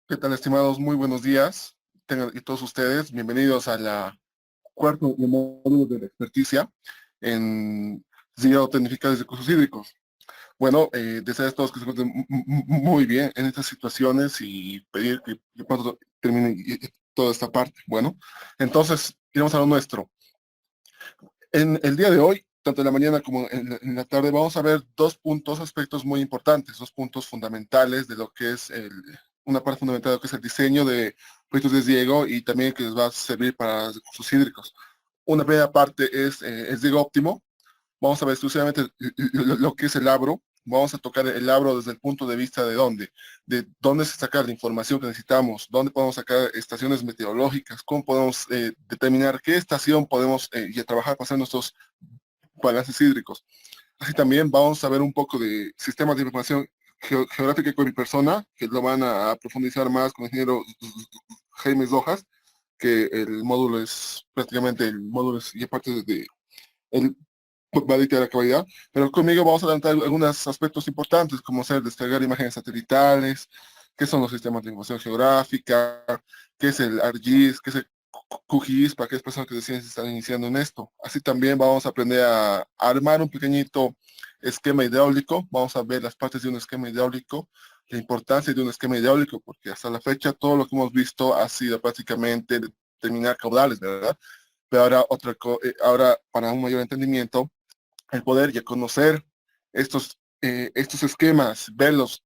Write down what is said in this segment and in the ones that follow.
¿Qué tal, estimados? Muy buenos días. Y todos ustedes, bienvenidos a la cuarto módulo de la experticia en Riego Tecnificado de recursos hídricos. Bueno, desear a todos que se encuentren muy bien en estas situaciones y pedir que pronto termine toda esta parte. Bueno, entonces, iremos a lo nuestro. En el día de hoy, tanto en la mañana como en la tarde, vamos a ver aspectos muy importantes, dos puntos fundamentales de lo que es una parte fundamental de lo que es el diseño de proyectos de riego y también que les va a servir para recursos hídricos. Una primera parte es el riego óptimo. Vamos a ver exclusivamente lo que es el labro. Vamos a tocar el labro desde el punto de vista de dónde se saca la información que necesitamos, dónde podemos sacar estaciones meteorológicas, cómo podemos determinar qué estación podemos ya trabajar para hacer nuestros balances hídricos. Así también vamos a ver un poco de sistemas de información geográfica con mi persona, que lo van a profundizar más con el ingeniero Jaime Rojas, que el módulo es prácticamente el módulo es y parte de el va a dictar la cabalidad, pero conmigo vamos a adelantar algunos aspectos importantes, como ser descargar imágenes satelitales, qué son los sistemas de información geográfica, qué es el ArcGIS, qué es el QGIS, para aquellas personas que deciden se están iniciando en esto. Así también vamos a aprender a armar un pequeñito esquema hidráulico, vamos a ver las partes de un esquema hidráulico, la importancia de un esquema hidráulico, porque hasta la fecha todo lo que hemos visto ha sido prácticamente determinar caudales, ¿verdad? Pero ahora para un mayor entendimiento, el poder ya conocer estos esquemas, verlos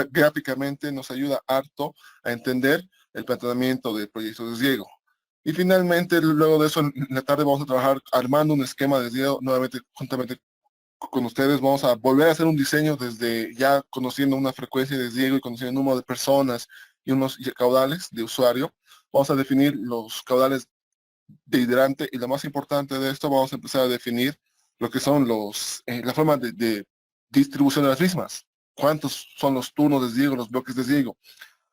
gráficamente nos ayuda harto a entender el planteamiento del proyecto de riego. Y finalmente, luego de eso, en la tarde vamos a trabajar armando un esquema de riego nuevamente juntamente con ustedes. Vamos a volver a hacer un diseño desde ya conociendo una frecuencia de riego y conociendo el número de personas y unos caudales de usuario. Vamos a definir los caudales de hidrante y lo más importante de esto, vamos a empezar a definir lo que son la forma de distribución de las mismas. ¿Cuántos son los turnos de riego, los bloques de riego?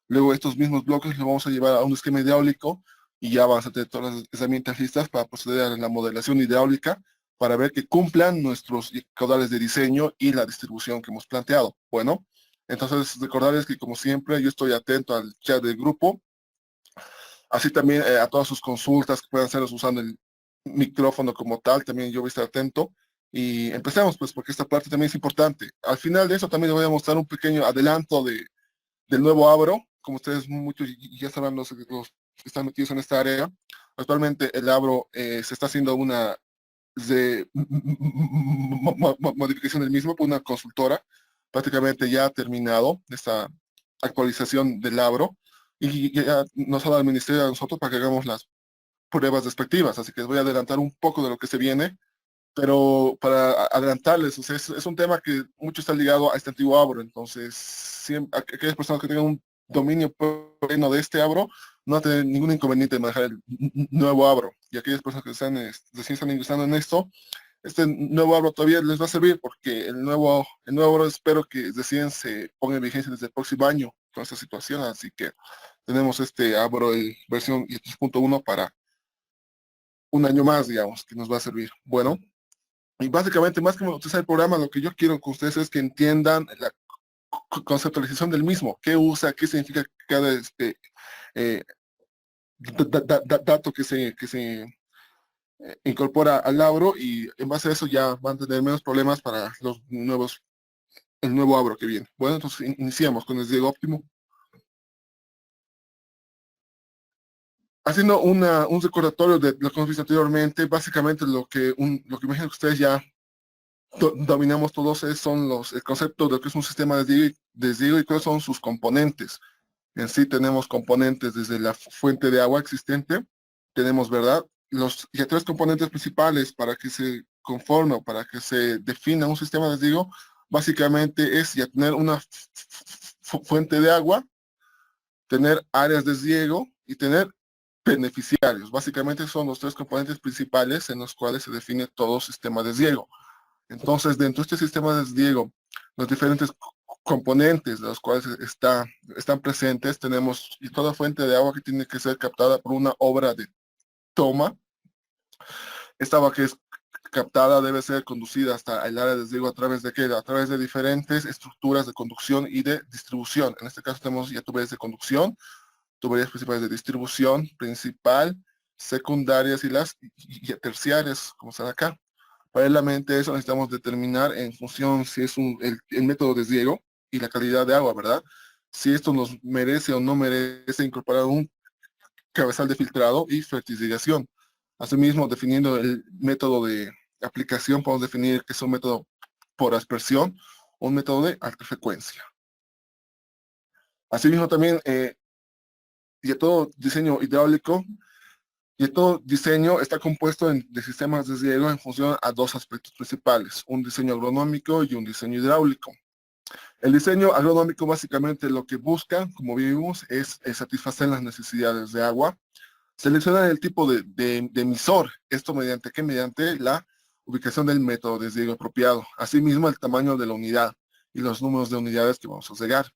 Luego estos mismos bloques los vamos a llevar a un esquema hidráulico y ya vamos a tener todas las herramientas listas para proceder a la modelación hidráulica para ver que cumplan nuestros caudales de diseño y la distribución que hemos planteado. Bueno, entonces recordarles que como siempre yo estoy atento al chat del grupo, así también a todas sus consultas que puedan hacerlos usando el micrófono como tal, también yo voy a estar atento. Y empecemos, pues, porque esta parte también es importante. Al final de eso también les voy a mostrar un pequeño adelanto del nuevo Abro. Como ustedes muchos ya saben, los que están metidos en esta área, actualmente el Abro se está haciendo una modificación del mismo por una consultora. Prácticamente ya ha terminado esta actualización del Abro y ya nos ha dado el ministerio a nosotros para que hagamos las pruebas respectivas. Así que les voy a adelantar un poco de lo que se viene, pero para adelantarles, o sea, es un tema que mucho está ligado a este antiguo Abro. Entonces, siempre, aquellas personas que tengan un dominio pleno de este Abro no van a tener ningún inconveniente en manejar el nuevo Abro. Y aquellas personas que recién están ingresando en esto, este nuevo Abro todavía les va a servir porque el nuevo Abro espero que recién se ponga en vigencia desde el próximo año con esta situación. Así que tenemos este Abro versión 3.1 para un año más, digamos, que nos va a servir. Bueno, y básicamente, más que utilizar el programa, lo que yo quiero con ustedes es que entiendan la conceptualización del mismo, qué usa, qué significa cada eh, dato que se incorpora al Abro y en base a eso ya van a tener menos problemas para el nuevo Abro que viene. Bueno, entonces iniciamos con el riego óptimo. Haciendo un recordatorio de lo que hemos visto anteriormente, básicamente lo que imagino que ustedes ya dominamos todos son el concepto de lo que es un sistema de riego y cuáles son sus componentes. En sí tenemos componentes desde la fuente de agua existente, tenemos, ¿verdad? Ya tres componentes principales para que se conforme o para que se defina un sistema de riego, básicamente es ya tener una fuente de agua, tener áreas de riego y tener beneficiarios. Básicamente son los tres componentes principales en los cuales se define todo sistema de riego. Entonces, dentro de este sistema de riego, los diferentes componentes de los cuales están presentes, tenemos y toda fuente de agua que tiene que ser captada por una obra de toma. Esta agua que es captada debe ser conducida hasta el área de desriego a través de qué? A través de diferentes estructuras de conducción y de distribución. En este caso tenemos ya tuberías de conducción, tuberías principales de distribución, principal, secundarias y las y terciarias, como está acá. Paralelamente eso necesitamos determinar en función si es el método de desriego y la calidad de agua, ¿verdad? Si esto nos merece o no merece incorporar un cabezal de filtrado y fertilización. Asimismo, definiendo el método de aplicación, podemos definir que es un método por aspersión o un método de alta frecuencia. Asimismo, también, y todo diseño hidráulico, y todo diseño está compuesto de sistemas de riego en función a dos aspectos principales, un diseño agronómico y un diseño hidráulico. El diseño agronómico básicamente lo que busca, como vimos, es satisfacer las necesidades de agua. Seleccionar el tipo de emisor, esto mediante qué? Mediante la ubicación del método de riego apropiado. Asimismo, el tamaño de la unidad y los números de unidades que vamos a regar.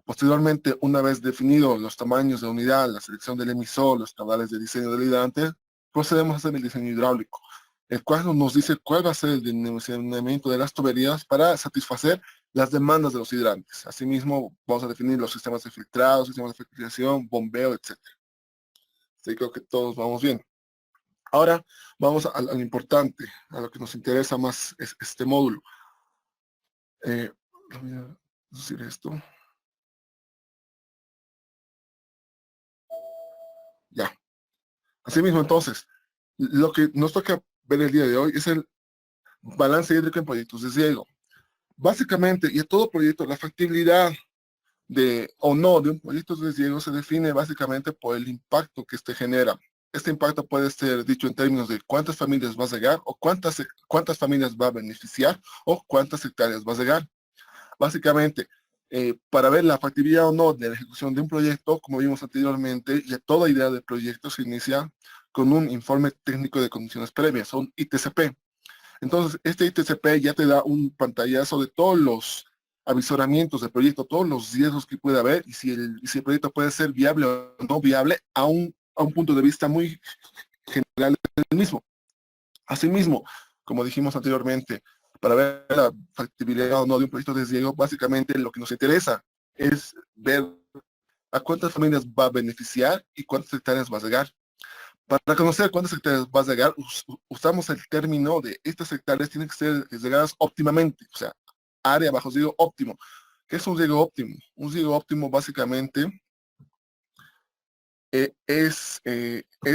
Posteriormente, una vez definidos los tamaños de unidad, la selección del emisor, los canales de diseño del hidrante, procedemos a hacer el diseño hidráulico, el cual nos dice cuál va a ser el dimensionamiento de las tuberías para satisfacer las demandas de los hidrantes. Asimismo, vamos a definir los sistemas de filtrado, sistemas de fertilización, bombeo, etc. Así creo que todos vamos bien. Ahora vamos a lo importante, a lo que nos interesa más es este módulo. Voy a decir esto. Ya. Asimismo, entonces, lo que nos toca ver el día de hoy es el balance hídrico en proyectos de riego. Básicamente, y en todo proyecto, la factibilidad de o no de un proyecto de riego se define básicamente por el impacto que este genera. Este impacto puede ser dicho en términos de cuántas familias va a regar o cuántas familias va a beneficiar o cuántas hectáreas va a regar. Básicamente, para ver la factibilidad o no de la ejecución de un proyecto, como vimos anteriormente, ya toda idea de proyecto se inicia con un informe técnico de condiciones previas, un ITCP. Entonces, este ITCP ya te da un pantallazo de todos los avisoramientos del proyecto, todos los riesgos que puede haber y si el proyecto puede ser viable o no viable a un punto de vista muy general del mismo. Asimismo, como dijimos anteriormente, para ver la factibilidad o no de un proyecto de riego, básicamente lo que nos interesa es ver a cuántas familias va a beneficiar y cuántas hectáreas va a regar. Para conocer cuántas hectáreas va a regar, usamos el término de estas hectáreas tienen que ser regadas óptimamente, o sea, área bajo riego óptimo. ¿Qué es un riego óptimo? Un riego óptimo básicamente es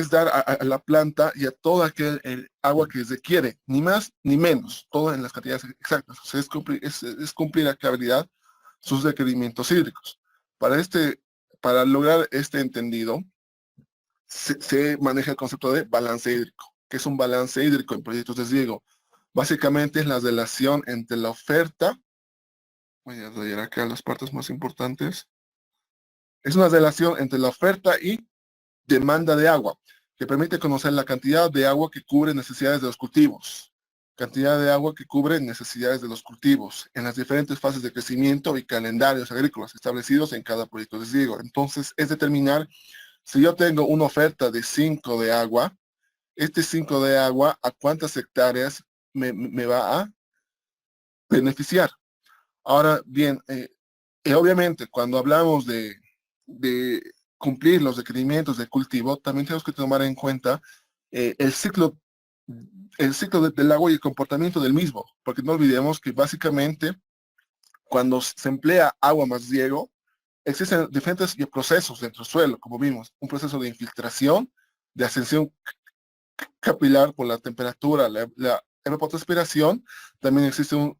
dar a la planta y a toda el agua que requiere, ni más ni menos, todo en las cantidades exactas. O sea, es cumplir a cabalidad sus requerimientos hídricos. Para lograr este entendido, se maneja el concepto de balance hídrico. ¿Qué es un balance hídrico en proyectos de riego? Básicamente es la relación entre la oferta, voy a leer acá las partes más importantes, es una relación entre la oferta y demanda de agua, que permite conocer la cantidad de agua que cubre necesidades de los cultivos, cantidad de agua que cubre necesidades de los cultivos en las diferentes fases de crecimiento y calendarios agrícolas establecidos en cada proyecto de riego. Entonces, es determinar si yo tengo una oferta de 5 de agua, este 5 de agua, ¿a cuántas hectáreas me va a beneficiar? Ahora bien, obviamente, cuando hablamos de cumplir los requerimientos de cultivo, también tenemos que tomar en cuenta el ciclo, del agua y el comportamiento del mismo, porque no olvidemos que básicamente cuando se emplea agua más riego, existen diferentes procesos dentro del suelo, como vimos, un proceso de infiltración, de ascensión capilar por la temperatura, la evapotranspiración, también existe un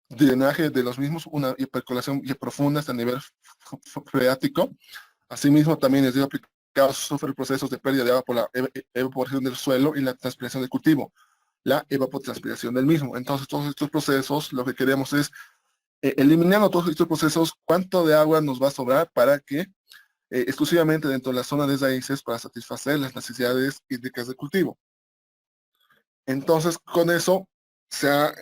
drenaje de los mismos, una hipercolación profunda hasta el nivel freático. Asimismo, también es aplicado sufre procesos de pérdida de agua por la evaporación del suelo y la transpiración del cultivo, la evapotranspiración del mismo. Entonces, todos estos procesos, lo que queremos es, eliminando todos estos procesos, cuánto de agua nos va a sobrar para que, exclusivamente dentro de la zona de raíces, para satisfacer las necesidades hídricas del cultivo. Entonces, con eso se ha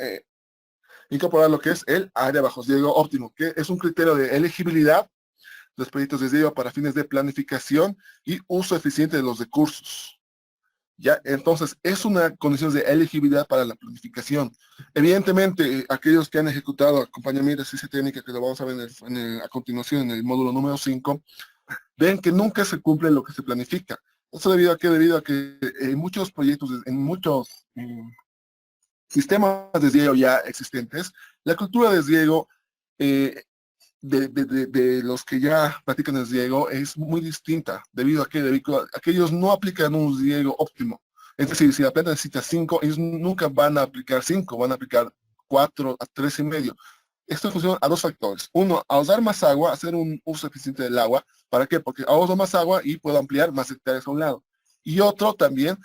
incorporado lo que es el área bajo riego óptimo, que es un criterio de elegibilidad de los proyectos de riego para fines de planificación y uso eficiente de los recursos. ¿Ya? Entonces, es una condición de elegibilidad para la planificación. Evidentemente, aquellos que han ejecutado acompañamiento de ciencia técnica, que lo vamos a ver a continuación en el módulo número 5, ven que nunca se cumple lo que se planifica. Eso debido a que en muchos proyectos, en muchos sistemas de riego ya existentes, la cultura de riego eh, de los que ya practican el riego es muy distinta, debido a que ellos no aplican un riego óptimo. Es decir, si la planta necesita 5, ellos nunca van a aplicar 5, van a aplicar 4 a 3,5. Esto funciona a dos factores. Uno, ahorrar más agua, hacer un uso eficiente del agua. ¿Para qué? Porque ahorro más agua y puedo ampliar más hectáreas a un lado. Y otro también,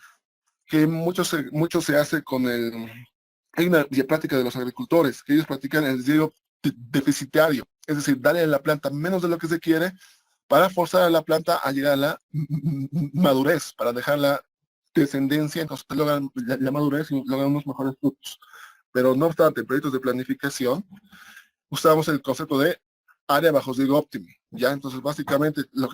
que mucho se hace con hay una práctica de los agricultores, que ellos practican el riego deficitario, es decir, darle a la planta menos de lo que se quiere para forzar a la planta a llegar a la madurez, para dejar la descendencia, entonces logran la madurez y logran unos mejores frutos. Pero no obstante, en proyectos de planificación, usamos el concepto de área bajo riego óptimo, ¿ya? Entonces, básicamente, la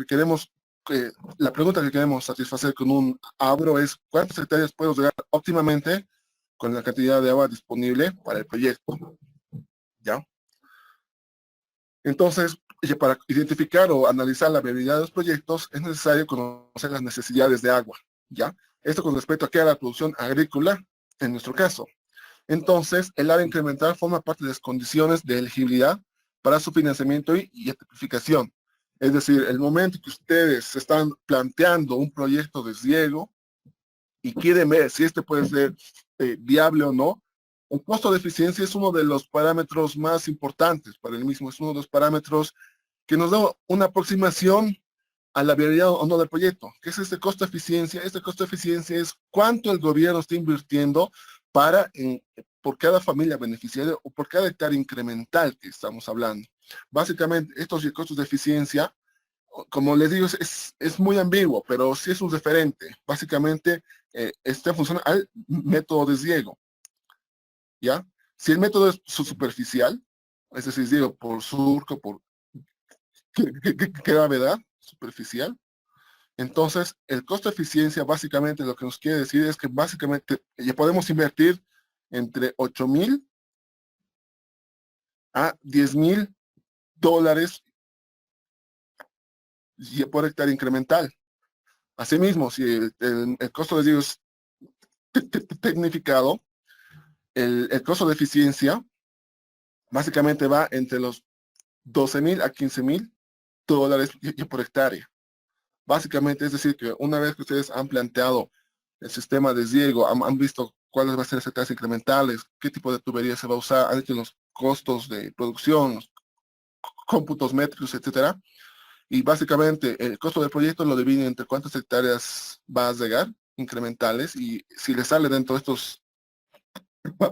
pregunta que queremos satisfacer con un abro es ¿cuántas hectáreas puedo regar óptimamente con la cantidad de agua disponible para el proyecto? ¿Ya? Entonces, para identificar o analizar la viabilidad de los proyectos, es necesario conocer las necesidades de agua, ¿ya? Esto con respecto a la producción agrícola, en nuestro caso. Entonces, el área incremental forma parte de las condiciones de elegibilidad para su financiamiento y tipificación. Es decir, el momento que ustedes están planteando un proyecto de riego y quieren ver si este puede ser viable o no, el costo de eficiencia es uno de los parámetros más importantes para el mismo. Es uno de los parámetros que nos da una aproximación a la viabilidad o no del proyecto. ¿Qué es este costo de eficiencia? Este costo de eficiencia es cuánto el gobierno está invirtiendo por cada familia beneficiaria o por cada hectárea incremental que estamos hablando. Básicamente, estos costos de eficiencia, como les digo, es muy ambiguo, pero sí es un referente. Básicamente, está en función al método de riego, ¿ya? Si el método es superficial, es decir, digo, por surco, por gravedad superficial, entonces, el costo de eficiencia básicamente lo que nos quiere decir es que básicamente ya podemos invertir entre 8,000 a 10,000 dólares por hectárea incremental. Asimismo, si el costo de riego es tecnificado, el costo de eficiencia básicamente va entre los 12,000 a 15,000 dólares por hectárea. Básicamente, es decir, que una vez que ustedes han planteado el sistema de riego, han visto cuáles van a ser las hectáreas incrementales, qué tipo de tubería se va a usar, han hecho los costos de producción, los cómputos métricos, etcétera. Y básicamente el costo del proyecto lo dividen entre cuántas hectáreas va a regar incrementales y si le sale dentro de estos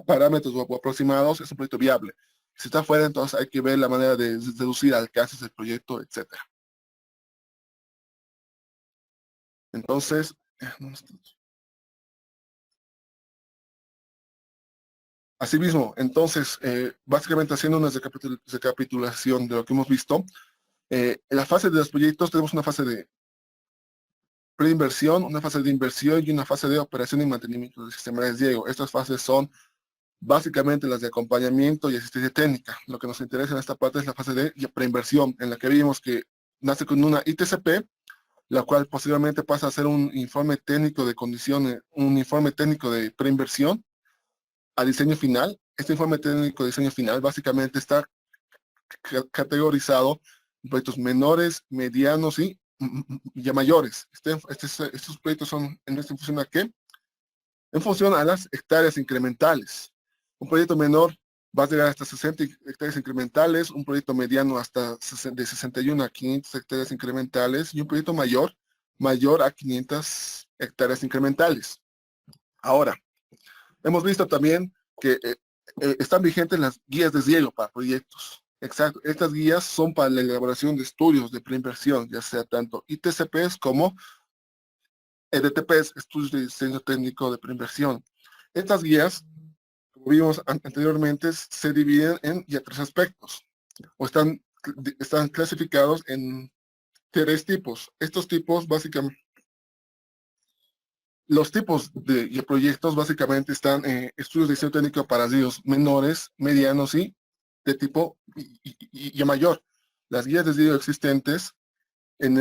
parámetros o aproximados, es un proyecto viable. Si está fuera, entonces hay que ver la manera de reducir alcances del proyecto, etcétera. Entonces, asimismo, entonces, básicamente haciendo una recapitulación de lo que hemos visto, en la fase de los proyectos tenemos una fase de preinversión, una fase de inversión y una fase de operación y mantenimiento del sistema de riego. Estas fases son básicamente las de acompañamiento y asistencia técnica. Lo que nos interesa en esta parte es la fase de preinversión, en la que vimos que nace con una ITCP, la cual posteriormente pasa a ser un informe técnico de condiciones, un informe técnico de preinversión a diseño final. Este informe técnico de diseño final básicamente está categorizado en proyectos menores, medianos y ya mayores. Estos proyectos son en función a qué? En función a las hectáreas incrementales. Un proyecto menor va a llegar hasta 60 hectáreas incrementales, un proyecto mediano hasta de 61 a 500 hectáreas incrementales y un proyecto mayor a 500 hectáreas incrementales. Ahora, hemos visto también que están vigentes las guías de riego para proyectos. Exacto. Estas guías son para la elaboración de estudios de preinversión, ya sea tanto ITCPs como EDTPs, estudios de diseño técnico de preinversión. Estas guías, como vimos anteriormente, se dividen en ya tres aspectos, o están clasificados en tres tipos. Estos tipos básicamente Los tipos de proyectos básicamente están estudios de diseño técnico para ríos menores, medianos y de tipo y mayor. Las guías de riego existentes en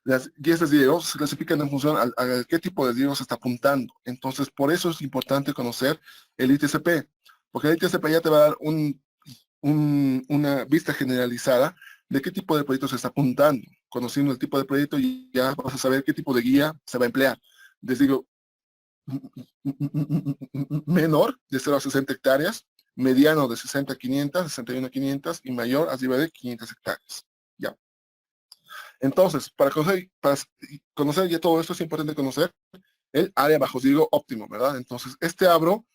las guías de riego se clasifican en función a qué tipo de riego se está apuntando. Entonces, por eso es importante conocer el ITCP, porque el ITCP ya te va a dar una vista generalizada de qué tipo de proyecto se está apuntando. Conociendo el tipo de proyecto, ya vas a saber qué tipo de guía se va a emplear. Les digo, menor de 0 a 60 hectáreas, mediano de 60 a 500, 61 a 500 y mayor arriba de 500 hectáreas. ¿Ya? Entonces, para conocer ya todo esto es importante conocer el área bajo riego óptimo, ¿verdad? Entonces, abro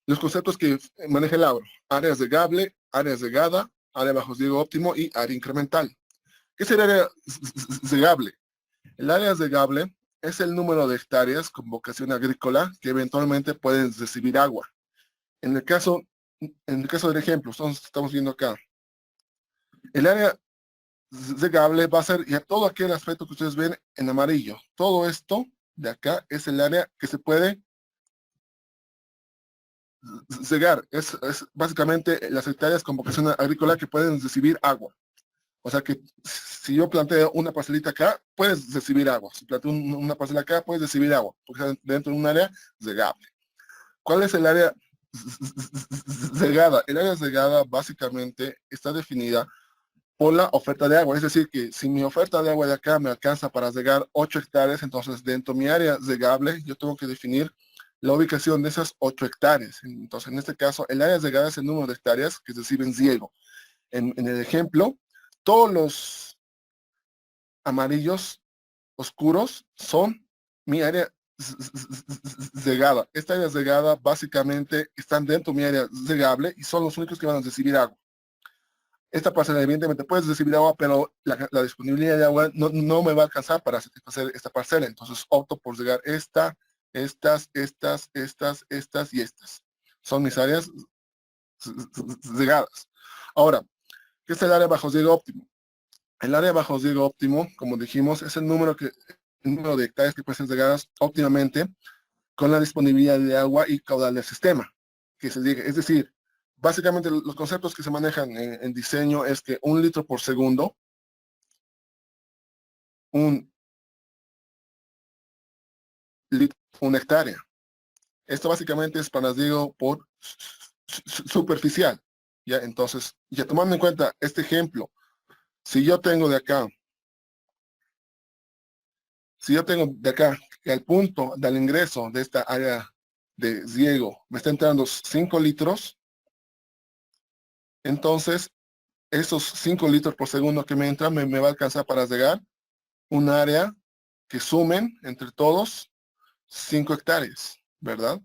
los conceptos que maneja el abro. Áreas de gable, áreas de gada, área bajo riego óptimo y área incremental. ¿Qué es el área regable? El área regable es el número de hectáreas con vocación agrícola que eventualmente pueden recibir agua. En el caso del ejemplo, estamos viendo acá, el área regable va a ser ya todo aquel aspecto que ustedes ven en amarillo. Todo esto de acá es el área que se puede regar. Es básicamente las hectáreas con vocación agrícola que pueden recibir agua. O sea que si yo planteo una parcelita acá, puedes recibir agua. Si planteo una parcela acá, puedes recibir agua, porque está dentro de un área regable. ¿Cuál es el área regada? El área regada básicamente está definida por la oferta de agua. Es decir, que si mi oferta de agua de acá me alcanza para regar 8 hectáreas, entonces dentro de mi área regable yo tengo que definir la ubicación de esas 8 hectáreas. Entonces, en este caso, el área regada es el número de hectáreas que reciben riego. En el ejemplo, todos los amarillos oscuros son mi área regada. Esta área regada básicamente están dentro de mi área regable y son los únicos que van a recibir agua. Esta parcela evidentemente puedes recibir agua, pero la disponibilidad de agua no me va a alcanzar para satisfacer esta parcela. Entonces opto por regar estas y estas. Son mis áreas regadas. Ahora, ¿qué es el área bajo riego óptimo? El área bajo riego óptimo, como dijimos, es el número de hectáreas que pueden ser regadas óptimamente con la disponibilidad de agua y caudal del sistema. Que se diga, es decir, básicamente los conceptos que se manejan en diseño es que 1 litro por segundo, una hectárea. Esto básicamente es para riego por superficial. ¿Ya? Entonces, ya tomando en cuenta este ejemplo, si yo tengo de acá que al punto del ingreso de esta área de riego me está entrando 5 litros, entonces esos 5 litros por segundo que me entran me va a alcanzar para regar un área que sumen entre todos 5 hectáreas, ¿verdad?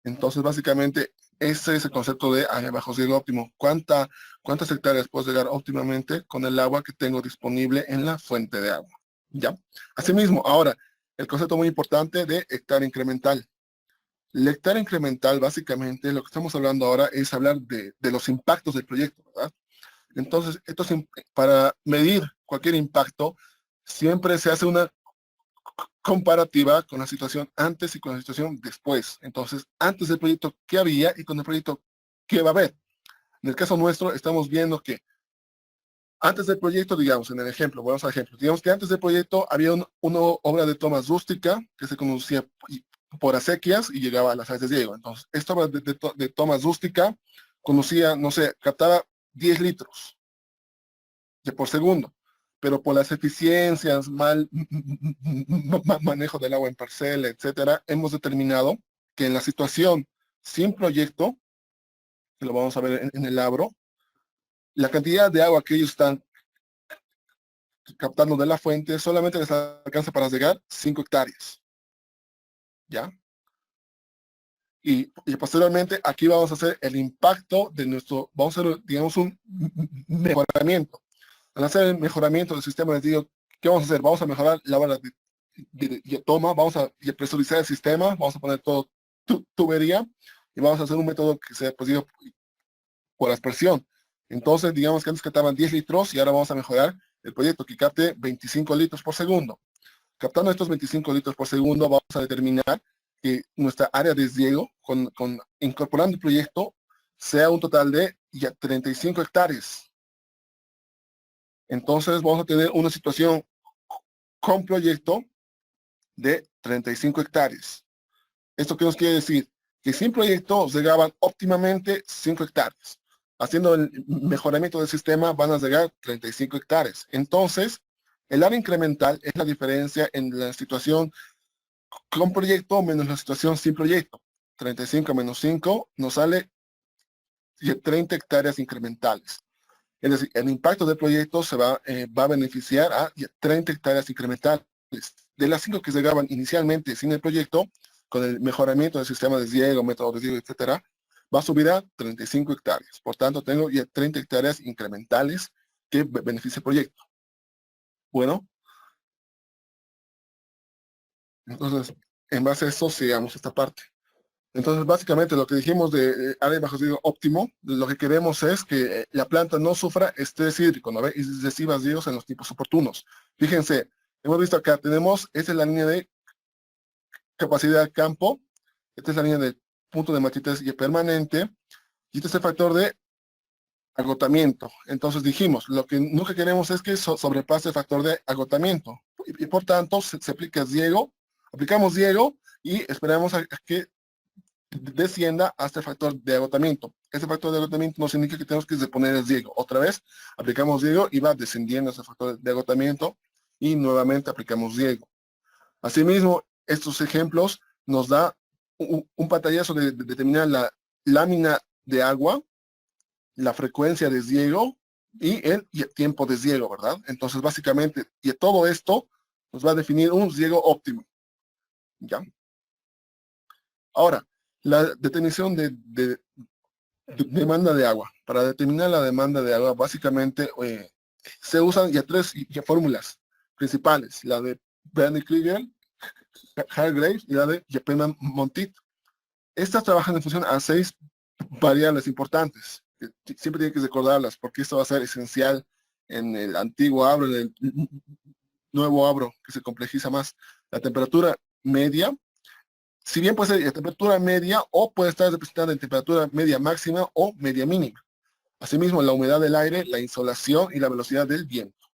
Entonces, básicamente, ese es el concepto de área bajo riego óptimo. ¿Cuántas hectáreas puedo regar óptimamente con el agua que tengo disponible en la fuente de agua? ¿Ya? Asimismo, ahora, el concepto muy importante de hectárea incremental. La hectárea incremental, básicamente, lo que estamos hablando ahora es hablar de los impactos del proyecto, ¿verdad? Entonces, para medir cualquier impacto, siempre se hace una comparativa con la situación antes y con la situación después. Entonces, antes del proyecto, ¿qué había? Y con el proyecto, ¿qué va a haber? En el caso nuestro, estamos viendo que antes del proyecto, digamos, en el ejemplo, vamos al ejemplo, digamos que antes del proyecto había una obra de tomas rústica que se conocía por acequias y llegaba a las áreas de riego. Entonces, esta obra de tomas rústica conocía, no sé, captaba 10 litros por segundo, pero por las eficiencias, mal manejo del agua en parcela, etcétera, hemos determinado que en la situación sin proyecto, que lo vamos a ver en el abro, la cantidad de agua que ellos están captando de la fuente solamente les alcanza para llegar 5 hectáreas. ¿Ya? Y posteriormente aquí vamos a hacer el impacto de vamos a hacer, digamos, un mejoramiento. Al hacer el mejoramiento del sistema, les digo, ¿qué vamos a hacer? Vamos a mejorar la hora de toma, vamos a presurizar el sistema, vamos a poner todo tubería y vamos a hacer un método que sea producido por aspersión. Entonces, digamos que antes captaban 10 litros y ahora vamos a mejorar el proyecto que capte 25 litros por segundo. Captando estos 25 litros por segundo, vamos a determinar que nuestra área de deshiego, incorporando el proyecto, sea un total de ya 35 hectáreas. Entonces vamos a tener una situación con proyecto de 35 hectáreas. ¿Esto qué nos quiere decir? Que sin proyecto llegaban óptimamente 5 hectáreas. Haciendo el mejoramiento del sistema van a llegar 35 hectáreas. Entonces, el área incremental es la diferencia en la situación con proyecto menos la situación sin proyecto. 35 menos 5 nos sale 30 hectáreas incrementales. Es decir, el impacto del proyecto va a beneficiar a 30 hectáreas incrementales. De las 5 que llegaban inicialmente sin el proyecto, con el mejoramiento del sistema de riego, método de riego, etcétera, va a subir a 35 hectáreas. Por tanto, tengo ya 30 hectáreas incrementales que beneficia el proyecto. Bueno, entonces, en base a eso, sigamos esta parte. Entonces, básicamente, lo que dijimos de área de bajo riego óptimo, lo que queremos es que la planta no sufra estrés hídrico, ¿no ve? Y reciba riegos en los tiempos oportunos. Fíjense, hemos visto acá, esta es la línea de capacidad del campo, esta es la línea del punto de matriz y permanente, y este es el factor de agotamiento. Entonces dijimos, lo que nunca queremos es que sobrepase el factor de agotamiento. Y por tanto, se aplica riego, aplicamos riego y esperamos a que descienda hasta el factor de agotamiento. Este factor de agotamiento no significa que tenemos que reponer el riego. Otra vez, aplicamos riego y va descendiendo hasta el factor de agotamiento y nuevamente aplicamos riego. Asimismo, estos ejemplos nos da un pantallazo de determinar la lámina de agua, la frecuencia de riego y el tiempo de riego, ¿verdad? Entonces, básicamente, y todo esto nos va a definir un riego óptimo. ¿Ya? Ahora, la definición de demanda de agua. Para determinar la demanda de agua, básicamente se usan ya tres fórmulas principales. La de Brandy-Krieger, Hargreaves y la de Yepeman-Montit. Estas trabajan en función a 6 variables importantes. Siempre tienen que recordarlas porque esto va a ser esencial en el antiguo abro, en el nuevo abro, que se complejiza más. La temperatura media, si bien puede ser de temperatura media o puede estar representada en temperatura media máxima o media mínima. Asimismo, la humedad del aire, la insolación y la velocidad del viento.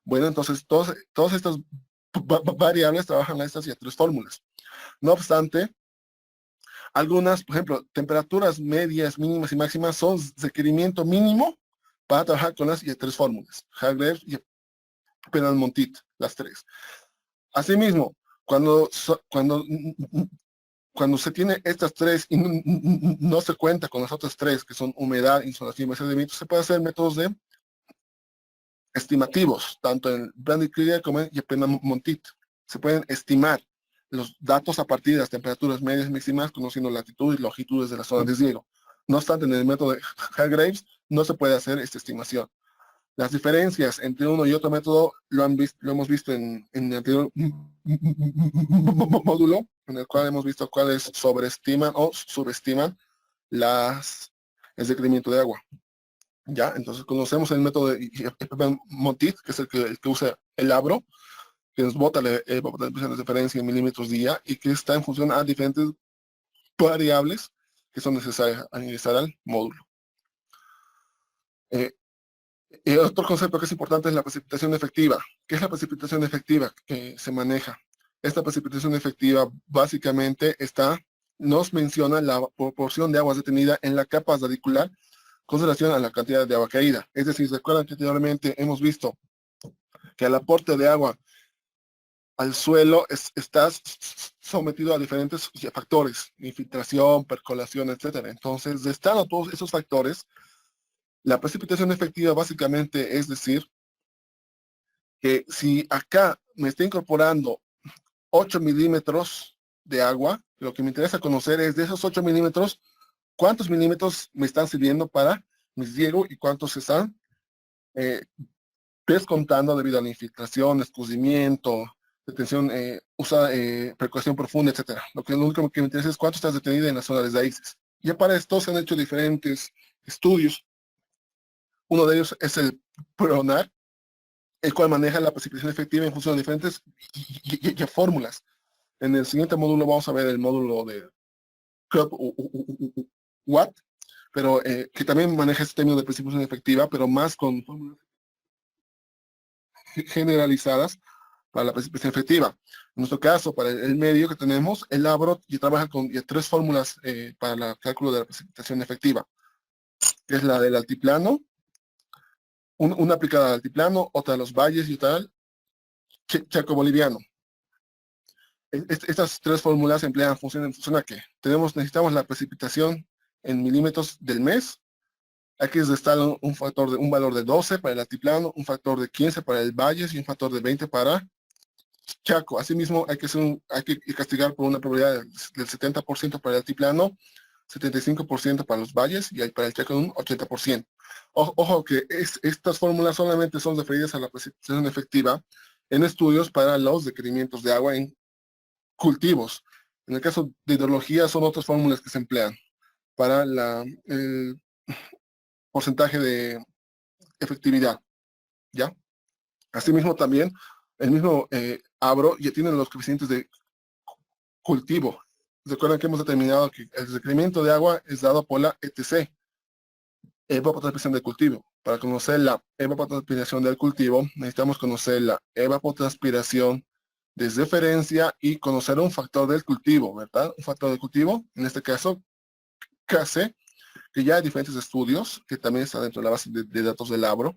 Bueno, entonces todas estas variables trabajan en estas ya tres fórmulas. No obstante, algunas, por ejemplo, temperaturas medias, mínimas y máximas son requerimiento mínimo para trabajar con las tres fórmulas. Hargreaves y Penal-Montit, las tres. Asimismo, cuando se tiene estas tres y no se cuenta con las otras tres, que son humedad, insolación y velocidad de viento, se puede hacer métodos de estimativos, tanto en Brandy-Krieger como en Yepeman-Montit. Se pueden estimar los datos a partir de las temperaturas medias y máximas, conociendo latitud y longitudes de la zona de riego. No obstante, en el método de Hargreaves no se puede hacer esta estimación. Las diferencias entre uno y otro método lo hemos visto en el anterior módulo, en el cual hemos visto cuáles sobreestiman o subestiman el requerimiento de agua. ¿Ya? Entonces conocemos el método de Montit, que es el que usa el abro, que nos bota la referencia en milímetros día y que está en función a diferentes variables que son necesarias al ingresar al módulo. Y otro concepto que es importante es la precipitación efectiva. ¿Qué es la precipitación efectiva que se maneja? Esta precipitación efectiva básicamente nos menciona la proporción de agua detenida en la capa radicular con relación a la cantidad de agua caída. Es decir, recuerdan que anteriormente hemos visto que el aporte de agua al suelo está sometido a diferentes factores, infiltración, percolación, etc. Entonces, estando todos esos factores, la precipitación efectiva básicamente es decir, que si acá me está incorporando 8 milímetros de agua, lo que me interesa conocer es de esos 8 milímetros, cuántos milímetros me están sirviendo para mi riego y cuántos se están descontando debido a la infiltración, escurrimiento, detención, percolación profunda, etc. Lo único que me interesa es cuánto está detenido en la zona de raíces. Ya para esto se han hecho diferentes estudios. Uno de ellos es el PRONAR, el cual maneja la precipitación efectiva en función de diferentes fórmulas. En el siguiente módulo vamos a ver el módulo de Watt, pero que también maneja este término de precipitación efectiva, pero más con fórmulas generalizadas para la precipitación efectiva. En nuestro caso, para el medio que tenemos, el Labro ya trabaja con tres fórmulas para el cálculo de la precipitación efectiva, que es la del altiplano, una aplicada al altiplano, otra a los valles y otra al chaco boliviano. Estas tres fórmulas se emplean en función a que necesitamos la precipitación en milímetros del mes. Aquí es estar un valor de 12 para el altiplano, un factor de 15 para el valles y un factor de 20 para Chaco. Asimismo, hay que castigar por una probabilidad del 70% para el altiplano, 75% para los valles y para el Chaco un 80%. Ojo que estas fórmulas solamente son referidas a la precipitación efectiva en estudios para los requerimientos de agua en cultivos. En el caso de hidrología son otras fórmulas que se emplean para el porcentaje de efectividad, ¿ya? Asimismo también, el mismo Abro ya tiene los coeficientes de cultivo. Recuerden que hemos determinado que el requerimiento de agua es dado por la ETC, evapotranspiración del cultivo. Para conocer la evapotranspiración del cultivo, necesitamos conocer la evapotranspiración de referencia y conocer un factor del cultivo, ¿verdad? Un factor del cultivo, en este caso, KC, que ya hay diferentes estudios, que también está dentro de la base de datos del Abro,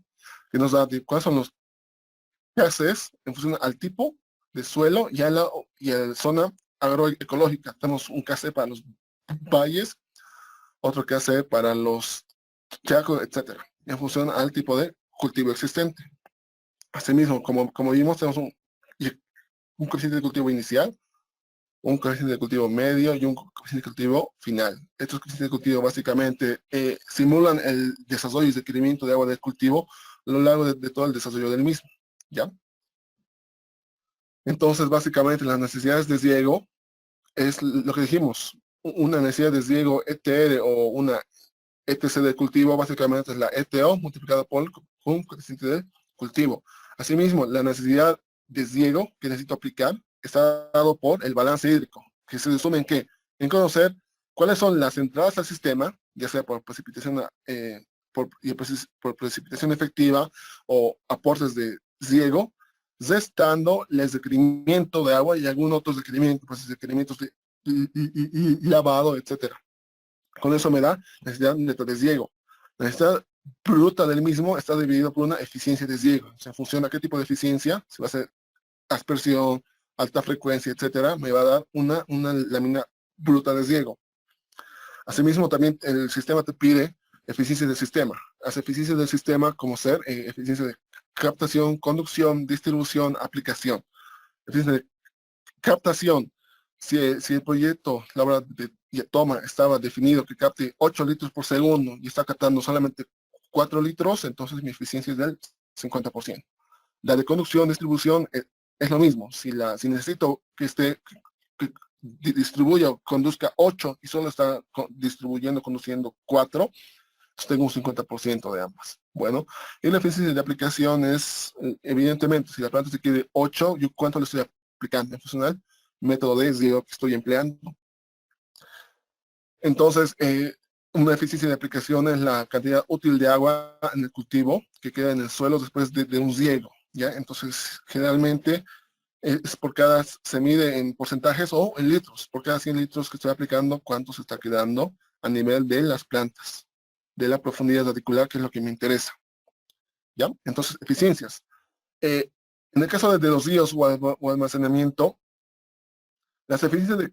que nos da cuáles son los KCs en función al tipo de suelo y a la zona agroecológica. Tenemos un KC para los valles, otro KC para los chacos, etcétera, en función al tipo de cultivo existente. Asimismo, como vimos, tenemos un coeficiente de cultivo inicial, un coeficiente de cultivo medio y un coeficiente de cultivo final. Estos coeficientes de cultivo básicamente simulan el desarrollo y requerimiento de agua del cultivo a lo largo de todo el desarrollo del mismo, ¿ya? Entonces, básicamente, las necesidades de riego es lo que dijimos, una necesidad de riego ETR o una ETC de cultivo, básicamente es la ETO multiplicada por un coeficiente de cultivo. Asimismo, la necesidad de riego que necesito aplicar está dado por el balance hídrico, que se resume en qué? En conocer cuáles son las entradas al sistema, ya sea por precipitación, por precipitación efectiva o aportes de riego, restando el requerimiento de agua y algún otro requerimiento, pues requerimientos de lavado, etcétera. Con eso me da necesidad neta de riego. La necesidad bruta del mismo está dividido por una eficiencia de riego. O sea, en función a qué tipo de eficiencia, si va a ser aspersión, alta frecuencia, etcétera, me va a dar una lámina bruta de riego. Asimismo, también el sistema te pide eficiencia del sistema. Las eficiencias del sistema como ser eficiencia de captación, conducción, distribución, aplicación. Eficiencia de captación. Si el proyecto, la hora de toma estaba definido que capte 8 litros por segundo y está captando solamente 4 litros, entonces mi eficiencia es del 50%. La de conducción, distribución, es lo mismo. Si necesito que distribuya o conduzca 8 y solo está conduciendo 4, entonces tengo un 50% de ambas. Bueno, y la eficiencia de aplicación es, evidentemente, si la planta se quiere 8, ¿yo cuánto le estoy aplicando en funcional? Método de riego que estoy empleando. Entonces, una eficiencia de aplicación es la cantidad útil de agua en el cultivo que queda en el suelo después de un riego, ¿ya? Entonces, generalmente se mide en porcentajes o en litros. Por cada 100 litros que estoy aplicando, cuánto se está quedando a nivel de las plantas, de la profundidad radicular, que es lo que me interesa, ¿ya? Entonces, eficiencias. En el caso de los ríos o almacenamiento, las eficiencias de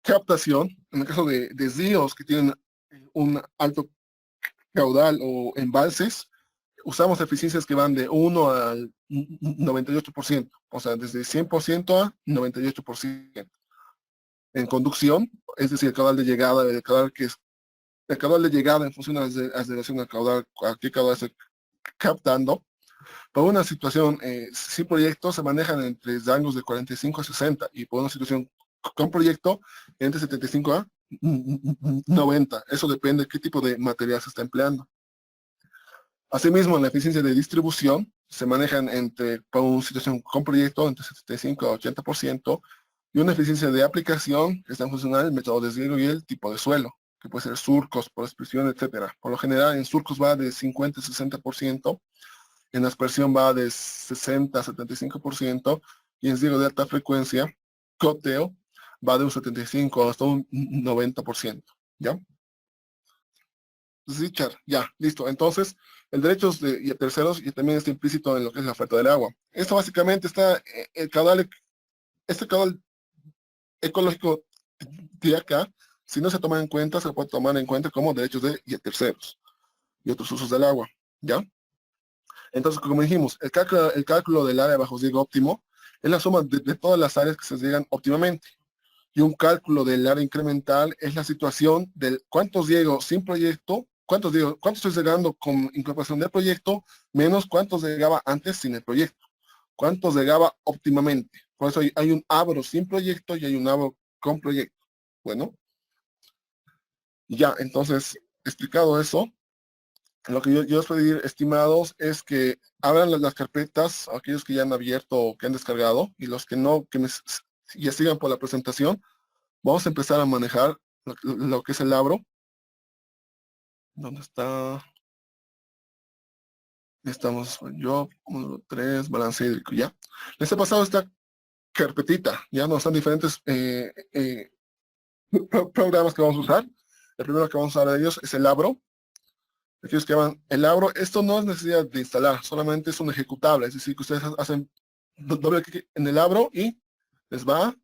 captación, en el caso de ríos que tienen un alto caudal o embalses, usamos eficiencias que van de 1 al 98%, o sea, desde 100% a 98%. En conducción, es decir, el caudal de llegada, el caudal de llegada en función a la relación al caudal, a qué caudal estoy captando. Por una situación sin proyecto se manejan entre rangos de 45 a 60 y por una situación con proyecto entre 75 a 90. Eso depende de qué tipo de material se está empleando. Asimismo, la eficiencia de distribución se manejan para una situación con proyecto entre 75 a 80%, y una eficiencia de aplicación que está en funcional el método de riego y el tipo de suelo, que puede ser surcos, por expresión, etcétera. Por lo general, en surcos va de 50 a 60%, en aspersión va de 60 a 75%, y en riego de alta frecuencia, goteo, va de un 75 hasta un 90%. ¿Ya? Richard, ya, listo. Entonces, el derecho y a terceros y también está implícito en lo que es la oferta del agua. Esto básicamente está, este caudal ecológico de acá, si no se toma en cuenta, se puede tomar en cuenta como derechos de y a terceros y otros usos del agua, ¿ya? Entonces, como dijimos, el cálculo del área bajo riego óptimo es la suma de todas las áreas que se riegan óptimamente. Y un cálculo del área incremental es la situación del cuántos riego sin proyecto, cuántos estoy regando con incorporación del proyecto, menos cuántos regaba antes sin el proyecto, cuántos regaba óptimamente. Por eso hay un abro sin proyecto y hay un abro con proyecto. Bueno, ya, entonces, explicado eso, lo que yo les pedir, estimados, es que abran las carpetas, aquellos que ya han abierto o que han descargado, y los que no, ya sigan por la presentación. Vamos a empezar a manejar lo que es el abro. ¿Dónde está? Estamos, yo, 1, 3, balance hídrico, ya. Les he pasado esta carpetita, ya no están diferentes programas que vamos a usar. El primero que vamos a usar de ellos es el abro. Aquellos que llaman el abro, esto no es necesidad de instalar, solamente es un ejecutable, es decir, que ustedes hacen doble clic en el abro y les va a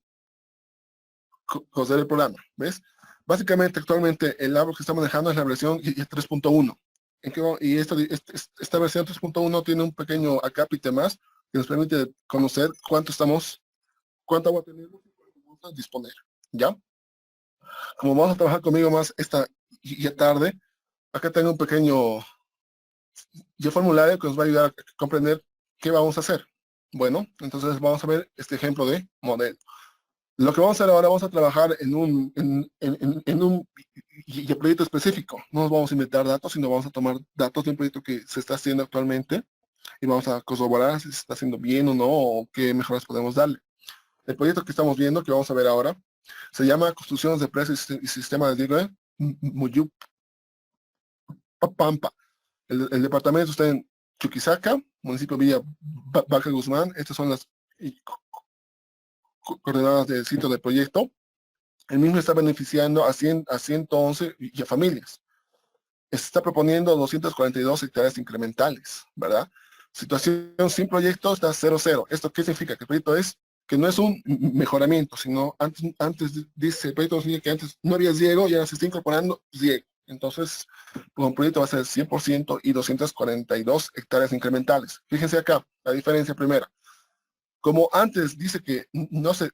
coser el programa, ¿ves? Básicamente, actualmente, el abro que está manejando es la versión 3.1. Y esta versión 3.1 tiene un pequeño acápite más que nos permite conocer cuánta agua tenemos y cuánto vamos a disponer, ¿ya? Como vamos a trabajar conmigo más esta ya tarde, acá tengo un pequeño formulario que nos va a ayudar a comprender qué vamos a hacer. Bueno, entonces vamos a ver este ejemplo de modelo. Lo que vamos a hacer ahora, vamos a trabajar en un proyecto específico. No nos vamos a inventar datos, sino vamos a tomar datos de un proyecto que se está haciendo actualmente y vamos a corroborar si se está haciendo bien o no, o qué mejoras podemos darle. El proyecto que estamos viendo, que vamos a ver ahora, se llama Construcciones de Presas y Sistema de Riego Muyup Pampa. El departamento está en Chuquisaca, municipio Villa Vaca Guzmán. Estas son las coordenadas del sitio del proyecto. El mismo está beneficiando a 111 y a familias. Se está proponiendo 242 hectáreas incrementales, ¿verdad? Situación sin proyecto está 0-0. ¿Esto qué significa? Que el proyecto que no es un mejoramiento, sino antes dice el proyecto que antes no había riego y ahora se está incorporando riego. Entonces, pues, un proyecto va a ser 100% y 242 hectáreas incrementales. Fíjense acá, la diferencia primera. Como antes dice que no se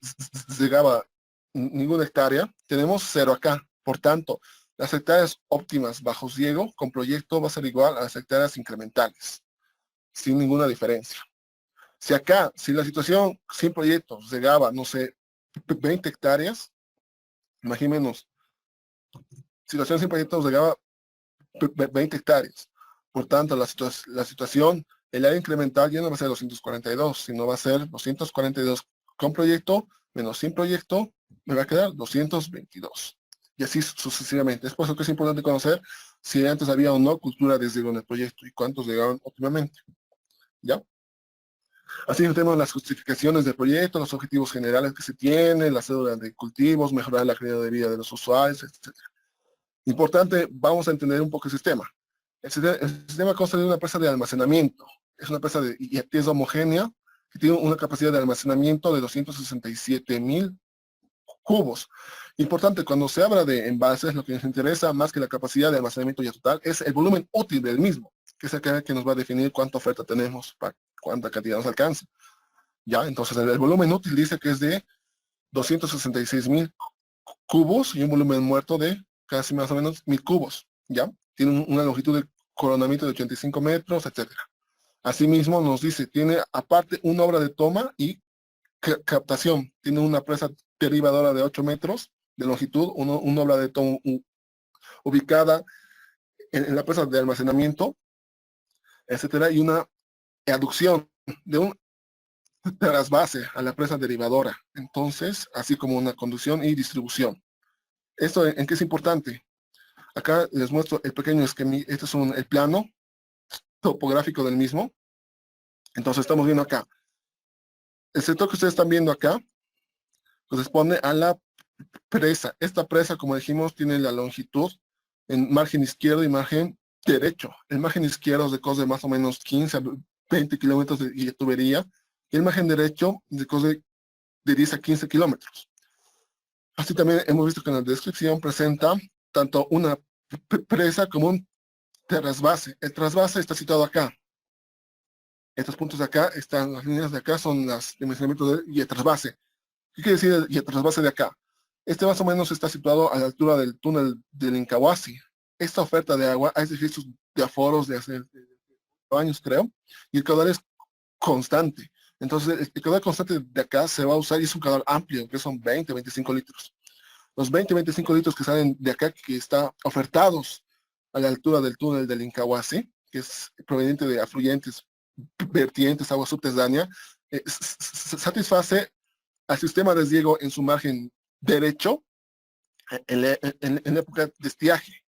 llegaba ninguna hectárea, tenemos 0 acá. Por tanto, las hectáreas óptimas bajo riego con proyecto va a ser igual a las hectáreas incrementales, sin ninguna diferencia. Si la situación sin proyecto llegaba, no sé, 20 hectáreas, imaginémonos, situación sin proyecto llegaba 20 hectáreas. Por tanto, la situación, el área incremental ya no va a ser 242, sino va a ser 242 con proyecto, menos sin proyecto, me va a quedar 222. Y así sucesivamente. Es por eso que es importante conocer si antes había o no cultura de riego en el proyecto y cuántos llegaron óptimamente. ¿Ya? Así tenemos las justificaciones del proyecto, los objetivos generales que se tienen, la cédula de cultivos, mejorar la calidad de vida de los usuarios, etc. Importante, vamos a entender un poco el sistema. El sistema consta de una presa de almacenamiento. Es una presa y es homogénea que tiene una capacidad de almacenamiento de 267,000 cubos. Importante, cuando se habla de envases, lo que nos interesa más que la capacidad de almacenamiento ya total es el volumen útil del mismo, que es el que nos va a definir cuánta oferta tenemos, para cuánta cantidad nos alcanza. Ya, entonces el volumen útil dice que es de 266,000 cubos y un volumen muerto de casi más o menos 1,000 cubos. ¿Ya? Tiene una longitud de coronamiento de 85 metros, etcétera. Asimismo, nos dice, tiene aparte una obra de toma y captación. Tiene una presa derivadora de 8 metros de longitud, una obra de toma ubicada en la presa de almacenamiento etcétera, y una aducción de un trasvase a la presa derivadora. Entonces, así como una conducción y distribución. ¿Esto en qué es importante? Acá les muestro el pequeño esquema. Este es el plano topográfico del mismo. Entonces estamos viendo acá. El sector que ustedes están viendo acá corresponde a la presa. Esta presa, como dijimos, tiene la longitud en margen izquierdo y margen derecho. El margen izquierdo es de cos de más o menos 15 a 20 kilómetros de tubería y el margen derecho de cos de 10 a 15 kilómetros. Así también hemos visto que en la descripción presenta tanto una presa como un trasvase. El trasvase está situado acá. Estos puntos de acá están, las líneas de acá son las dimensionamientos y el trasvase. ¿Qué quiere decir el trasvase de acá? Este más o menos está situado a la altura del túnel del Incahuasi. Esta oferta de agua, hay registros de aforos de hace años, creo, y el caudal es constante. Entonces, el caudal constante de acá se va a usar y es un caudal amplio, que son 20, 25 litros. Los 20, 25 litros que salen de acá, que están ofertados a la altura del túnel del Incahuasi, que es proveniente de afluentes, vertientes, agua subterránea, satisface al sistema de riego en su margen derecho en la época de estiaje.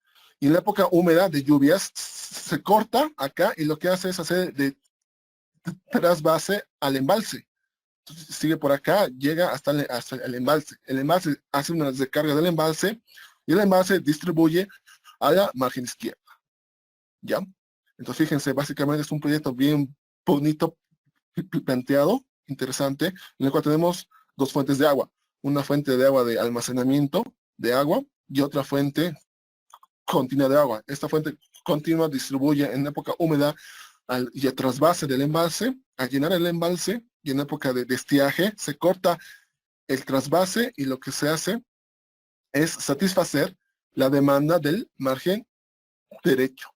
Y en la época húmeda de lluvias se corta acá y lo que hace es hacer de trasvase al embalse. Entonces, sigue por acá, llega hasta el embalse. El embalse hace una descarga del embalse y el embalse distribuye a la margen izquierda. ¿Ya? Entonces, fíjense, básicamente es un proyecto bien bonito, planteado, interesante, en el cual tenemos dos fuentes de agua. Una fuente de agua de almacenamiento de agua y otra fuente continua de agua. Esta fuente continua distribuye en época húmeda y a trasvase del embalse, a llenar el embalse, y en época de estiaje se corta el trasvase y lo que se hace es satisfacer la demanda del margen derecho.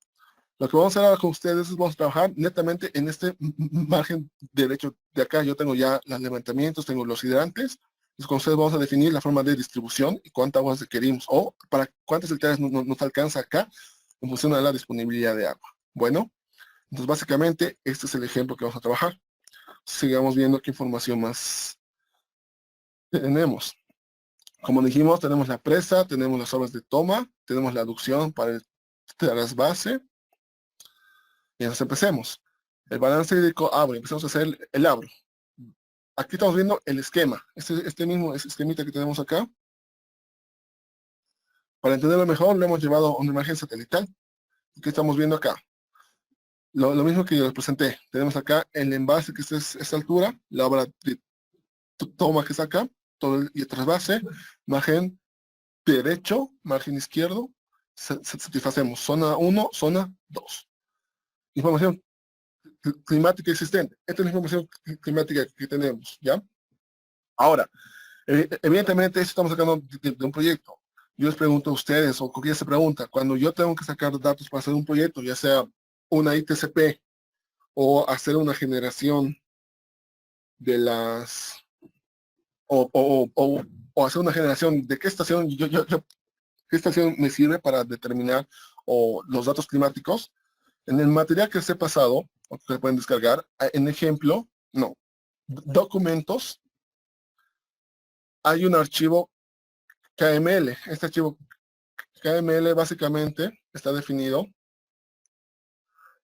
Lo que vamos a hacer ahora con ustedes es vamos a trabajar netamente en este margen derecho de acá. Yo tengo ya los levantamientos, tengo los hidrantes. Y con ustedes vamos a definir la forma de distribución y cuánta agua requerimos o para cuántas hectáreas nos alcanza acá en función de la disponibilidad de agua. Bueno, entonces básicamente este es el ejemplo que vamos a trabajar. Sigamos viendo qué información más tenemos. Como dijimos, tenemos la presa, tenemos las obras de toma, tenemos la aducción para el trasvase. Y entonces empecemos. El balance hídrico abro. Empezamos a hacer el abro. Aquí estamos viendo el esquema. Este mismo esquemita que tenemos acá. Para entenderlo mejor, lo hemos llevado a una imagen satelital. ¿Qué estamos viendo acá? Lo mismo que yo les presenté. Tenemos acá el envase que es esta altura, la obra de toma que está acá, y el trasvase, margen derecho, margen izquierdo, satisfacemos zona 1, zona 2. Información climática existente. Esta es la información climática que tenemos, ¿ya? Ahora, evidentemente esto estamos sacando de un proyecto. Yo les pregunto a ustedes, o cualquiera se pregunta, cuando yo tengo que sacar datos para hacer un proyecto, ya sea una ITCP o hacer una generación de las, o hacer una generación de qué estación, qué estación me sirve para determinar los datos climáticos, en el material que se ha pasado, o que se pueden descargar, en ejemplo, no, documentos, hay un archivo KML. Este archivo KML básicamente está definido.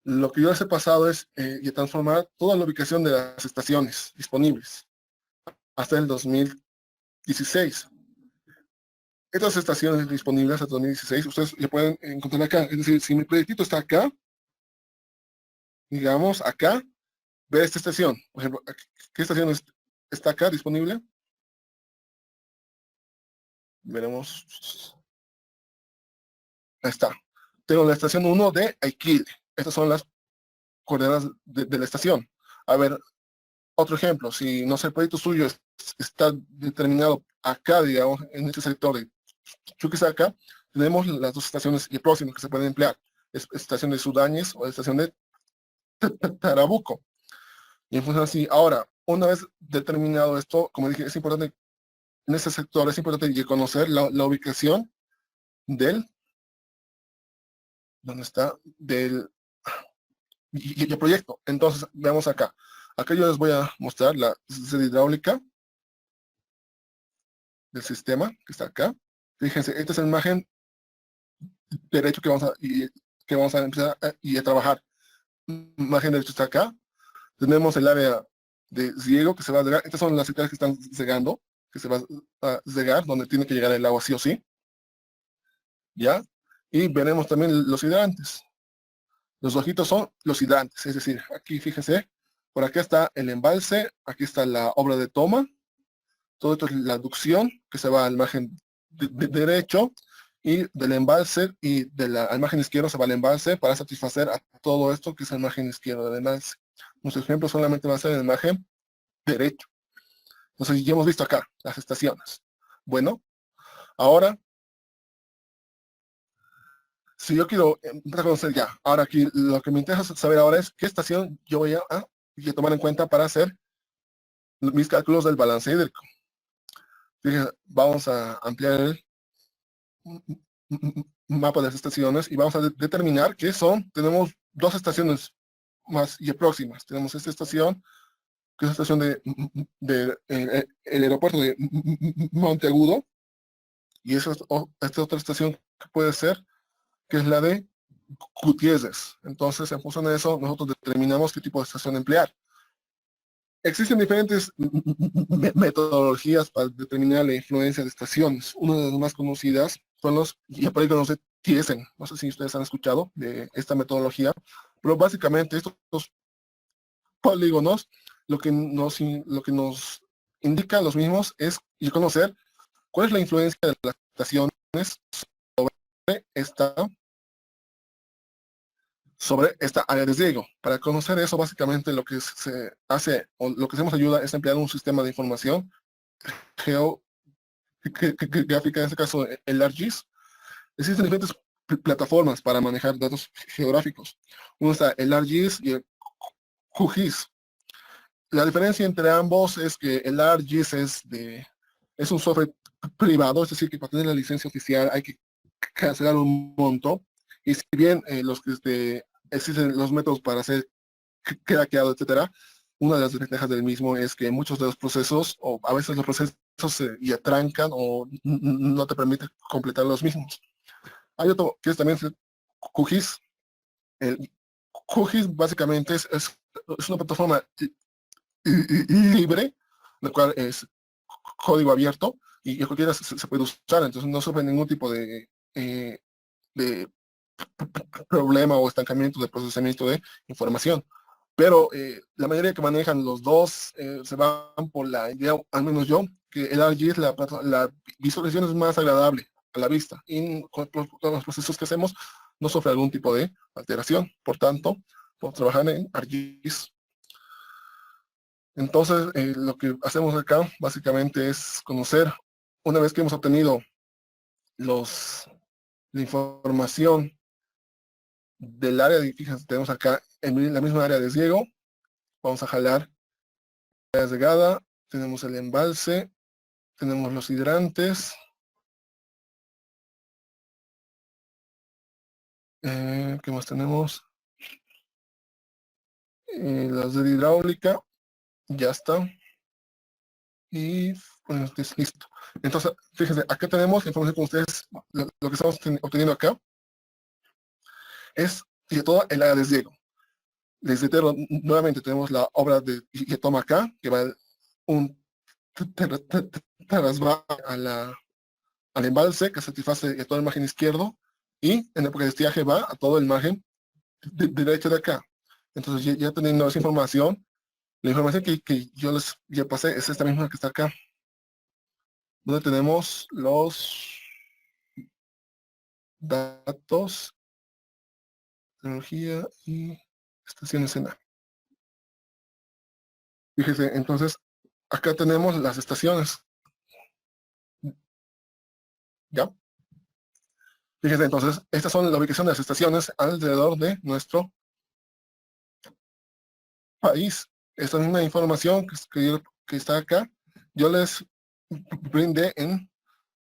Lo que yo les he pasado es transformar toda la ubicación de las estaciones disponibles hasta el 2016. Estas estaciones disponibles hasta 2016, ustedes le pueden encontrar acá. Es decir, si mi proyectito está acá, digamos, acá, ve esta estación. Por ejemplo, ¿qué estación está acá disponible? Veremos. Ahí está. Tengo la estación 1 de Aikile. Estas son las coordenadas de la estación. A ver, otro ejemplo. Si, no sé, el proyecto suyo está determinado acá, digamos, en este sector de Chuquisaca, tenemos las dos estaciones y próximas que se pueden emplear. Es estación de Sudáñez o la estación de Tarabuco. Y en función así, ahora, una vez determinado esto, como dije, es importante, en este sector es importante conocer la ubicación del, ¿dónde está? y el proyecto. Entonces, veamos acá. Acá yo les voy a mostrar la sede hidráulica del sistema que está acá. Fíjense, esta es la imagen derecho que vamos a empezar a trabajar. Imagen derecho está acá. Tenemos el área de riego que se va a regar. Estas son las hectáreas que están regando, que se va a regar, donde tiene que llegar el agua sí o sí. ¿Ya? Y veremos también los hidrantes. Los ojitos son los hidrantes, es decir, aquí fíjense, por acá está el embalse, aquí está la obra de toma, todo esto es la aducción que se va al margen derecho y del embalse y de al margen izquierdo se va al embalse para satisfacer a todo esto que es el margen izquierdo del embalse. Nuestro ejemplo solamente va a ser el margen derecho. Entonces ya hemos visto acá las estaciones. Bueno, ahora, si yo quiero empezar a conocer ya, ahora aquí lo que me interesa saber ahora es qué estación yo voy a tomar en cuenta para hacer mis cálculos del balance hídrico. Fíjense, vamos a ampliar el mapa de las estaciones y vamos a determinar que tenemos dos estaciones más y próximas. Tenemos esta estación, que es la estación el aeropuerto de Monteagudo, y esta otra estación que puede ser, que es la de Gutiérrez. Entonces, en función de eso, nosotros determinamos qué tipo de estación emplear. Existen diferentes metodologías para determinar la influencia de estaciones. Una de las más conocidas son y por ahí conoce Thiessen. No sé si ustedes han escuchado de esta metodología, pero básicamente estos polígonos lo que nos indican los mismos es conocer cuál es la influencia de las estaciones esta sobre esta área de riego. Para conocer eso, básicamente lo que se hace o lo que hacemos ayuda es emplear un sistema de información geográfica, en este caso el ArcGIS. Existen diferentes plataformas para manejar datos geográficos. Uno está el ArcGIS y el QGIS. La diferencia entre ambos es que el ArcGIS es un software privado, es decir, que para tener la licencia oficial hay que cancelar un monto. Y si bien existen los métodos para hacer craqueado, etcétera, una de las desventajas del mismo es que muchos de los procesos, o a veces los procesos se ya trancan o no te permiten completar los mismos. Hay otro que es también QGIS. El QGIS básicamente es una plataforma libre, la cual es código abierto y cualquiera se puede usar, entonces no sufre ningún tipo de problema o estancamiento de procesamiento de información. Pero la mayoría que manejan los dos se van por la idea, al menos yo, que el ArcGIS, la visualización es más agradable a la vista y con todos los procesos que hacemos no sufre algún tipo de alteración. Por tanto, podemos trabajar en ArcGIS. Entonces, lo que hacemos acá básicamente es conocer, una vez que hemos obtenido la información del área de, fíjense, tenemos acá en la misma área de riego, vamos a jalar la área regada, tenemos el embalse, tenemos los hidrantes, ¿qué más tenemos? La red hidráulica, ya está, y bueno, es listo. Entonces, fíjense, acá tenemos la información con ustedes, lo que estamos obteniendo acá es de toda el área de riego. Les reitero, nuevamente tenemos la obra que toma acá, que va un va al embalse que satisface todo el margen izquierdo y en época de estiaje va a todo el margen derecho de acá. Entonces ya teniendo esa información, la información que yo les ya pasé es esta misma que está acá, donde tenemos los datos, tecnología y estaciones en A. Fíjese, entonces acá tenemos las estaciones. ¿Ya? Fíjense, entonces, estas son la ubicación de las estaciones alrededor de nuestro país. Esta es una información que está acá. Yo les brindé en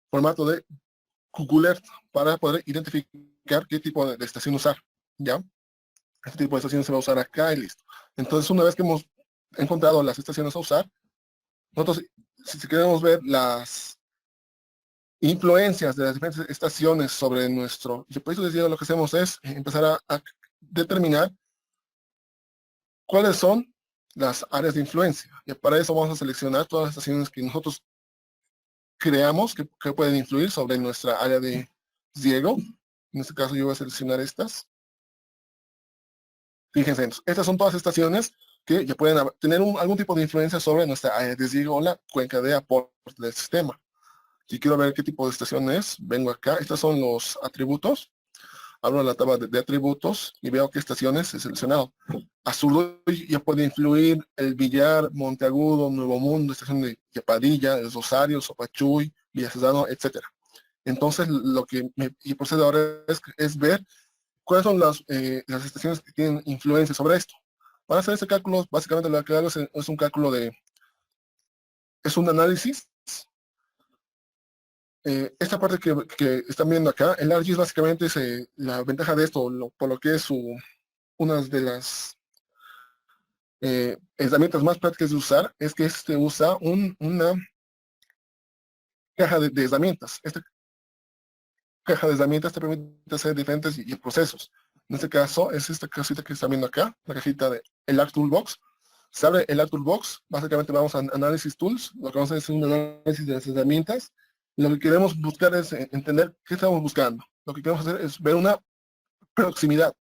formato de Google Earth para poder identificar qué tipo de estación usar. ¿Ya? Este tipo de estación se va a usar acá y listo. Entonces, una vez que hemos encontrado las estaciones a usar, nosotros, si queremos ver las influencias de las diferentes estaciones sobre nuestro, y por eso decía, lo que hacemos es empezar a determinar cuáles son las áreas de influencia. Y para eso vamos a seleccionar todas las estaciones que nosotros creamos que pueden influir sobre nuestra área de riego. En este caso yo voy a seleccionar estas. Fíjense, estas son todas estaciones que ya pueden tener algún tipo de influencia sobre nuestra área de riego o la cuenca de aporte del sistema. Si quiero ver qué tipo de estación es, vengo acá. Estos son los atributos. Abro la tabla de atributos y veo qué estaciones he seleccionado. Azurduy ya puede influir el Villar, Monteagudo, Nuevo Mundo, estación de Yapadilla, El Rosario, Sopachuy, Villa Cesano, etc. Entonces, lo que me procede ahora es ver cuáles son las estaciones que tienen influencia sobre esto. Para hacer este cálculo, básicamente lo que hago es un cálculo es un análisis. Esta parte que están viendo acá, el ARGIS básicamente es la ventaja de esto, por lo que es una de las herramientas más prácticas de usar, es que este usa una caja de herramientas. Esta caja de herramientas te permite hacer diferentes procesos. En este caso, es esta casita que están viendo acá, la cajita de el Act Toolbox. Se abre el Act Toolbox, básicamente vamos a Análisis Tools, lo que vamos a hacer es un análisis de las herramientas. Lo que queremos buscar es entender qué estamos buscando. Lo que queremos hacer es ver una proximidad,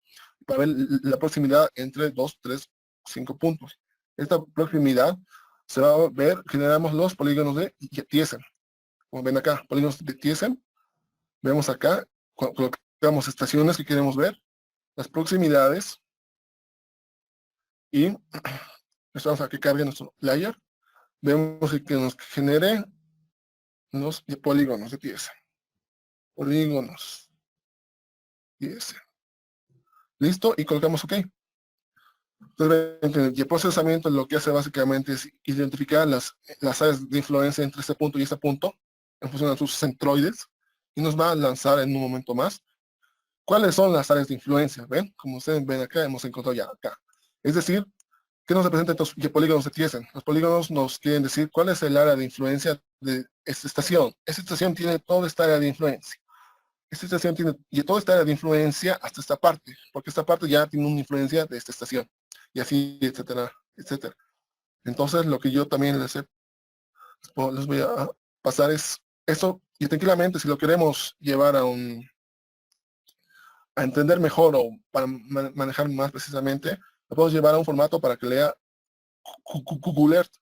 para ver la proximidad entre 2, 3, 5 puntos. Esta proximidad se va a ver, generamos los polígonos de Thiessen. Como ven acá, polígonos de Thiessen. Vemos acá, colocamos estaciones que queremos ver, las proximidades, y esperamos a que cargue nuestro layer. Vemos que nos genere los polígonos de Thiessen. Polígonos Thiessen. Listo, y colocamos OK. Entonces, el procesamiento lo que hace básicamente es identificar las áreas de influencia entre este punto y este punto, en función de sus centroides, y nos va a lanzar en un momento más cuáles son las áreas de influencia. ¿Ven? Como ustedes ven acá, hemos encontrado ya acá. Es decir, ¿qué nos representan estos polígonos de Thiessen? Los polígonos nos quieren decir cuál es el área de influencia de esta estación. Esta estación tiene toda esta área de influencia. Esta estación tiene toda esta área de influencia hasta esta parte, porque esta parte ya tiene una influencia de esta estación. Y así, etcétera, etcétera. Entonces, lo que yo también les voy a pasar es esto, y tranquilamente, si lo queremos llevar a entender mejor o para manejar más precisamente, lo podemos llevar a un formato para que lea Google Earth.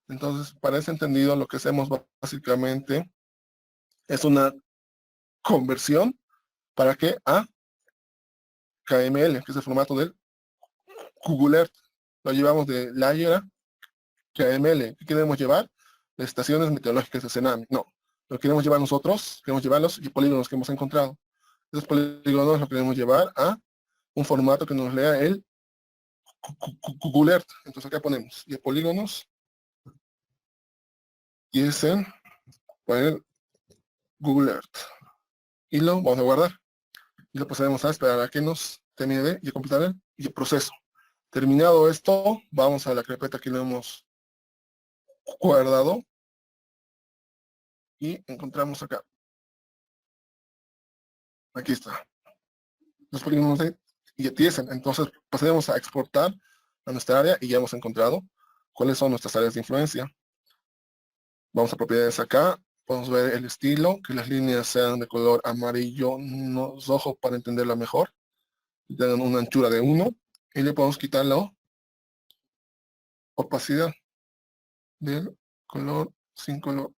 Entonces, para ese entendido, lo que hacemos básicamente es una conversión para que a KML, que es el formato del Google Earth. Lo llevamos de layer a KML. ¿Qué queremos llevar? Las estaciones meteorológicas de Tsunami. No. Lo queremos llevar nosotros, queremos llevar los polígonos que hemos encontrado. Esos polígonos los queremos llevar a un formato que nos lea el Google Earth. Entonces acá ponemos y polígonos y ese poner Google Earth. Y lo vamos a guardar. Y lo procedemos a esperar a que nos termine de completar el proceso. Terminado esto, vamos a la carpeta que lo hemos guardado y encontramos acá. Aquí está. Los polígonos de Thiessen. Entonces pasaremos a exportar a nuestra área y ya hemos encontrado cuáles son nuestras áreas de influencia. Vamos a propiedades acá. Podemos ver el estilo, que las líneas sean de color amarillo, no rojo, para entenderla mejor. Y tengan una anchura de 1. Y le podemos quitar la opacidad del color sin color.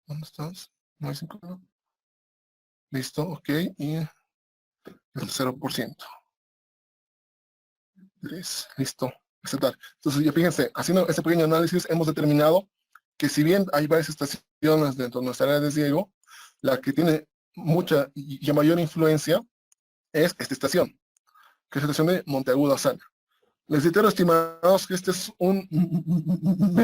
¿Dónde estás? No hay sin color. Listo, ok. Y el 0%. Listo. Aceptar. Entonces, ya fíjense, haciendo este pequeño análisis, hemos determinado que si bien hay varias estaciones dentro de nuestra área de riego, la que tiene mucha y mayor influencia es esta estación, que es la estación de Monteagudo a Sana. Les reitero, estimados, que este es un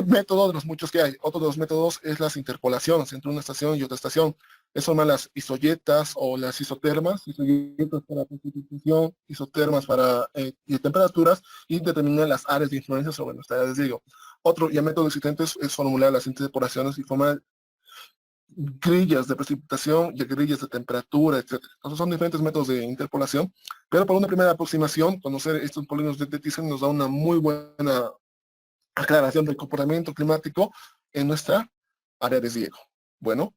método de los muchos que hay. Otro de los métodos es las interpolaciones entre una estación y otra estación. Son las isoyetas o las isotermas, isoyetas para precipitación, isotermas para y temperaturas, y determinar las áreas de influencia sobre nuestra área de riego. Otro ya método existente es formular las interpolaciones y formar grillas de precipitación y grillas de temperatura, etcétera. Entonces son diferentes métodos de interpolación, pero por una primera aproximación, conocer estos polígonos de Thyssen nos da una muy buena aclaración del comportamiento climático en nuestra área de riego. Bueno,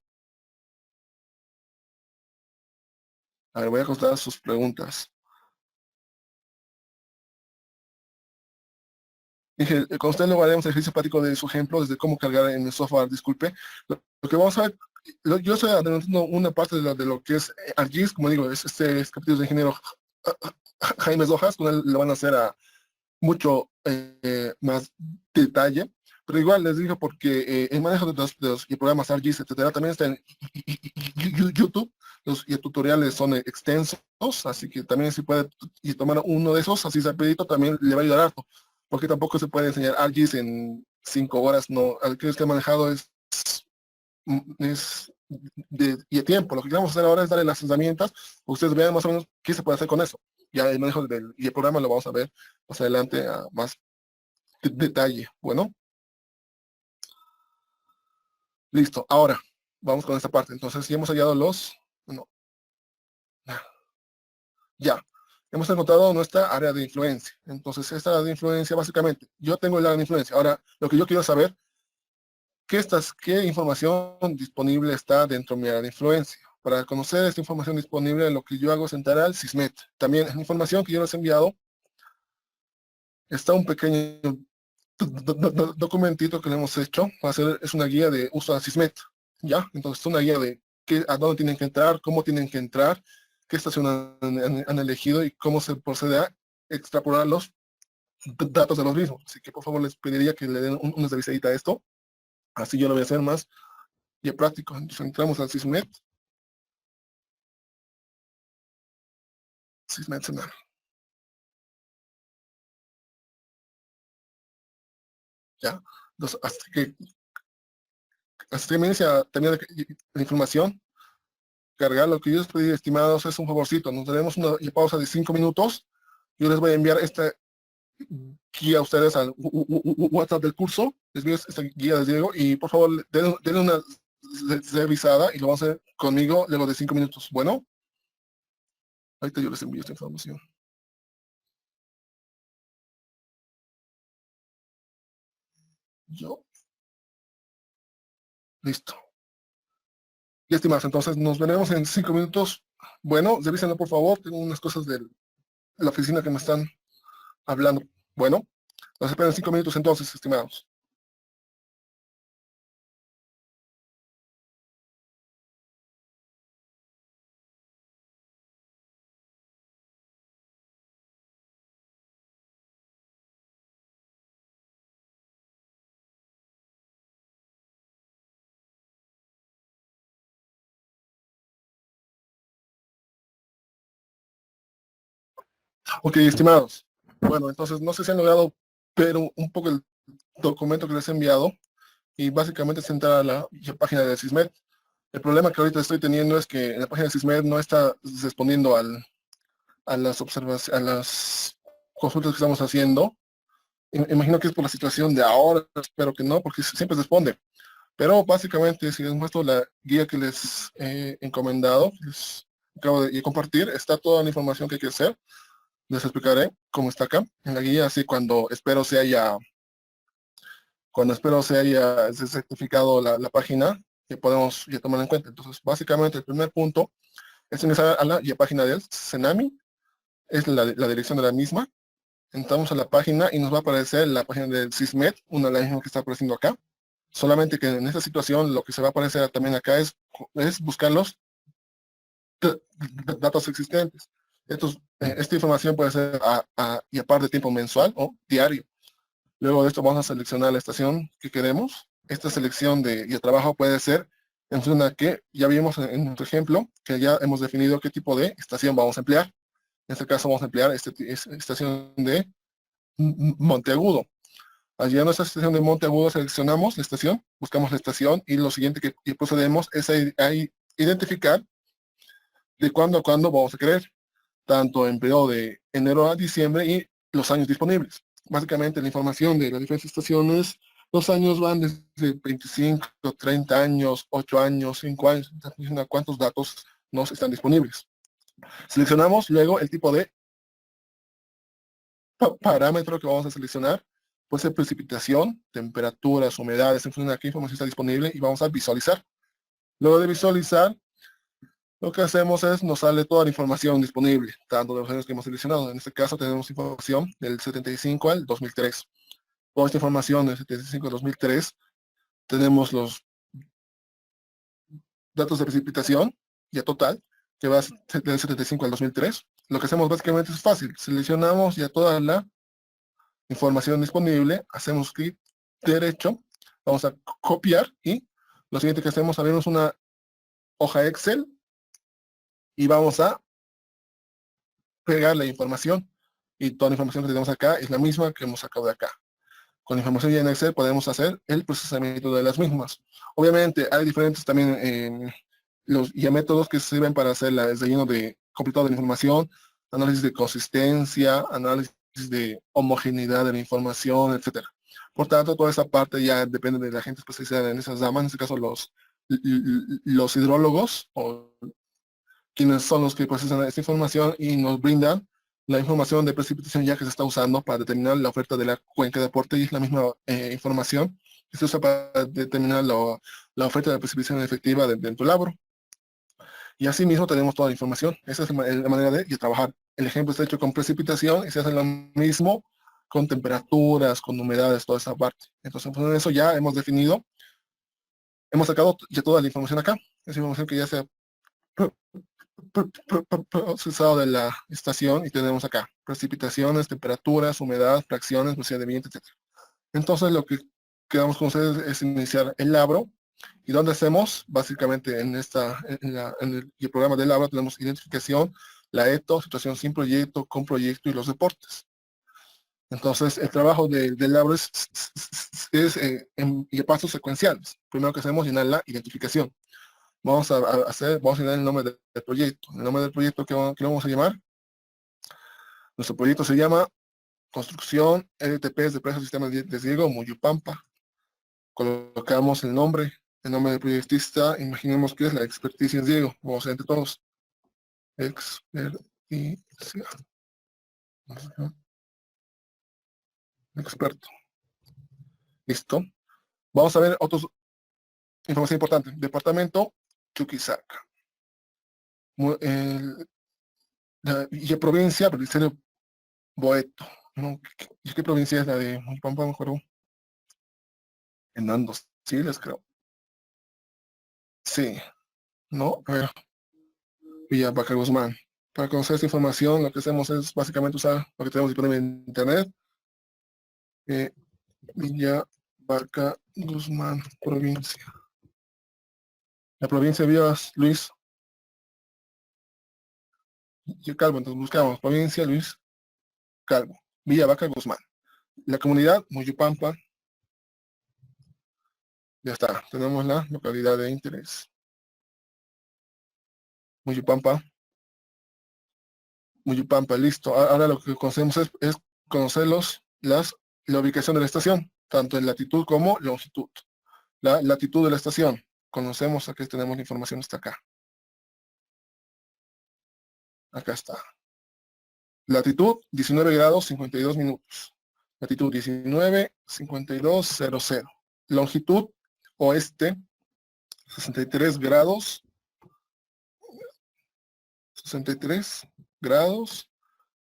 a ver, voy a contestar sus preguntas. Dije, con usted luego haremos ejercicio práctico de su ejemplo, desde cómo cargar en el software, disculpe. Lo que vamos a ver, yo estoy adelantando una parte de lo que es ArcGIS, como digo, es este capítulo de ingeniero Jaime Rojas, con él le van a hacer a mucho más detalle, pero igual les digo porque el manejo de los programas ArcGIS, etcétera, también está en YouTube, y tutoriales son extensos, así que también si puede y tomar uno de esos, así rapidito, también le va a ayudar harto, porque tampoco se puede enseñar ArcGIS en 5 horas, no, al que esté manejado es de tiempo. Lo que vamos a hacer ahora es darle las herramientas, ustedes vean más o menos qué se puede hacer con eso. Ya el manejo y el programa lo vamos a ver más adelante a más detalle. Bueno, listo. Ahora, vamos con esta parte. Entonces, ya hemos hallado no, ya. Hemos encontrado nuestra área de influencia. Entonces, esta área de influencia, básicamente, yo tengo el área de influencia. Ahora, lo que yo quiero saber, ¿qué información disponible está dentro de mi área de influencia? Para conocer esta información disponible, lo que yo hago es entrar al SISMET. También en la información que yo les he enviado está un pequeño documentito que le hemos hecho. Es una guía de uso de SISMET. ¿Ya? Entonces, es una guía de a dónde tienen que entrar, cómo tienen que entrar, qué estación han elegido y cómo se procede a extrapolar los datos de los mismos. Así que, por favor, les pediría que le den una revisadita a esto. Así yo lo voy a hacer más y práctico. Entonces, entramos al SISMET. SISMET Senar. ¿Ya? Entonces, hasta que me inicia también la información, cargar lo que yo les pedí, estimados, es un favorcito. Nos daremos una pausa de 5 minutos. Yo les voy a enviar esta guía a ustedes al WhatsApp del curso. Les envío esta guía de Diego y por favor denle una revisada y lo van a hacer conmigo luego de 5 minutos. Bueno, ahorita yo les envío esta información. Yo. Listo. Y estimados, entonces nos veremos en 5 minutos. Bueno, revísenlo por favor. Tengo unas cosas de la oficina que me están hablando. Bueno, nos esperan 5 minutos entonces, estimados. Ok, estimados. Bueno, entonces no sé si han logrado ver un poco el documento que les he enviado y básicamente es entrar a la página de SISMED. El problema que ahorita estoy teniendo es que en la página de SISMED no está respondiendo a las observaciones, a las consultas que estamos haciendo. Imagino que es por la situación de ahora, espero que no, porque siempre responde. Pero básicamente, si les muestro la guía que les he encomendado, les acabo de compartir, está toda la información que hay que hacer. Les explicaré cómo está acá en la guía, así cuando espero se haya certificado la página, que podemos ya tomar en cuenta. Entonces, básicamente el primer punto es ingresar a la página del Cenami, es la dirección de la misma. Entramos a la página y nos va a aparecer la página del SISMED, una de las mismas que está apareciendo acá. Solamente que en esta situación lo que se va a aparecer también acá es buscar los datos existentes. Esta información puede ser y a par de tiempo mensual o diario. Luego de esto vamos a seleccionar la estación que queremos. Esta selección de trabajo puede ser en función a que ya vimos en nuestro ejemplo que ya hemos definido qué tipo de estación vamos a emplear. En este caso vamos a emplear esta estación de Monteagudo. Allí en nuestra estación de Monteagudo seleccionamos la estación, buscamos la estación y lo siguiente que procedemos es ahí identificar de cuándo a cuándo vamos a querer, tanto en periodo de enero a diciembre y los años disponibles. Básicamente la información de las diferentes estaciones, los años van desde 25, 30 años, 8 años, 5 años, a cuántos datos nos están disponibles. Seleccionamos luego el tipo de parámetro que vamos a seleccionar. Puede ser precipitación, temperaturas, humedades, en función de qué información está disponible, y vamos a visualizar. Luego de visualizar, lo que hacemos es, nos sale toda la información disponible, tanto de los años que hemos seleccionado. En este caso tenemos información del 75 al 2003. Toda esta información del 75 al 2003, tenemos los datos de precipitación ya total, que va del 75 al 2003. Lo que hacemos básicamente es fácil. Seleccionamos ya toda la información disponible, hacemos clic derecho, vamos a copiar y lo siguiente que hacemos es abrirnos una hoja Excel y vamos a pegar la información, y toda la información que tenemos acá es la misma que hemos sacado de acá. Con la información ya en Excel podemos hacer el procesamiento de las mismas. Obviamente hay diferentes también los ya métodos que sirven para hacer el relleno de completado de la información, análisis de consistencia, análisis de homogeneidad de la información, etcétera. Por tanto, toda esa parte ya depende de la gente especializada en esas ramas, en este caso los hidrólogos, o quienes son los que procesan esta información y nos brindan la información de precipitación ya que se está usando para determinar la oferta de la cuenca de aporte, y es la misma información que se usa para determinar la oferta de precipitación efectiva dentro del labro. Y así mismo tenemos toda la información. Esa es la manera de trabajar. El ejemplo está hecho con precipitación y se hace lo mismo con temperaturas, con humedades, toda esa parte. Entonces, con eso ya hemos definido, hemos sacado ya toda la información acá. Esa información que ya se ha procesado de la estación, y tenemos acá precipitaciones, temperaturas, humedad, fracciones, velocidad de viento, etc. Entonces lo que quedamos con ustedes es iniciar el labro, y donde hacemos básicamente en el programa del labro tenemos identificación, la ETO, situación sin proyecto, con proyecto y los deportes. Entonces el trabajo del labro es en pasos secuenciales. Primero que hacemos, llenar la identificación. Vamos a llenar el nombre del proyecto. El nombre del proyecto que vamos a llamar. Nuestro proyecto se llama Construcción LTPs de Presas Sistemas de Riego Muyupampa. Colocamos el nombre del proyectista. Imaginemos que es la experticia en riego. Vamos a ver entre todos. Experticia. Experto. Listo. Vamos a ver otros información importante. Departamento Chuquisaca. Y provincia, pero dice Boeto. No, ¿qué provincia es la de Muyupampa? Mejor. En Andos, Chiles, creo. Sí, no, a ver, Villa Vaca Guzmán. Para conocer esta información, lo que hacemos es básicamente usar lo que tenemos disponible en internet. Villa Vaca Guzmán, provincia. La provincia de Villas Luis Calvo, entonces buscamos provincia Luis Calvo, Villa Vaca Guzmán. La comunidad Muyupampa. Ya está, tenemos la localidad de interés. Muyupampa. Muyupampa, listo. Ahora lo que conocemos es conocer la ubicación de la estación, tanto en latitud como longitud. La latitud de la estación. Conocemos, aquí tenemos la información hasta acá. Acá está. Latitud 19 grados 52 minutos. Latitud 19, 52, 00. Longitud oeste 63 grados 63 grados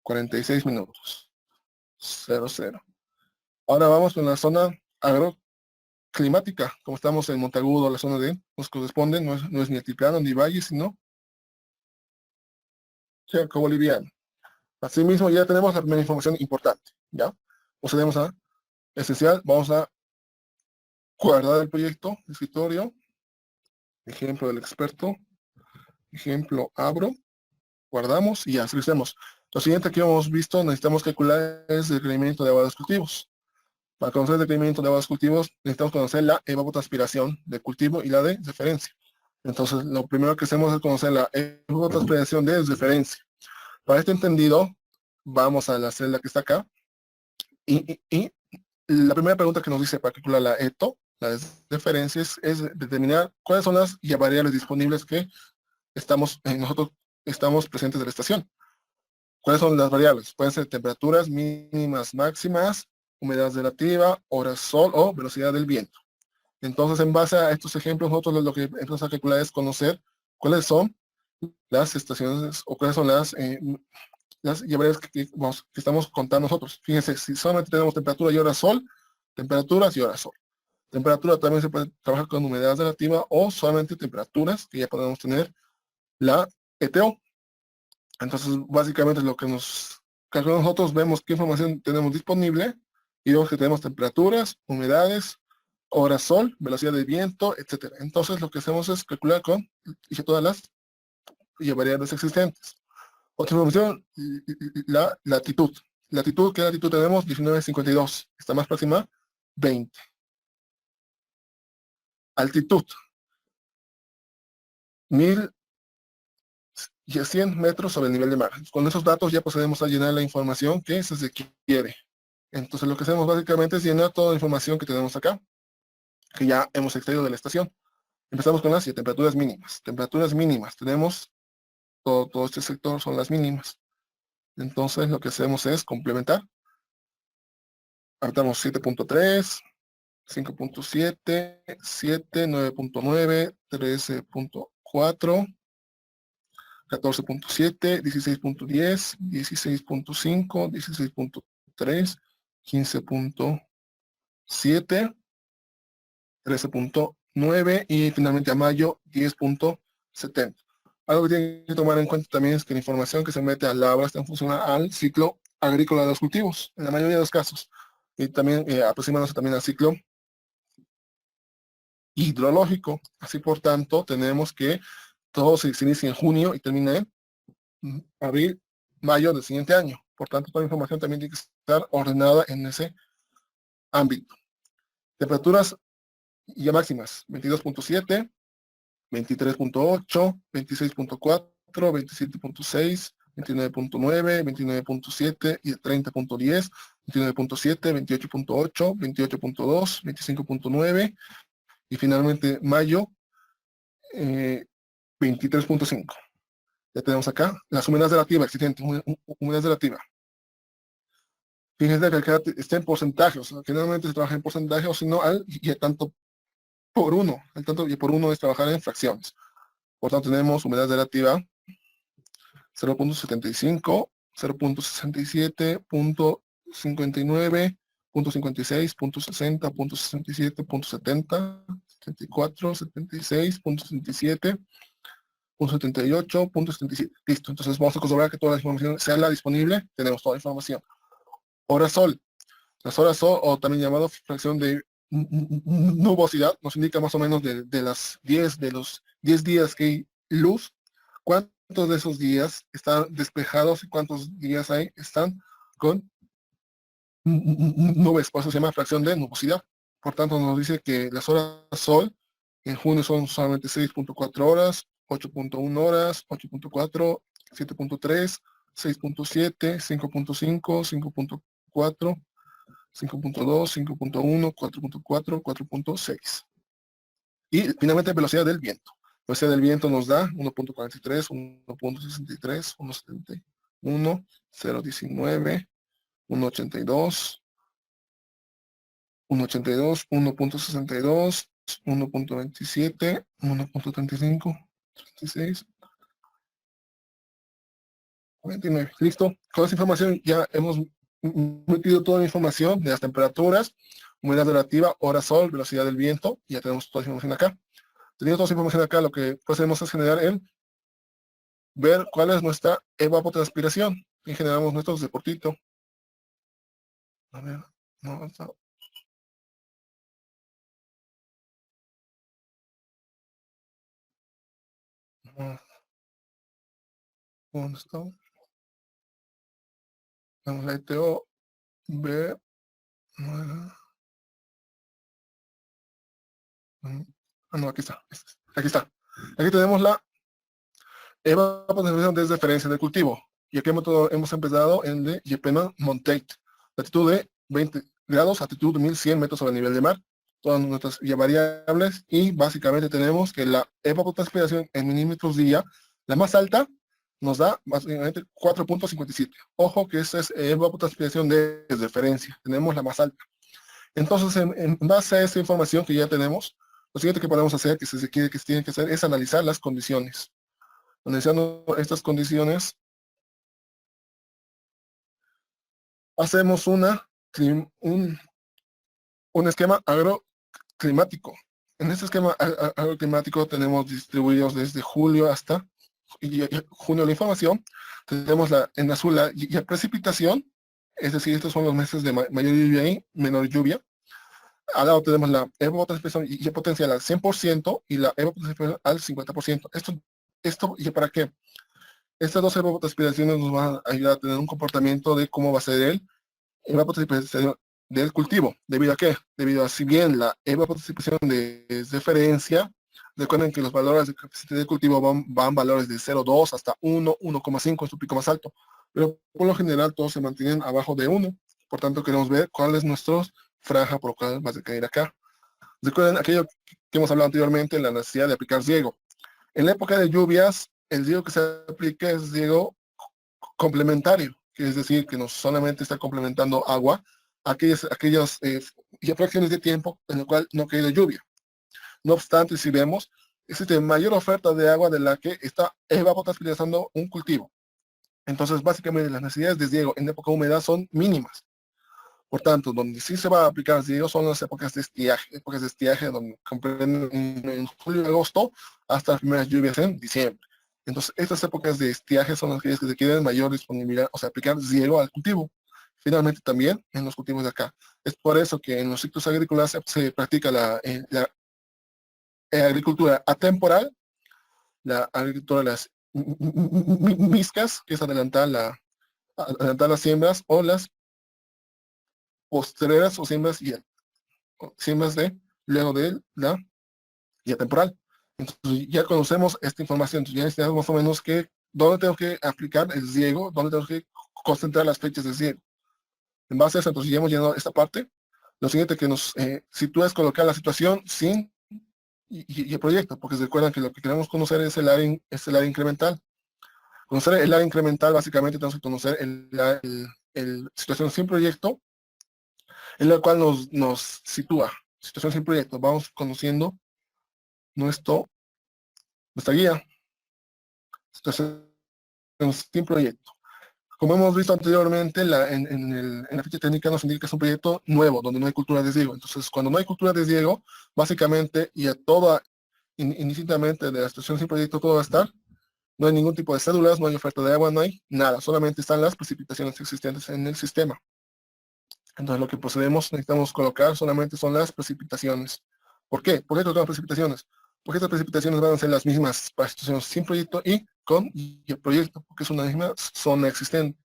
46 minutos. 00. Ahora vamos con la zona agroclimática. Como estamos en Monteagudo, la zona de nos corresponde, no es ni altiplano ni valle, sino Chaco boliviano. Asimismo, ya tenemos la primera información importante. ¿Ya? Procedemos a esencial. Vamos a guardar el proyecto, escritorio, ejemplo del experto, ejemplo abro, guardamos y ya, seleccionamos. Lo siguiente que hemos visto, necesitamos calcular es el requerimiento de aguas cultivos. Para conocer el requerimiento de aguas cultivos, necesitamos conocer la evapotranspiración de cultivo y la de referencia. Entonces, lo primero que hacemos es conocer la evapotranspiración de desreferencia. Para este entendido, vamos a la celda que está acá y la primera pregunta que nos dice para calcular la ETO, la desreferencia, es determinar cuáles son las variables disponibles que nosotros estamos presentes de la estación. ¿Cuáles son las variables? Pueden ser temperaturas mínimas, máximas, humedad relativa, horas sol o velocidad del viento. Entonces, en base a estos ejemplos, nosotros lo que empezamos a calcular es conocer cuáles son las estaciones o cuáles son las variables que estamos contando nosotros. Fíjense, si solamente tenemos temperatura y hora sol, temperaturas y hora sol. Temperatura también se puede trabajar con humedad relativa o solamente temperaturas, que ya podemos tener la ETO. Entonces, básicamente lo que nos calculamos nosotros, vemos qué información tenemos disponible y vemos que tenemos temperaturas, humedades, hora sol, velocidad de viento, etcétera. Entonces, lo que hacemos es calcular con todas las variables existentes. Otra información, la latitud. Latitud, ¿qué latitud tenemos? 19,52. Está más próxima, 20. Altitud, 1,100 metros sobre el nivel de mar. Con esos datos ya procedemos a llenar la información que se requiere. Entonces lo que hacemos básicamente es llenar toda la información que tenemos acá, que ya hemos extraído de la estación. Empezamos con las temperaturas mínimas. Temperaturas mínimas, tenemos todo este sector son las mínimas. Entonces lo que hacemos es complementar. Apretamos 7.3, 5.7, 7, 9.9, 13.4, 14.7, 16.10, 16.5, 16.3, 15.7, 13.9 y finalmente a mayo 10.70. Algo que tienen que tomar en cuenta también es que la información que se mete al labra está en función al ciclo agrícola de los cultivos, en la mayoría de los casos. Y también aproximándose también al ciclo hidrológico. Así por tanto, tenemos que todo se inicia en junio y termina en abril, mayo del siguiente año. Por tanto, toda la información también tiene que estar ordenada en ese ámbito. Temperaturas ya máximas, 22.7, 23.8, 26.4, 27.6, 29.9, 29.7 y 30.10, 29.7, 28.8, 28.2, 25.9 y finalmente mayo 23.5. Ya tenemos acá las humedades relativas existentes, humedad relativa. Fíjense que acá está en porcentaje, o sea, generalmente se trabaja en porcentaje o si no al y el tanto por uno. El tanto y por uno es trabajar en fracciones. Por tanto, tenemos humedad relativa 0.75, 0.67, 0.59, 0.56, 0.60, 0.67, 0.70, 74, 76, 0.77, 0.78, 0.77. Listo. Entonces vamos a considerar que toda la información sea la disponible. Tenemos toda la información. Hora sol. Las horas sol, o también llamado fracción de nubosidad, nos indica más o menos de las 10, de los 10 días que hay luz, cuántos de esos días están despejados y cuántos días hay están con nubes. Por eso se llama fracción de nubosidad. Por tanto, nos dice que las horas sol en junio son solamente 6.4 horas, 8.1 horas, 8.4, 7.3, 6.7, 5.5, 5.4, 5.2, 5.1, 4.4, 4.6. Y finalmente velocidad del viento. Velocidad del viento nos da 1.43, 1.63, 1.71, 0.19, 1.82, 1.82, 1.62, 1.27, 1.35, 36, 49. Listo. Con esa información ya hemos metido toda la información de las temperaturas, humedad relativa, hora sol, velocidad del viento. Ya tenemos toda la información acá. Teniendo toda esa información acá, lo que procedemos es generar ver cuál es nuestra evapotranspiración. Y generamos nuestro deportito. A ver, no, ¿dónde está? Vamos a ETO, ver, no, aquí está. Aquí está. Aquí tenemos la evapotranspiración desde referencia del cultivo. Y aquí hemos empezado en de Yepeman-Montate, latitud de 20 grados, altitud de 1100 metros sobre el nivel de mar, todas nuestras variables, y básicamente tenemos que la evapotranspiración en milímetros día, la más alta, nos da básicamente 4.57. Ojo que esa es evapotranspiración de referencia, tenemos la más alta. Entonces, en base a esa información que ya tenemos, lo siguiente que podemos hacer, que se quiere que se tiene que hacer, es analizar las condiciones. Analizando estas condiciones, hacemos un esquema agroclimático. En este esquema agroclimático tenemos distribuidos desde julio hasta junio la información. Tenemos en azul la precipitación, es decir, estos son los meses de mayor lluvia y menor lluvia. Al lado tenemos la evapotranspiración y potencial al 100% y la evapotranspiración al 50%. Esto ¿y para qué? Estas dos evapotranspiraciones nos van a ayudar a tener un comportamiento de cómo va a ser el evapotranspiración del cultivo. ¿Debido a qué? Debido a si bien la evapotranspiración de referencia, recuerden que los valores de capacidad del cultivo van valores de 0,2 hasta 1, 1,5 en su pico más alto, pero por lo general todos se mantienen abajo de 1. Por tanto, queremos ver cuál es nuestra franja por lo cual va a caer acá. Recuerden aquello que hemos hablado anteriormente, la necesidad de aplicar riego. En la época de lluvias, el riego que se aplica es riego complementario, que es decir, que no solamente está complementando agua a aquellas fracciones de tiempo en el cual no cae la lluvia. No obstante, si vemos, existe mayor oferta de agua de la que está evapotranspirando un cultivo. Entonces, básicamente, las necesidades de riego en época húmeda son mínimas. Por tanto, donde sí se va a aplicar riego son las épocas de estiaje donde comprenden en julio y agosto hasta las primeras lluvias en diciembre. Entonces, estas épocas de estiaje son las que requieren mayor disponibilidad, o sea, aplicar riego al cultivo. Finalmente, también en los cultivos de acá. Es por eso que en los ciclos agrícolas se practica la agricultura atemporal, la agricultura de las miscas, que es adelantar las siembras, o las postreras o siembras de luego de la guía temporal. Entonces ya conocemos esta información, entonces ya sabemos más o menos que dónde tengo que aplicar el riego, dónde tengo que concentrar las fechas de riego. En base a eso, entonces ya hemos llenado esta parte. Lo siguiente que nos sitúa es colocar la situación sin y el proyecto, porque recuerdan que lo que queremos conocer es el área incremental. Conocer el área incremental, básicamente tenemos que conocer el situación sin proyecto, en la cual nos sitúa. Situación sin proyecto. Vamos conociendo nuestra guía. Situación sin proyecto. Como hemos visto anteriormente, en la ficha técnica nos indica que es un proyecto nuevo, donde no hay cultura de riego. Entonces, cuando no hay cultura de riego, básicamente, y a toda, indistintamente de la situación sin proyecto, todo va a estar. No hay ningún tipo de cédulas, no hay oferta de agua, no hay nada. Solamente están las precipitaciones existentes en el sistema. Entonces, lo que necesitamos colocar solamente son las precipitaciones. ¿Por qué? ¿Por qué colocamos precipitaciones? Porque estas precipitaciones van a ser las mismas para situaciones sin proyecto y con el proyecto, porque es una misma zona existente.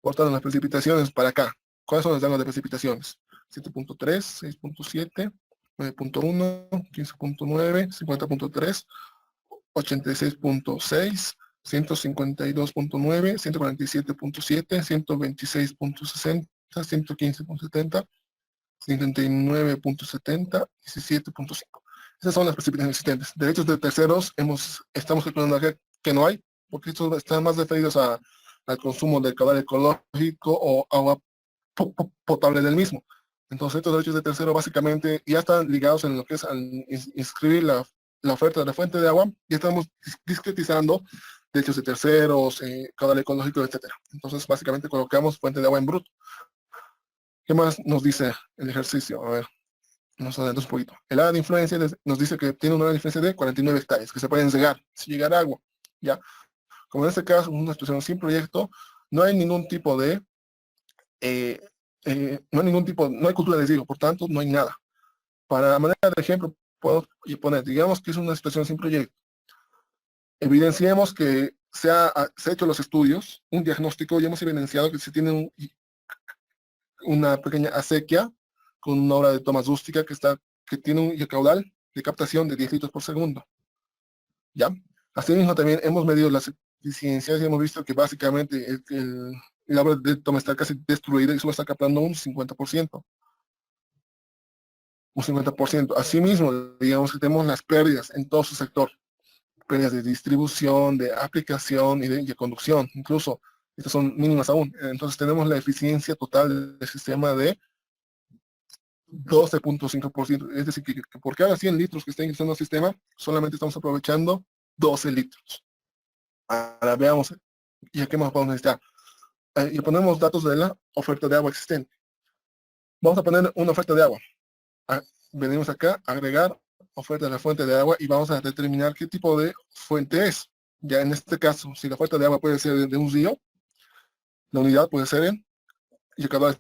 Por tanto, las precipitaciones para acá. ¿Cuáles son los rangos de precipitaciones? 7.3, 6.7, 9.1, 15.9, 50.3, 86.6, 152.9, 147.7, 126.60, 115.70, 59.70, 17.5. Esas son las precipitaciones existentes. Derechos de terceros estamos calculando acá que no hay, porque estos están más referidos al consumo del caudal ecológico o agua potable del mismo. Entonces, estos derechos de tercero básicamente ya están ligados en lo que es al inscribir la oferta de la fuente de agua, y estamos discretizando derechos de terceros, caudal ecológico, etcétera. Entonces, básicamente colocamos fuente de agua en bruto. ¿Qué más nos dice el ejercicio? A ver, nos adelantamos un poquito. El área de influencia nos dice que tiene una área de influencia de 49 hectáreas, que se pueden regar, si llegara agua. ¿Ya? Como en este caso, una situación sin proyecto, no hay ningún tipo de, no hay cultura de riego, por tanto, no hay nada. Para manera de ejemplo, puedo poner, digamos que es una situación sin proyecto. Evidenciemos que se ha hecho los estudios, un diagnóstico, y hemos evidenciado que se tiene una pequeña acequia con una obra de toma rústica que tiene un caudal de captación de 10 litros por segundo. ¿ya? Asimismo, también hemos medido las eficiencias y hemos visto que básicamente el agua de toma está casi destruida y solo está captando un 50%. Un 50%. Asimismo, digamos que tenemos las pérdidas en todo su sector. Pérdidas de distribución, de aplicación y de conducción. Incluso, estas son mínimas aún. Entonces tenemos la eficiencia total del sistema de 12.5%. Es decir, que por cada 100 litros que está ingresando al sistema, solamente estamos aprovechando 12 litros. Ahora veamos, ¿y a qué más podemos necesitar? Y ponemos datos de la oferta de agua existente. Vamos a poner una oferta de agua. Venimos acá, agregar oferta de la fuente de agua y vamos a determinar qué tipo de fuente es. Ya en este caso, si la fuente de agua puede ser de un río, la unidad puede ser en indicadores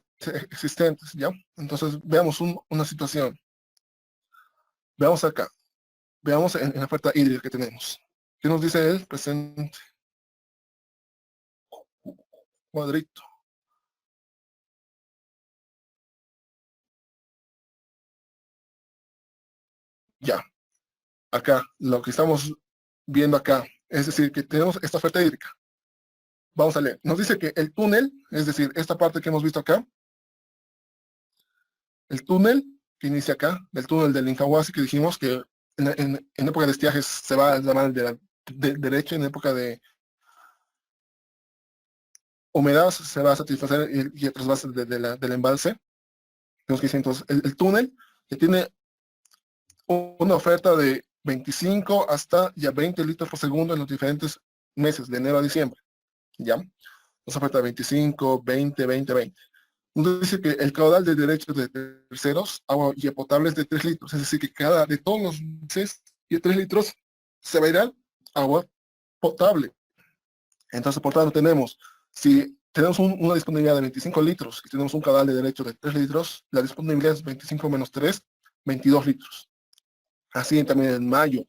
existentes, ¿ya? Entonces, veamos una situación. Veamos acá. Veamos en la oferta hídrica que tenemos. ¿Qué nos dice el presente cuadrito? Ya, acá, lo que estamos viendo acá, es decir, que tenemos esta oferta hídrica. Vamos a leer. Nos dice que el túnel, es decir, esta parte que hemos visto acá, el túnel que inicia acá, el túnel del Incahuasi, que dijimos que en época de estiajes se va a la mano de derecha, en época de humedad se va a satisfacer y el trasvase del embalse. Tenemos que decir, entonces, el túnel que tiene una oferta de 25 hasta ya 20 litros por segundo en los diferentes meses, de enero a diciembre. ¿Ya? Nos oferta 25, 20, 20, 20. Nos dice que el caudal de derechos de terceros, agua y potable es de 3 litros. Es decir, que cada de todos los meses y 3 litros se va a ir al agua potable. Entonces, por tanto, si tenemos una disponibilidad de 25 litros y tenemos un caudal de derecho de 3 litros, la disponibilidad es 25 menos 3, 22 litros. Así también en mayo,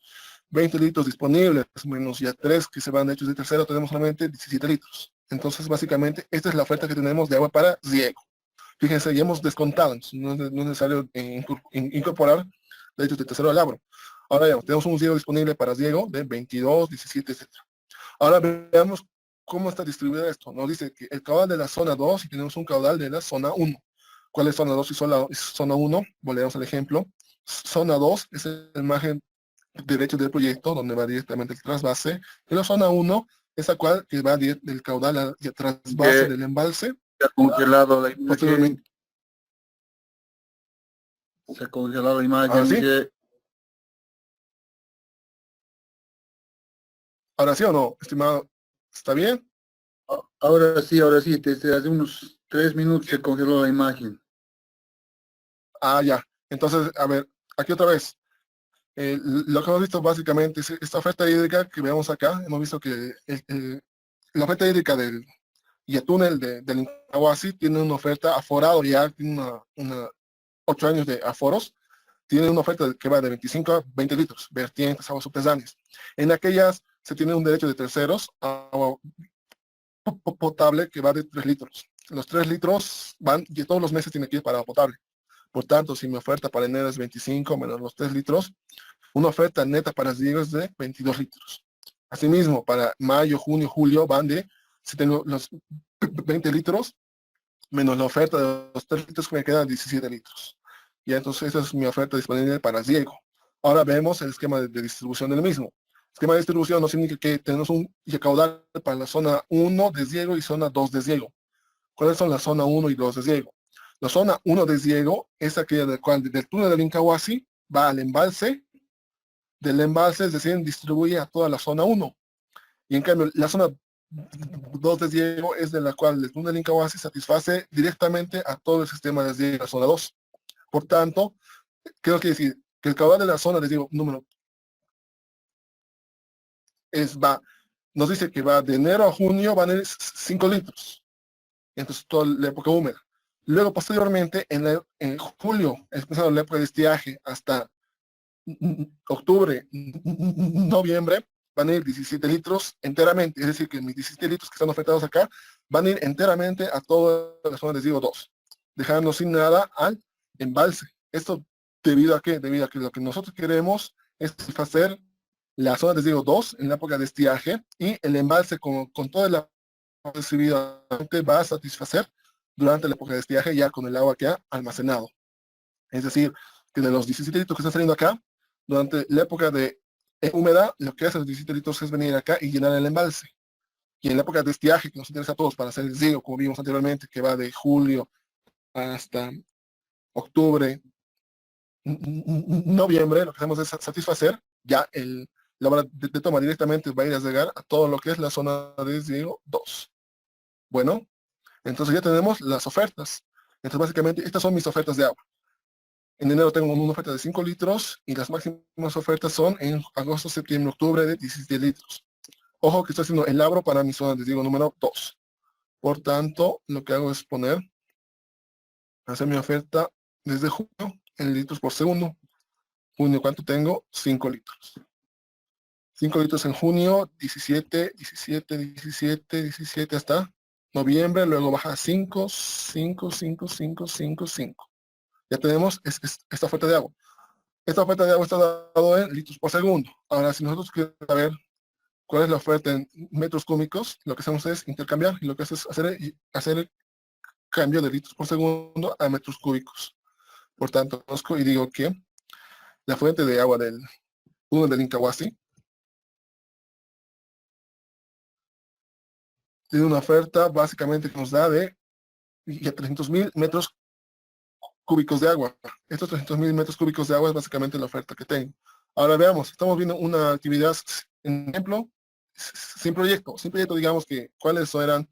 20 litros disponibles, menos ya 3 que se van hechos de tercero, tenemos solamente 17 litros. Entonces, básicamente, esta es la oferta que tenemos de agua para riego. Fíjense, ya hemos descontado, no es necesario incorporar derechos de tercero al agro. Ahora ya tenemos un riego disponible para riego de 22, 17, etc. Ahora veamos cómo está distribuido esto. Nos dice que el caudal de la zona 2 y tenemos un caudal de la zona 1. ¿Cuál es zona 2 y zona 1? Volvemos al ejemplo. Zona 2 es el margen derecho del proyecto, donde va directamente el trasvase. Y la zona 1 es la cual que va del caudal al trasvase del embalse. Se ha congelado la Posteriormente. imagen. Se ha congelado la imagen. ¿Ahora sí? ¿Ahora sí o no, estimado? ¿Está bien? Ahora sí, desde hace unos 3 minutos se congeló la imagen. Ah, ya. Entonces, a ver, aquí otra vez. Lo que hemos visto básicamente es esta oferta hídrica que vemos acá. Hemos visto que la oferta hídrica del túnel del Incahuasi tiene una oferta aforado, ya tiene 8 años de aforos. Tiene una oferta que va de 25 a 20 litros, vertientes, aguas subterráneas. En aquellas se tiene un derecho de terceros, agua potable que va de 3 litros. Los 3 litros van, y todos los meses tiene que ir para agua potable. Por tanto, si mi oferta para enero es 25 menos los 3 litros, una oferta neta para riego es de 22 litros. Asimismo, para mayo, junio, julio van si tengo los 20 litros, menos la oferta de los 3 litros que me quedan 17 litros. Y entonces esa es mi oferta disponible para riego. Ahora vemos el esquema de distribución del mismo. El esquema de distribución no significa que tenemos un caudal para la zona 1 de riego y zona 2 de riego. ¿Cuáles son la zona 1 y 2 de riego? La zona 1 de riego es aquella del cual del túnel del Incahuasi va al embalse, del embalse, es decir, distribuye a toda la zona 1. Y en cambio, la zona 2 de riego es de la cual el túnel Incahuasi satisface directamente a todo el sistema de riego de la zona 2. Por tanto, ¿qué quiere decir? Que el caudal de la zona de riego número nos dice que va de enero a junio, van a ir 5 litros. Entonces, toda la época húmeda. Luego, posteriormente, en julio, empezando la época de estiaje hasta octubre, noviembre, van a ir 17 litros enteramente. Es decir, que mis 17 litros que están ofertados acá van a ir enteramente a toda la zona de riego 2, dejando sin nada al embalse. Esto debido a qué? Debido a que lo que nosotros queremos es satisfacer la zona de riego 2 en la época de estiaje y el embalse con toda la recibida va a satisfacer durante la época de estiaje ya con el agua que ha almacenado. Es decir, que de los 17 litros que están saliendo acá, durante la época de húmeda, lo que hace los 17 litros es venir acá y llenar el embalse. Y en la época de estiaje, que nos interesa a todos para hacer el riego, como vimos anteriormente, que va de julio hasta octubre, noviembre, lo que hacemos es satisfacer ya la hora de toma directamente va a ir a llegar a todo lo que es la zona de riego 2. Bueno, entonces ya tenemos las ofertas. Entonces básicamente estas son mis ofertas de agua. En enero tengo una oferta de 5 litros y las máximas ofertas son en agosto, septiembre, octubre de 17 litros. Ojo que estoy haciendo el abro para mi zona de riego número 2. Por tanto, lo que hago es hacer mi oferta desde junio en litros por segundo. Junio, ¿cuánto tengo? 5 litros. 5 litros en junio, 17, 17, 17, 17 hasta noviembre, luego baja a 5, 5, 5, 5, 5, 5. Ya tenemos esta oferta de agua. Esta oferta de agua está dado en litros por segundo. Ahora, si nosotros queremos saber cuál es la oferta en metros cúbicos, lo que hacemos es intercambiar y lo que hace es hacer el cambio de litros por segundo a metros cúbicos. Por tanto, conozco y digo que la fuente de agua del Incahuasi tiene una oferta básicamente que nos da de 300.000 metros cúbicos de agua. Estos 300.000 metros cúbicos de agua es básicamente la oferta que tengo. Ahora veamos, estamos viendo una actividad, en ejemplo, sin proyecto. Sin proyecto, digamos que cuáles eran,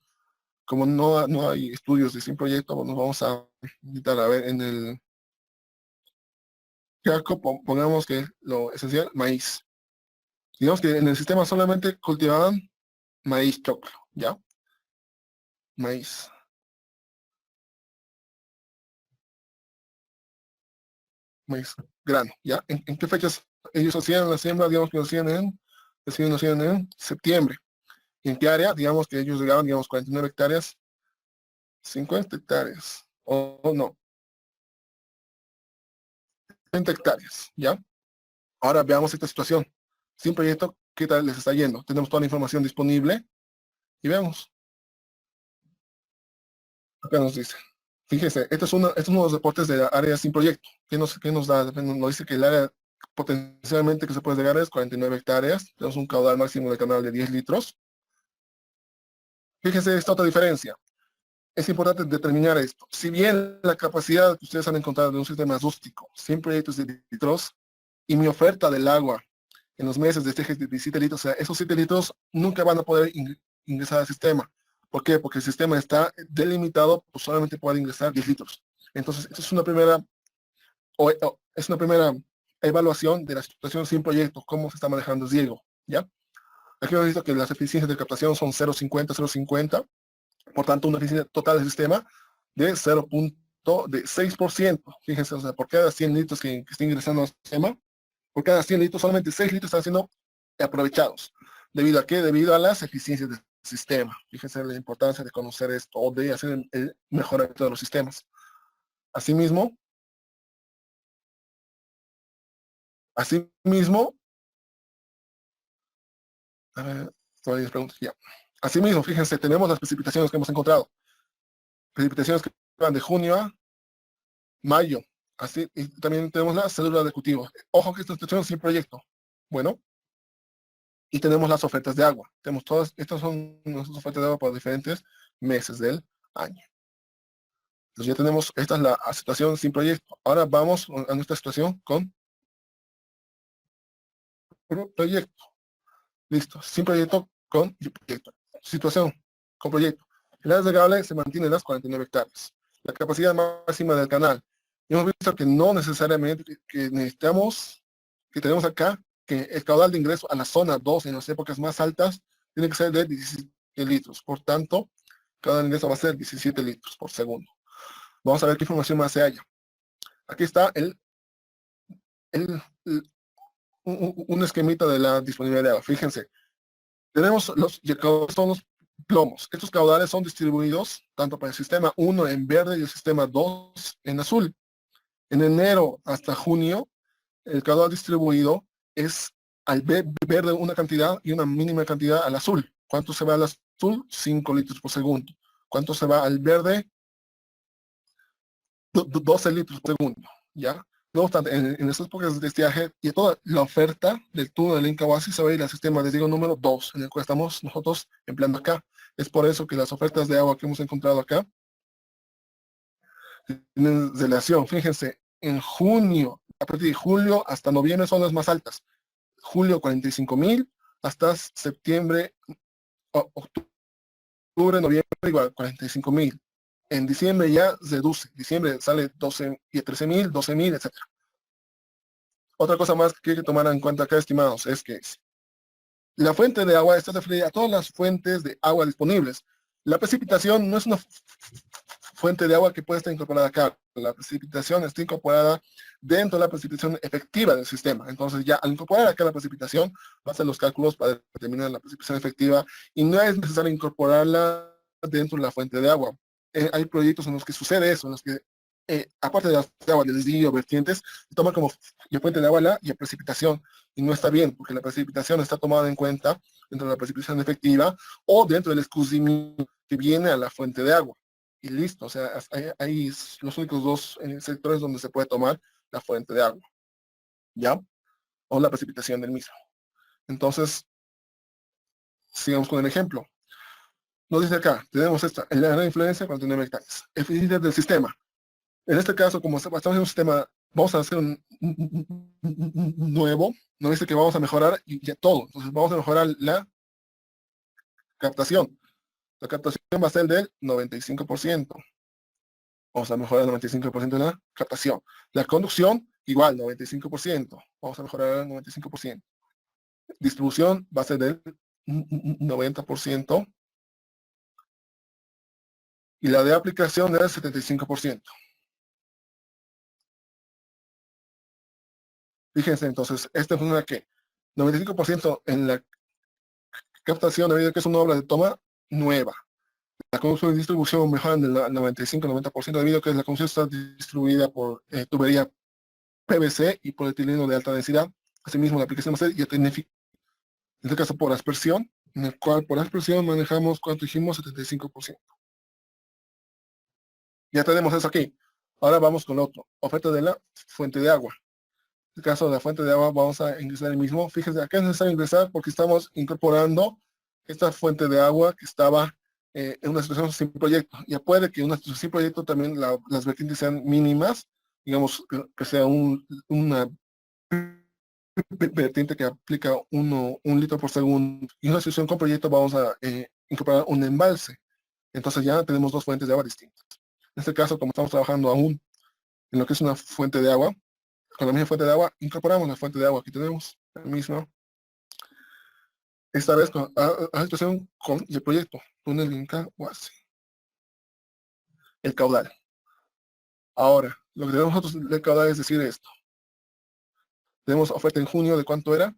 como no hay estudios de sin proyecto, nos vamos a invitar a ver en el Jaco, pongamos que lo esencial, maíz. Digamos que en el sistema solamente cultivaban maíz choclo, ¿ya? Maíz. Maíz grano, ¿ya? ¿En qué fechas ellos hacían la siembra? Digamos que lo hacían en septiembre. ¿Y en qué área? Digamos que ellos llegaban, digamos, 49 hectáreas, 50 hectáreas, o no, 30 hectáreas, ¿ya? Ahora veamos esta situación. Sin proyecto, ¿qué tal les está yendo? Tenemos toda la información disponible y veamos. Acá nos dice. Fíjese, estos es uno de los reportes de la área sin proyecto. ¿Qué nos da? Nos dice que el área potencialmente que se puede llegar es 49 hectáreas. Tenemos un caudal máximo de canal de 10 litros. Fíjese esta otra diferencia. Es importante determinar esto. Si bien la capacidad que ustedes han encontrado de un sistema rústico, 100 proyectos de litros, y mi oferta del agua en los meses de este de 17 litros, o sea, esos 7 litros nunca van a poder ingresar al sistema. ¿Por qué? Porque el sistema está delimitado, pues solamente puede ingresar 10 litros. Entonces, esto es una primera evaluación de la situación sin proyecto, cómo se está manejando el riego, ¿ya? Aquí hemos visto que las eficiencias de captación son 0,50, 0,50, por tanto, una eficiencia total del sistema de 0,6%. Fíjense, o sea, por cada 100 litros que estén ingresando al sistema, por cada 100 litros, solamente 6 litros están siendo aprovechados. ¿Debido a qué? Debido a las eficiencias del sistema. Fíjense la importancia de conocer esto o de hacer el mejoramiento de los sistemas. Asimismo, a ver, varias preguntas ya. Asimismo, fíjense, tenemos las precipitaciones que hemos encontrado. Precipitaciones que van de junio a mayo. Así, y también tenemos la cédula de cultivo. Ojo que esta situación sin proyecto. Bueno, y tenemos las ofertas de agua. Tenemos todas, estas son nuestras ofertas de agua para diferentes meses del año. Entonces ya tenemos, esta es la situación sin proyecto. Ahora vamos a nuestra situación con proyecto. Listo, sin proyecto con proyecto. Situación con proyecto. El área regable se mantiene en las 49 hectáreas. La capacidad máxima del canal. Y hemos visto que no necesariamente que necesitamos, que tenemos acá, que el caudal de ingreso a la zona 2 en las épocas más altas tiene que ser de 17 litros. Por tanto, cada ingreso va a ser 17 litros por segundo. Vamos a ver qué información más se halla. Aquí está un esquemita de la disponibilidad de agua. Fíjense, tenemos son los plomos. Estos caudales son distribuidos tanto para el sistema 1 en verde y el sistema 2 en azul. En enero hasta junio, el caudal distribuido es al verde una cantidad y una mínima cantidad al azul. ¿Cuánto se va al azul? 5 litros por segundo. ¿Cuánto se va al verde? 12 litros por segundo, ¿ya? No obstante, en estas épocas de estiaje y toda la oferta del túnel del Incahuasi se va a ir al sistema de riego número 2, en el cual estamos nosotros empleando acá. Es por eso que las ofertas de agua que hemos encontrado acá tienen relación. Fíjense, en junio, a partir de julio hasta noviembre son las más altas. Julio 45,000, hasta septiembre, octubre, noviembre igual 45,000. En diciembre ya reduce. Diciembre sale 12 y 13,000, 12,000, etc. Otra cosa más que hay que tomar en cuenta acá, estimados, es que la fuente de agua está referida a todas las fuentes de agua disponibles. La precipitación no es una fuente de agua que puede estar incorporada acá. La precipitación está incorporada dentro de la precipitación efectiva del sistema. Entonces ya al incorporar acá la precipitación, va a hacer los cálculos para determinar la precipitación efectiva y no es necesario incorporarla dentro de la fuente de agua. Hay proyectos en los que sucede eso, en los que aparte de las aguas de desvío, vertientes, se toma como la fuente de agua la precipitación, y no está bien, porque la precipitación está tomada en cuenta dentro de la precipitación efectiva o dentro del escurrimiento que viene a la fuente de agua. Y listo, o sea, hay los únicos dos sectores donde se puede tomar la fuente de agua, ¿ya? O la precipitación del mismo. Entonces, sigamos con el ejemplo. Nos dice acá, tenemos esta, el área de influencia 49 hectáreas. Eficiencia del sistema. En este caso, como estamos en un sistema, vamos a hacer un nuevo, no dice que vamos a mejorar y ya todo. Entonces vamos a mejorar la captación. La captación va a ser del 95%. Vamos a mejorar el 95% de la captación. La conducción, igual, 95%. Vamos a mejorar el 95%. Distribución va a ser del 90%. Y la de aplicación del 75%. Fíjense, entonces, esta es una que 95% en la captación, debido a que es una obra de toma nueva. La conducción y distribución mejoran del 95-90% debido a que la conducción está distribuida por tubería PVC y polietileno de alta densidad. Asimismo, la aplicación va a ser ya en este caso por aspersión, en el cual por aspersión manejamos, ¿cuánto dijimos? 75%. Ya tenemos eso aquí. Ahora vamos con lo otro. Oferta de la fuente de agua. En el caso de la fuente de agua vamos a ingresar el mismo. Fíjense, acá es necesario ingresar porque estamos incorporando esta fuente de agua que estaba en una situación sin proyecto. Ya puede que en una situación sin proyecto también las vertientes sean mínimas, digamos que sea una vertiente que aplica un litro por segundo. Y en una situación con proyecto vamos a incorporar un embalse. Entonces ya tenemos dos fuentes de agua distintas. En este caso, como estamos trabajando aún en lo que es una fuente de agua, con la misma fuente de agua, incorporamos la fuente de agua que tenemos, la misma. Esta vez con la situación con el proyecto túnel Incahuasi. El caudal. Ahora, lo que tenemos nosotros del caudal es decir esto. Tenemos oferta en junio de cuánto era,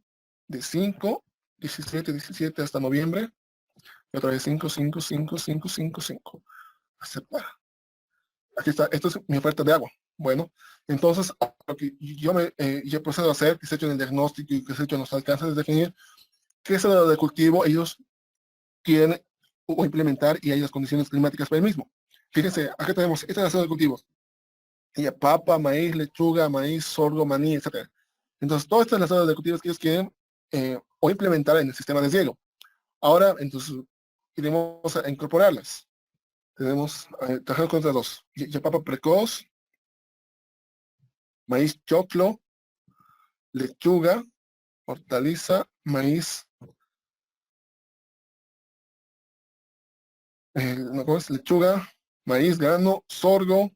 de 5, 17, 17 hasta noviembre, y otra vez 5, 5, 5, 5, 5, 5. Aceptar. Aquí está, esto es mi oferta de agua. Bueno, entonces, lo que yo procedo a hacer, que se ha hecho en el diagnóstico y que se ha hecho en los alcances de definir qué es el de cultivo ellos quieren o implementar y hay las condiciones climáticas para el mismo. Fíjense, acá tenemos esta es la de cultivos. Y papa, maíz, lechuga, maíz, sorgo, maní, etc. Entonces, todas estas las de cultivos que ellos quieren o implementar en el sistema de riego. Ahora, entonces, queremos incorporarlas. Tenemos, trabajamos contra dos. Ya papa precoz, maíz choclo, lechuga, hortaliza, maíz, no, ¿cómo es? Lechuga, maíz, grano, sorgo,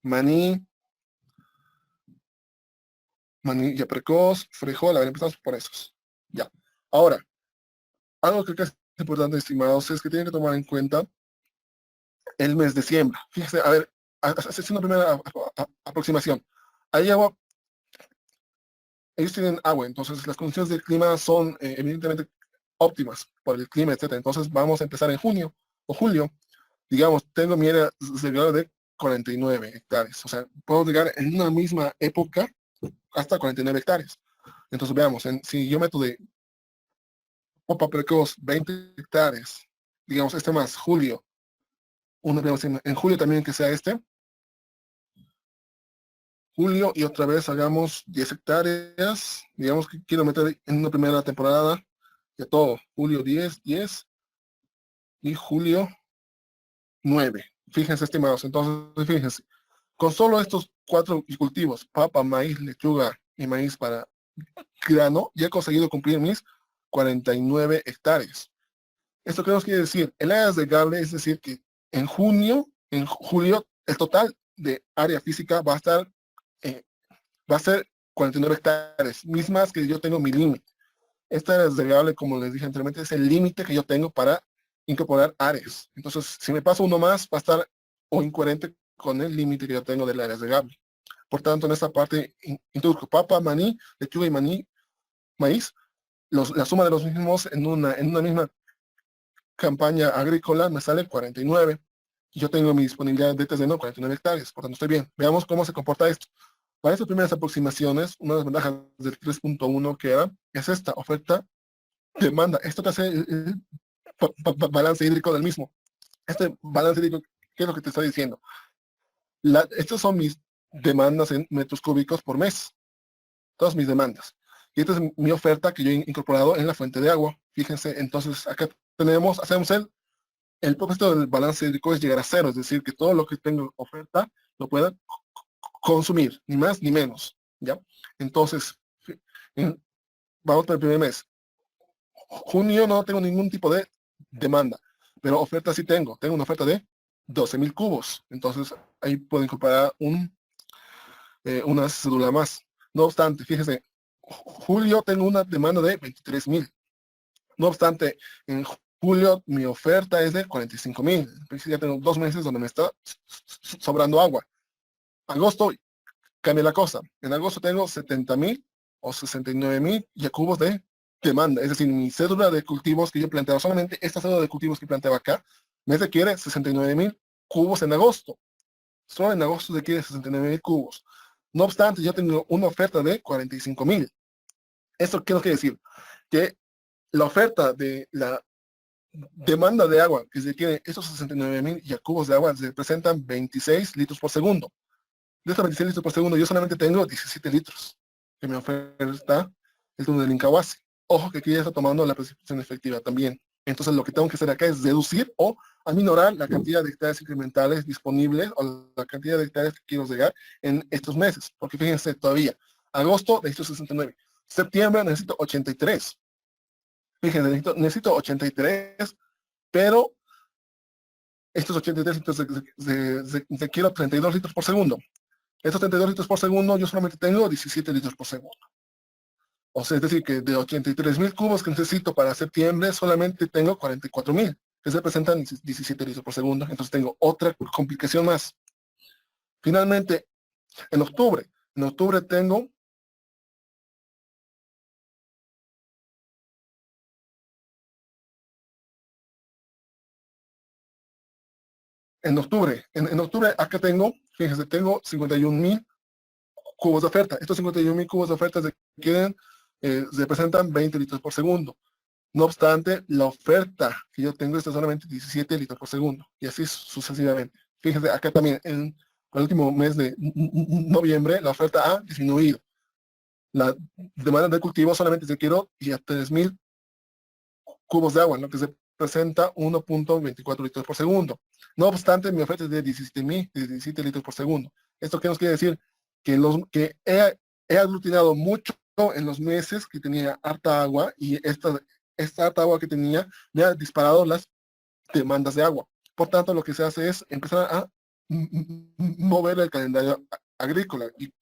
maní, manilla precoz, frijol, a ver, empezamos por esos. Ya. Ahora, algo que es importante, estimados, es que tienen que tomar en cuenta el mes de siembra. Fíjense, a ver, es una primera aproximación. Hay agua, ellos tienen agua, entonces las condiciones del clima son evidentemente óptimas por el clima, etcétera. Entonces vamos a empezar en junio o julio. Digamos, tengo mi área de 49 hectáreas. O sea, puedo llegar en una misma época hasta 49 hectáreas. Entonces veamos, si yo meto de papa precoz 20 hectáreas, digamos este más, julio, digamos, en julio también que sea julio y otra vez hagamos 10 hectáreas, digamos que quiero meter en una primera temporada de todo, julio 10 y julio 9. Fíjense, estimados, entonces fíjense, con solo estos 4 cultivos, papa, maíz, lechuga y maíz para grano, ya he conseguido cumplir mis 49 hectáreas. ¿Esto qué nos quiere decir? El área regable, es decir, que en julio, el total de área física eh, va a ser 49 hectáreas, mismas que yo tengo mi límite. Esta área regable, como les dije anteriormente, es el límite que yo tengo para incorporar áreas. Entonces, si me paso uno más, va a estar o incoherente con el límite que yo tengo del área regable. Por tanto, en esta parte introduzco papa, maní, lechuga y maíz. La suma de los mismos en una misma campaña agrícola me sale 49. Yo tengo mi disponibilidad de terreno 49 hectáreas, por tanto estoy bien. Veamos cómo se comporta esto. Para estas primeras aproximaciones, una de las ventajas del 3.1 que era, es esta oferta, demanda. Esto te hace el balance hídrico del mismo. Este balance hídrico, ¿qué es lo que te está diciendo? Estas son mis demandas en metros cúbicos por mes. Todas mis demandas. Y esta es mi oferta que yo he incorporado en la fuente de agua. Fíjense, entonces acá hacemos el propósito del balance hídrico es llegar a cero, es decir, que todo lo que tengo oferta lo pueda consumir, ni más ni menos, ¿ya? Entonces, vamos para el primer mes. Junio no tengo ningún tipo de demanda, pero oferta sí tengo. Tengo una oferta de 12.000 cubos. Entonces, ahí pueden comparar una cédula más. No obstante, fíjense, julio tengo una demanda de 23.000. No obstante, en julio mi oferta es de 45.000. Ya tengo 2 meses donde me está sobrando agua. Agosto cambia la cosa. En agosto tengo 70.000 o 69.000 ya cubos de demanda. Es decir, mi cédula de cultivos que yo planteaba, solamente esta cédula de cultivos que planteaba acá, me requiere 69.000 cubos en agosto. Solo en agosto requiere 69.000 cubos. No obstante, yo tengo una oferta de 45.000. ¿Esto qué quiere decir? Que la oferta de la demanda de agua que se requiere, estos 69.000 cubos de agua representan 26 litros por segundo. De estos 26 litros por segundo, yo solamente tengo 17 litros que me oferta el túnel del Incahuasi. Ojo que aquí ya está tomando la precipitación efectiva también. Entonces lo que tengo que hacer acá es reducir o aminorar la cantidad de hectáreas incrementales disponibles o la cantidad de hectáreas que quiero llegar en estos meses. Porque fíjense todavía, agosto necesito 69, septiembre necesito 83. Fíjense, necesito 83, pero estos 83 litros quiero 32 litros por segundo. Estos 32 litros por segundo yo solamente tengo 17 litros por segundo. O sea, es decir, que de 83.000 cubos que necesito para septiembre, solamente tengo 44.000, que representan 17 litros por segundo. Entonces tengo otra complicación más. Finalmente, en octubre tengo en octubre acá tengo, fíjense, tengo 51.000 cubos de oferta. Estos 51.000 cubos de oferta representan 20 litros por segundo. No obstante, la oferta que yo tengo es de solamente 17 litros por segundo, y así sucesivamente. Fíjense, acá también, en el último mes de noviembre, la oferta ha disminuido. La demanda de cultivo solamente requiero ya 3.000 cubos de agua, lo que representa 1.24 litros por segundo. No obstante, mi oferta es de 17 litros por segundo. ¿Esto qué nos quiere decir? Que he aglutinado mucho en los meses que tenía harta agua, y esta harta agua que tenía me ha disparado las demandas de agua. Por tanto, lo que se hace es empezar a mover el calendario agrícola. ¿Y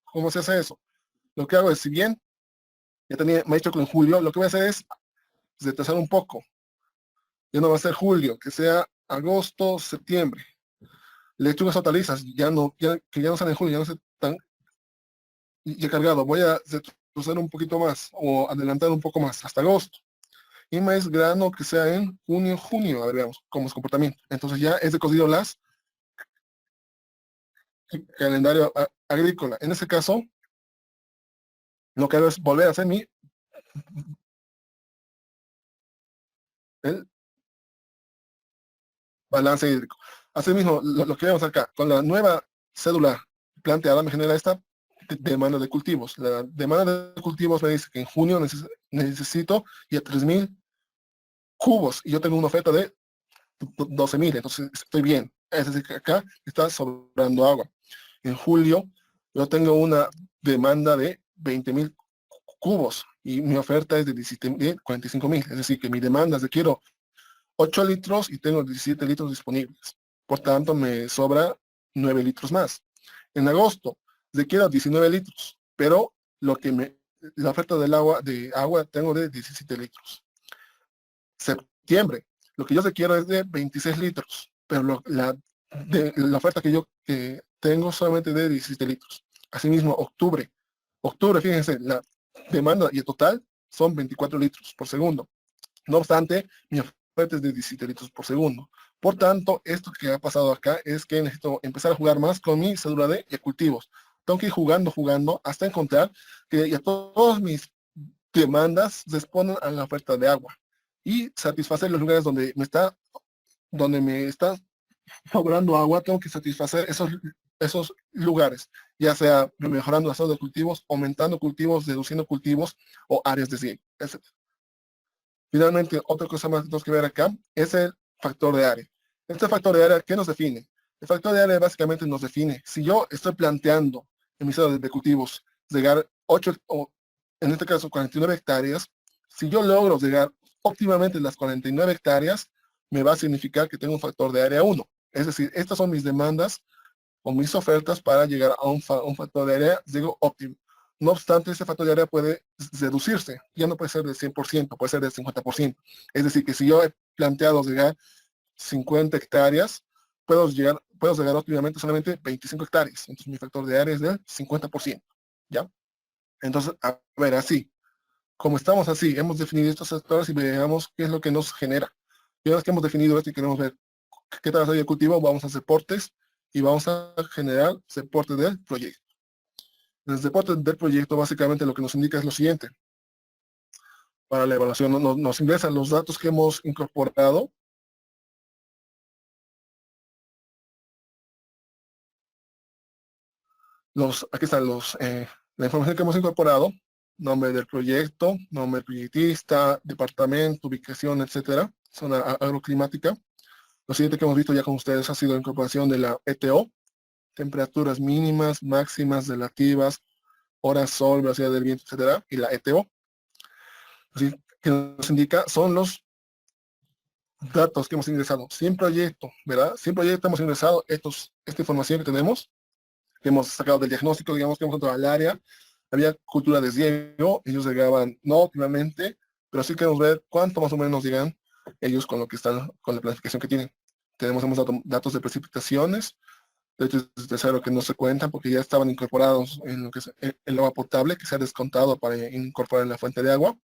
cómo se hace eso? Lo que hago es, si bien me he dicho que en julio, lo que voy a hacer es retrasar un poco. Ya no va a ser julio, que sea agosto, septiembre. Lechugas hortalizas, que ya no salen en julio, ya no se están ya cargado. Voy a retroceder un poquito más o adelantar un poco más hasta agosto. Y maíz grano que sea en junio, a ver, veamos cómo es comportamiento. Entonces ya es decodido las calendario agrícola. En este caso, Lo que hago es volver a hacer el balance hídrico. Asimismo, lo que vemos acá, con la nueva cédula planteada me genera esta demanda de cultivos. La demanda de cultivos me dice que en junio necesito ya 3.000 cubos y yo tengo una oferta de 12.000, entonces estoy bien. Es decir, que acá está sobrando agua. En julio yo tengo una demanda de 20.000 cubos y mi oferta es de 45.000. Es decir, que mi demanda es de quiero 8 litros y tengo 17 litros disponibles. Por tanto, me sobra 9 litros más. En agosto requiero 19 litros, pero la oferta de agua tengo de 17 litros. Septiembre, lo que yo requiero es de 26 litros, pero la oferta que yo tengo solamente de 17 litros. Asimismo, octubre, fíjense, la demanda y el total son 24 litros por segundo. No obstante, mi oferta es de 17 litros por segundo. Por tanto, esto que ha pasado acá es que necesito empezar a jugar más con mi cédula de cultivos. Tengo que ir jugando, hasta encontrar que ya todas mis demandas responden a la oferta de agua y satisfacer los lugares donde me está sobrando agua. Tengo que satisfacer esos lugares, ya sea mejorando la zona de cultivos, aumentando cultivos, reduciendo cultivos o áreas de riego, etc. Finalmente, otra cosa más que tenemos que ver acá es el factor de área. Este factor de área, ¿qué nos define? El factor de área básicamente nos define si yo estoy planteando en mis zonas de cultivos llegar 8 o en este caso 49 hectáreas, si yo logro llegar óptimamente las 49 hectáreas, me va a significar que tengo un factor de área 1. Es decir, estas son mis demandas o mis ofertas para llegar a un factor de área, digo, óptimo. No obstante, ese factor de área puede reducirse, ya no puede ser del 100%, puede ser del 50%. Es decir, que si yo he planteado llegar 50 hectáreas, puedo llegar óptimamente solamente 25 hectáreas. Entonces mi factor de área es del 50%. ¿Ya? Entonces, a ver, así, como estamos así, hemos definido estos sectores y veamos qué es lo que nos genera. Y una vez que hemos definido esto y queremos ver qué tal el cultivo, vamos a hacer reportes y vamos a generar reportes del proyecto. En el reporte del proyecto, básicamente lo que nos indica es lo siguiente. Para la evaluación nos ingresan los datos que hemos incorporado. Aquí están la información que hemos incorporado, nombre del proyecto, nombre del proyectista, departamento, ubicación, etcétera, zona agroclimática. Lo siguiente que hemos visto ya con ustedes ha sido la incorporación de la ETO, temperaturas mínimas, máximas, relativas, horas sol, velocidad del viento, etcétera, y la ETO. Así que nos indica son los datos que hemos ingresado. Sin proyecto, ¿verdad? Sin proyecto hemos ingresado esta información que tenemos, que hemos sacado del diagnóstico, digamos que hemos entrado al área, había cultura de riego, ellos llegaban no óptimamente, pero sí queremos ver cuánto más o menos llegan ellos con lo que están, con la planificación que tienen. Hemos dado datos de precipitaciones, de cero que no se cuentan porque ya estaban incorporados en lo que es el agua potable, que se ha descontado para incorporar en la fuente de agua.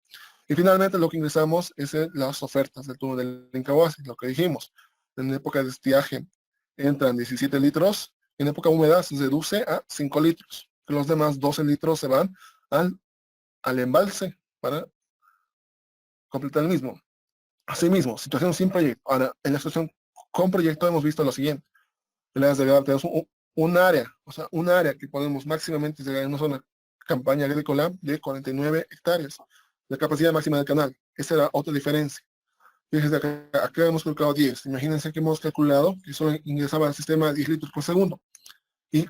Y finalmente lo que ingresamos es las ofertas del turno del Incahuasi, lo que dijimos. En época de estiaje entran 17 litros, en época húmeda se reduce a 5 litros. Los demás 12 litros se van al embalse para completar el mismo. Asimismo, situación sin proyecto. Ahora, en la situación con proyecto hemos visto lo siguiente. En las de tenemos un área, o sea, un área que podemos máximamente llegar en una zona campaña agrícola de 49 hectáreas. La capacidad máxima del canal. Esa era otra diferencia. Fíjense, acá hemos colocado 10. Imagínense que hemos calculado que solo ingresaba al sistema 10 litros por segundo.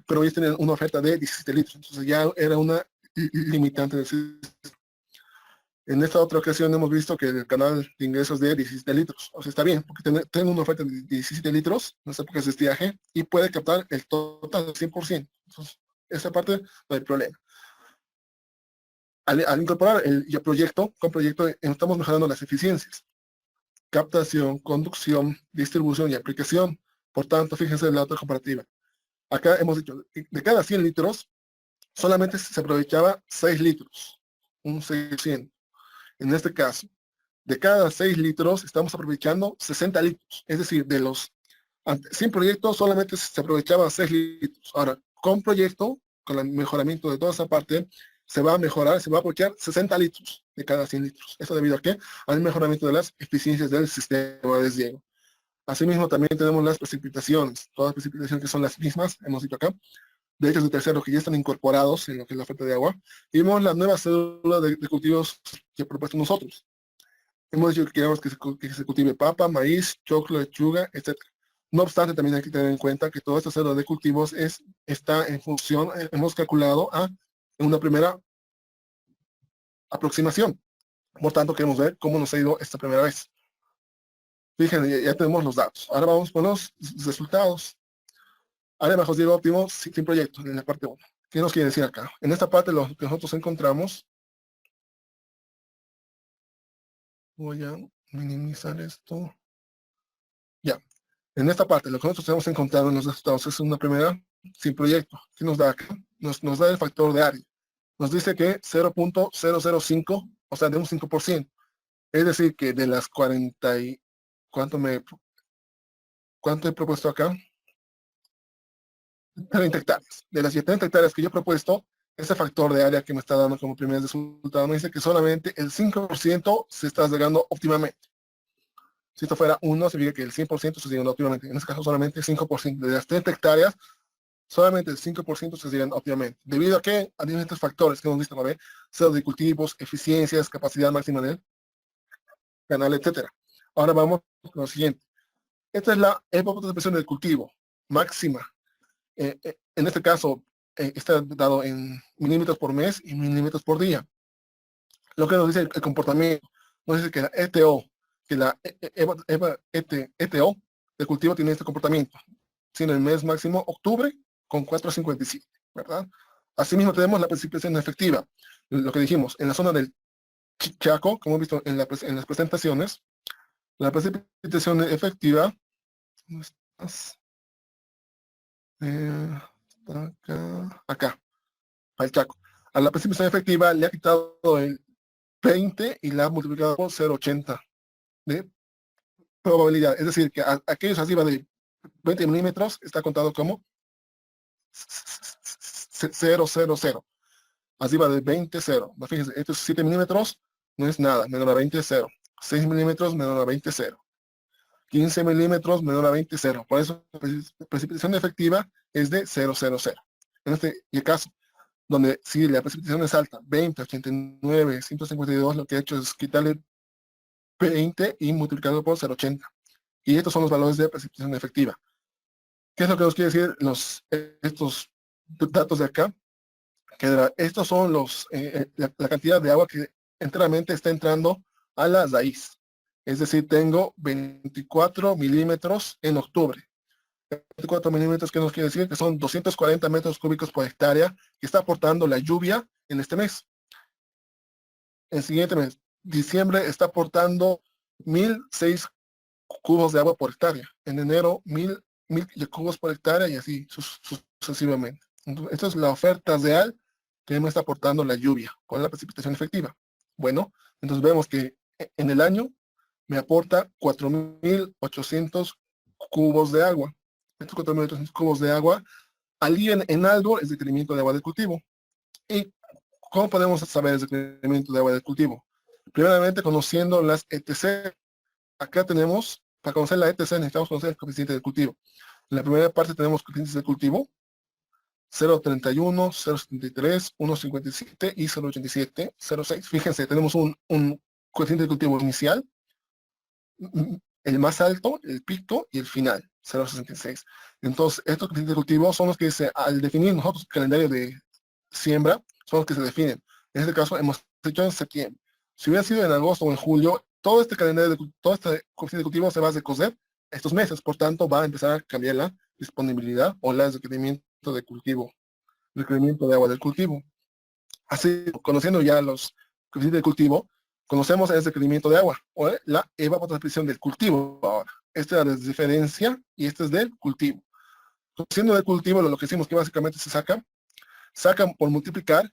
Pero ellos tenían una oferta de 17 litros. Entonces ya era una limitante del sistema. En esta otra ocasión hemos visto que el canal de ingresos de 17 litros. O sea, está bien, porque tengo una oferta de 17 litros en esta época de estiaje y puede captar el total del 100%. Entonces, esa parte no hay problema. Al incorporar el proyecto, con proyecto estamos mejorando las eficiencias. Captación, conducción, distribución y aplicación. Por tanto, fíjense en la otra comparativa. Acá hemos dicho, de cada 100 litros, solamente se aprovechaba 6 litros, un 6%. En este caso, de cada 6 litros estamos aprovechando 60 litros. Es decir, sin proyecto solamente se aprovechaba 6 litros. Ahora, con proyecto, con el mejoramiento de toda esa parte, se va a mejorar, se va a aprovechar 60 litros de cada 100 litros. ¿Esto debido a qué? Al mejoramiento de las eficiencias del sistema de deshiego. Asimismo, también tenemos las precipitaciones, todas las precipitaciones que son las mismas, hemos dicho acá, derechos de terceros que ya están incorporados en lo que es la oferta de agua, y vemos la nueva cédula de cultivos que he propuesto nosotros. Hemos dicho que queremos que se cultive papa, maíz, choclo, lechuga, etc. No obstante, también hay que tener en cuenta que toda esta cédula de cultivos está en función, hemos calculado en una primera aproximación. Por tanto, queremos ver cómo nos ha ido esta primera vez. Fíjense, ya tenemos los datos. Ahora vamos con los resultados. Área bajo riesgo óptimo sin proyecto, en la parte 1. ¿Qué nos quiere decir acá? En esta parte lo que nosotros encontramos, voy a minimizar esto. Ya. En esta parte, lo que nosotros hemos encontrado en los resultados es una primera sin proyecto. ¿Qué nos da acá? Nos da el factor de área. Nos dice que 0.005, o sea, de un 5%. Es decir, que de las 40 y... ¿Cuánto he propuesto acá? 30 hectáreas. De las 70 hectáreas que yo he propuesto, ese factor de área que me está dando como primer resultado me dice que solamente el 5% se está llegando óptimamente. Si esto fuera 1, significa que el 100% se está llegando óptimamente. En este caso, solamente el 5%. De las 30 hectáreas, solamente el 5% se llegan óptimamente. ¿Debido a qué? A diferentes factores que hemos visto, ¿no? Cédula de cultivos, eficiencias, capacidad máxima del canal, etc. Ahora vamos con lo siguiente. Esta es la época de presión del cultivo máxima. En este caso, está dado en milímetros por mes y milímetros por día. Lo que nos dice el comportamiento, nos dice que la ETO, que la ETO de cultivo tiene este comportamiento, siendo el mes máximo octubre con 4.57, ¿verdad? Asimismo tenemos la precipitación efectiva, lo que dijimos, en la zona del Chaco, como hemos visto en las presentaciones, la precipitación efectiva, ¿dónde estás? Acá, al Chaco. A la precipitación efectiva le ha quitado el 20 y la ha multiplicado por 0.80 de probabilidad. Es decir, que aquellos arriba de 20 milímetros está contado como 0.00. Arriba de 20, 0. Fíjense, estos 7 milímetros no es nada, menor a 20, 0. 6 milímetros, menor a 20, 0. 15 milímetros, menor a 20, 0. Por eso, la precipitación efectiva es de 0.00. En este caso, donde si la precipitación es alta, 20, 89, 152, lo que he hecho es quitarle 20 y multiplicarlo por 0.80. Y estos son los valores de precipitación efectiva. ¿Qué es lo que nos quiere decir estos datos de acá? Que estos son la cantidad de agua que enteramente está entrando a la raíz. Es decir, tengo 24 milímetros en octubre. 24 milímetros, ¿qué nos quiere decir? Que son 240 metros cúbicos por hectárea que está aportando la lluvia en este mes. El siguiente mes, diciembre, está aportando 1.006 cubos de agua por hectárea. En enero, 1.000 cubos por hectárea y así sucesivamente. Entonces, esta es la oferta real que me está aportando la lluvia con la precipitación efectiva. Bueno, entonces vemos que en el año me aporta 4.800 cubos de agua. Estos 4.800 cubos de agua alían en algo el requerimiento de agua del cultivo. ¿Y cómo podemos saber el requerimiento de agua del cultivo? Primeramente, conociendo las ETC. Acá tenemos, para conocer la ETC, necesitamos conocer el coeficiente del cultivo. En la primera parte tenemos coeficientes del cultivo, 0.31, 0.73, 1.57 y 0.87, 0.6. Fíjense, tenemos un coeficiente de cultivo inicial, el más alto, el pico y el final, 0.66. Entonces, estos coeficientes de cultivo son los que al definir nosotros el calendario de siembra, son los que se definen. En este caso, hemos hecho en septiembre. Si hubiera sido en agosto o en julio, todo este calendario, todo este coeficiente de cultivo se va a recoger estos meses. Por tanto, va a empezar a cambiar la disponibilidad o el requerimiento de cultivo, requerimiento de agua del cultivo. Así, conociendo ya los coeficientes de cultivo, conocemos el requerimiento de agua o la evapotranspiración del cultivo. Ahora, esta es la diferencia y este es del cultivo. Conociendo del cultivo, lo que decimos que básicamente se sacan por multiplicar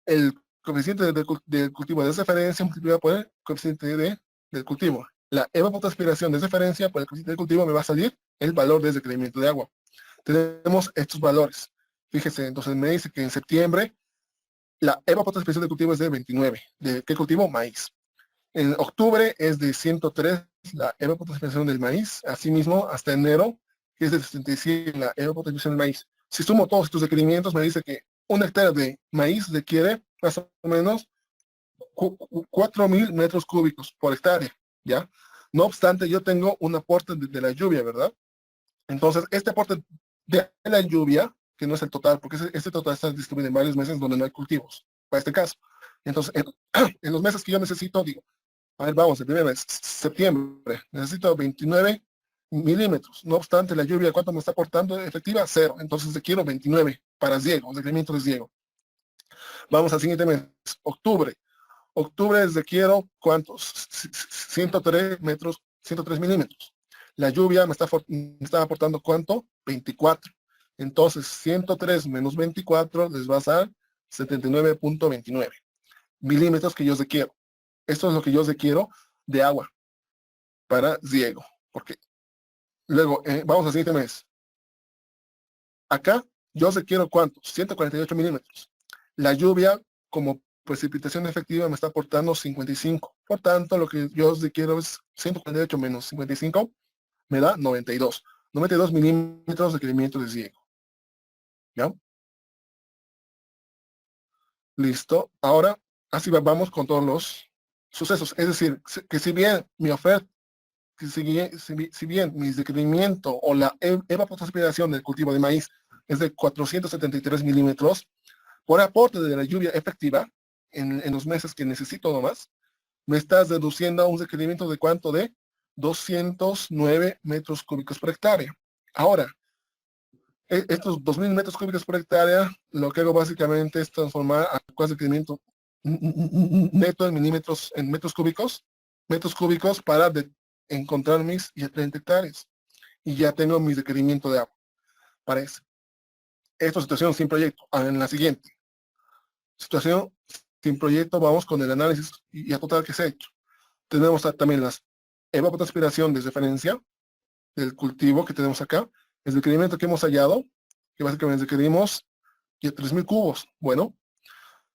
el coeficiente del cultivo de referencia multiplicado por el coeficiente del cultivo. La evapotranspiración de referencia por el coeficiente del cultivo me va a salir el valor de requerimiento de agua. Tenemos estos valores. Fíjese, entonces me dice que en septiembre La evapotranspiración del cultivo es de 29. ¿De qué cultivo? Maíz. En octubre es de 103 la evapotranspiración del maíz. Asimismo, hasta enero, que es de 67 la evapotranspiración del maíz. Si sumo todos estos requerimientos, me dice que un hectárea de maíz requiere más o menos 4.000 metros cúbicos por hectárea, ¿ya? No obstante, yo tengo un aporte de la lluvia, ¿verdad? Entonces, este aporte de la lluvia, que no es el total, porque este total está distribuido en varios meses donde no hay cultivos, para este caso. Entonces, en los meses que yo necesito, digo, a ver, vamos, el primer mes, septiembre, necesito 29 milímetros. No obstante, la lluvia, ¿cuánto me está aportando? Efectiva, cero. Entonces, quiero 29 para riego, requerimiento de riego. Vamos al siguiente mes, octubre. Octubre es de quiero, ¿cuántos? 103 metros, 103 milímetros. La lluvia me está aportando ¿cuánto? 24. Entonces, 103 menos 24 les va a dar 79.29 milímetros que yo requiero. Esto es lo que yo requiero de agua para riego. Porque luego, vamos al siguiente mes. Acá yo requiero ¿cuántos? 148 milímetros. La lluvia como precipitación efectiva me está aportando 55. Por tanto, lo que yo requiero es 148 menos 55, me da 92. 92 milímetros de requerimiento de riego. ¿Ya? Listo. Ahora, así vamos con todos los sucesos. Es decir, que si bien mi oferta, que si bien mi requerimiento o la evapotranspiración del cultivo de maíz es de 473 milímetros, por aporte de la lluvia efectiva, en los meses que necesito nomás, me estás reduciendo a un requerimiento de ¿cuánto? De 209 metros cúbicos por hectárea. Ahora, estos 2.000 metros cúbicos por hectárea, lo que hago básicamente es transformar a cuál requerimiento neto en metros cúbicos para encontrar mis 30 hectáreas. Y ya tengo mi requerimiento de agua para eso. Esta situación sin proyecto. En la siguiente situación sin proyecto, vamos con el análisis y a total que se ha hecho. Tenemos también las evapotranspiración de referencia del cultivo que tenemos acá, el requerimiento que hemos hallado, que básicamente requerimos 3.000 cubos. Bueno,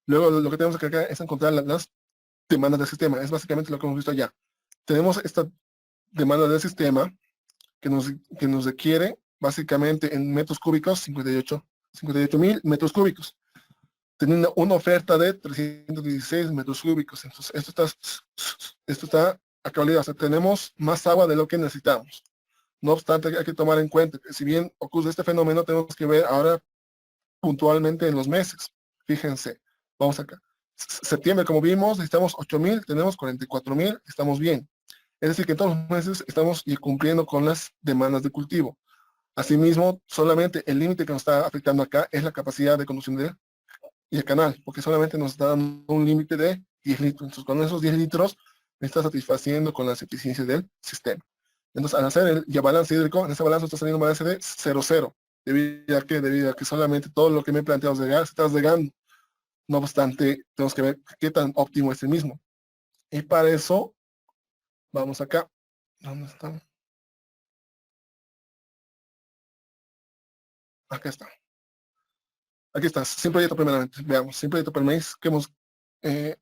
luego lo que tenemos acá es encontrar las demandas del sistema. Es básicamente lo que hemos visto allá. Tenemos esta demanda del sistema que nos requiere básicamente en metros cúbicos 58.000 metros cúbicos, teniendo una oferta de 316 metros cúbicos. Entonces, esto está a cabalidad. O sea, tenemos más agua de lo que necesitamos. No obstante, hay que tomar en cuenta que si bien ocurre este fenómeno, tenemos que ver ahora puntualmente en los meses. Fíjense, vamos acá. Septiembre, como vimos, necesitamos 8.000, tenemos 44.000, estamos bien. Es decir, que en todos los meses estamos cumpliendo con las demandas de cultivo. Asimismo, solamente el límite que nos está afectando acá es la capacidad de conducción del canal, porque solamente nos está dando un límite de 10 litros. Entonces, con esos 10 litros, me está satisfaciendo con las eficiencias del sistema. Entonces, al hacer el balance hídrico, en ese balance está saliendo un balance de 0,0. Debido a que solamente todo lo que me he planteado regar se está regando. No obstante, tenemos que ver qué tan óptimo es el mismo. Y para eso, vamos acá. ¿Dónde está? Acá está. Aquí está, sin proyecto primeramente. Veamos, sin proyecto per mes que hemos eh,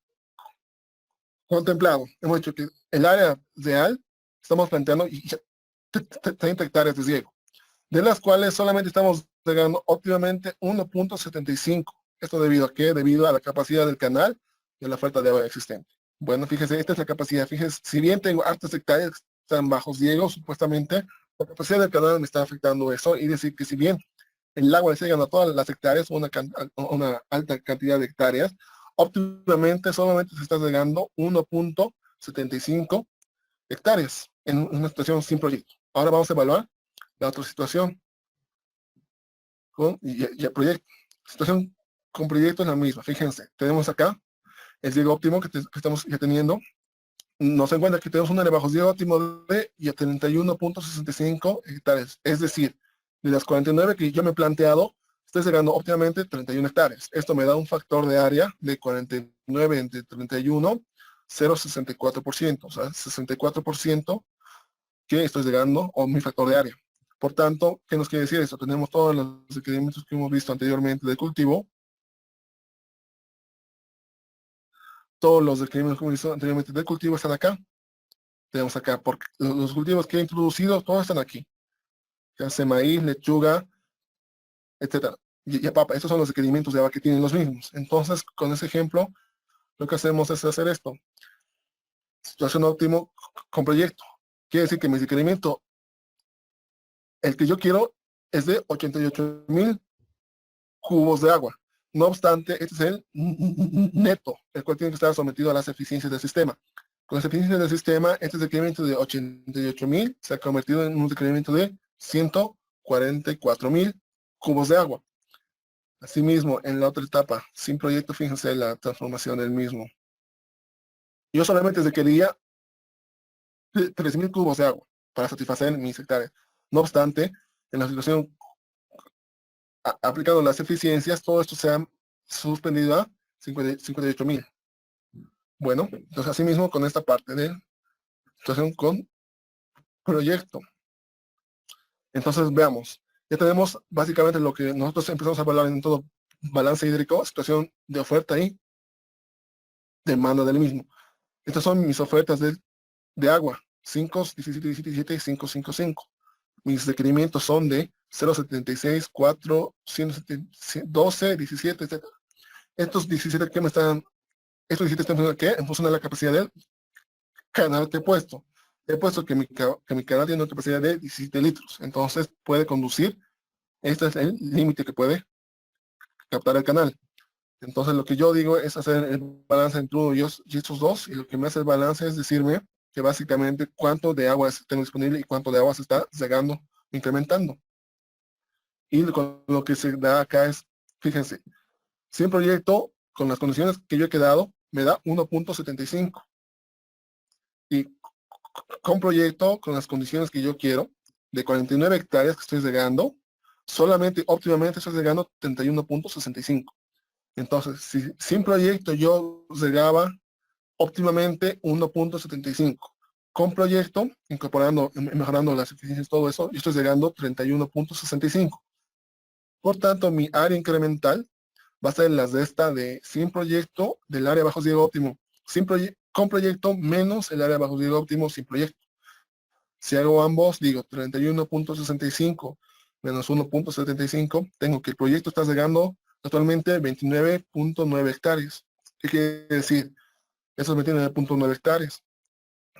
contemplado. Hemos dicho que el área real estamos planteando 30 hectáreas de riego, de las cuales solamente estamos regando óptimamente 1.75. ¿Esto debido a qué? Debido a la capacidad del canal y a la falta de agua existente. Bueno, fíjese, esta es la capacidad. Fíjese, si bien tengo hartas hectáreas que están bajo riego, supuestamente, la capacidad del canal me está afectando eso. Y decir que si bien el agua le está llegando a todas las hectáreas, una alta cantidad de hectáreas, óptimamente solamente se está regando 1.75 hectáreas en una situación sin proyecto. Ahora vamos a evaluar la otra situación con el proyecto. La situación con proyecto es la misma. Fíjense, tenemos acá el riego óptimo que estamos ya teniendo. Nos encuentra que tenemos un área bajo riego óptimo de 31.65 hectáreas. Es decir, de las 49 que yo me he planteado, estoy regando óptimamente 31 hectáreas. Esto me da un factor de área de 49 entre 31, 0,64%. O sea, 64% que estoy regando, o mi factor de área. Por tanto, ¿qué nos quiere decir esto? Tenemos todos los requerimientos que hemos visto anteriormente de cultivo, todos los requerimientos, como hizo anteriormente, del cultivo están acá. Tenemos acá, porque los cultivos que he introducido, todos están aquí. Ya sea maíz, lechuga, etcétera. Y papa, estos son los requerimientos de agua que tienen los mismos. Entonces, con ese ejemplo, lo que hacemos es hacer esto. Situación óptimo con proyecto. Quiere decir que mi requerimiento, el que yo quiero, es de 88,000 cubos de agua. No obstante, este es el neto, el cual tiene que estar sometido a las eficiencias del sistema. Con las eficiencias del sistema, este requerimiento de 88,000 se ha convertido en un requerimiento de 144,000 cubos de agua. Asimismo, en la otra etapa, sin proyecto, fíjense la transformación del mismo. Yo solamente requería 3,000 cubos de agua para satisfacer mis hectáreas. No obstante, en la situación aplicando las eficiencias, todo esto se ha suspendido a 58,000. Bueno, entonces asimismo con esta parte de situación con proyecto. Entonces veamos, ya tenemos básicamente lo que nosotros empezamos a evaluar en todo balance hídrico, situación de oferta y demanda del mismo. Estas son mis ofertas de agua, 5, 17, 17, 17 y 5, 5, 5. Mis requerimientos son de 0,76, 4, 12, 17, etc. Estos 17 que me están, estos 17 están funcionando ¿qué? En función de la capacidad del canal que he puesto. He puesto que mi canal tiene una capacidad de 17 litros. Entonces puede conducir, este es el límite que puede captar el canal. Entonces lo que yo digo es hacer el balance entre uno y estos dos, y lo que me hace el balance es decirme que básicamente cuánto de agua tengo disponible y cuánto de agua se está regando, incrementando. Y con lo que se da acá es, fíjense, si un proyecto con las condiciones que yo he quedado, me da 1,75. Y con proyecto, con las condiciones que yo quiero, de 49 hectáreas que estoy regando, solamente, óptimamente estoy regando 31,65. Entonces, si sin proyecto yo regaba óptimamente 1,75. Con proyecto, incorporando, mejorando las eficiencias, todo eso, yo estoy regando 31,65. Por tanto, mi área incremental va a ser la de esta de sin proyecto del área bajo riego óptimo. Con proyecto menos el área bajo riego óptimo sin proyecto. Si hago ambos, digo 31,65 menos 1,75, tengo que el proyecto está regando actualmente 29,9 hectáreas. ¿Qué quiere decir? Esos 29,9 hectáreas.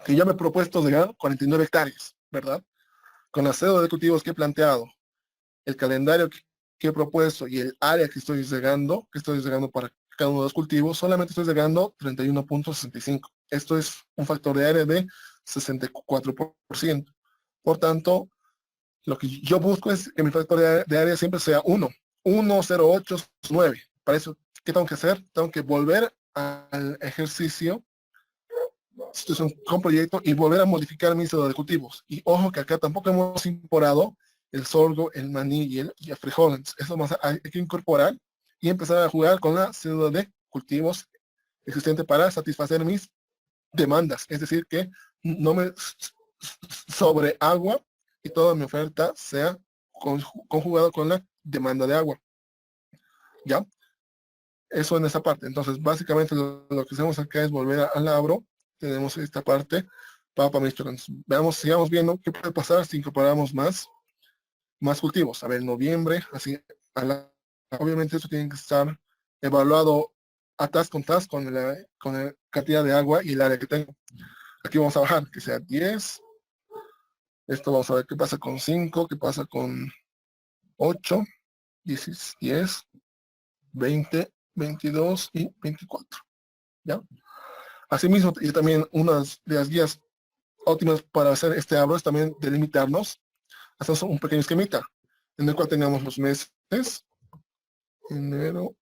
Que yo me he propuesto regar 49 hectáreas, ¿verdad? Con la cédula de cultivos que he planteado, el calendario que he propuesto y el área que estoy regando para cada uno de los cultivos, solamente estoy regando 31,65. Esto es un factor de área de 64%. Por tanto, lo que yo busco es que mi factor de área siempre sea 1, 1,08, 9. Para eso, ¿qué tengo que hacer? Tengo que volver al ejercicio situación con proyecto y volver a modificar mi cédula de cultivos. Y ojo que acá tampoco hemos incorporado el sorgo, el maní y el frijoles. Eso más hay que incorporar y empezar a jugar con la cédula de cultivos existente para satisfacer mis demandas. Es decir, que no me sobre agua y toda mi oferta sea conjugado con la demanda de agua. ¿Ya? Eso en esa parte. Entonces, básicamente lo que hacemos acá es volver al abro. Tenemos esta parte, papa, Michoacán. Veamos, sigamos viendo qué puede pasar si incorporamos más cultivos. A ver, noviembre, así, obviamente eso tiene que estar evaluado a con con la cantidad de agua y el área que tengo. Aquí vamos a bajar, que sea 10. Esto vamos a ver qué pasa con 5, qué pasa con 8, 10, 20, 22 y 24. ¿Ya? Asimismo, y también unas de las guías óptimas para hacer este abro es también delimitarnos. Hacemos un pequeño esquemita en el cual tengamos los meses, enero,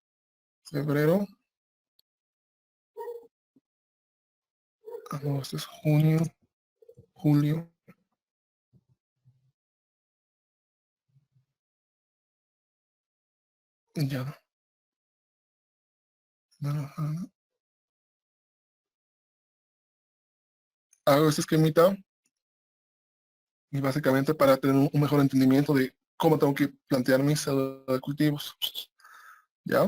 febrero, no, este es junio, julio, y ya. Hago este esquemita y básicamente para tener un mejor entendimiento de cómo tengo que plantear mis cultivos. ¿Ya?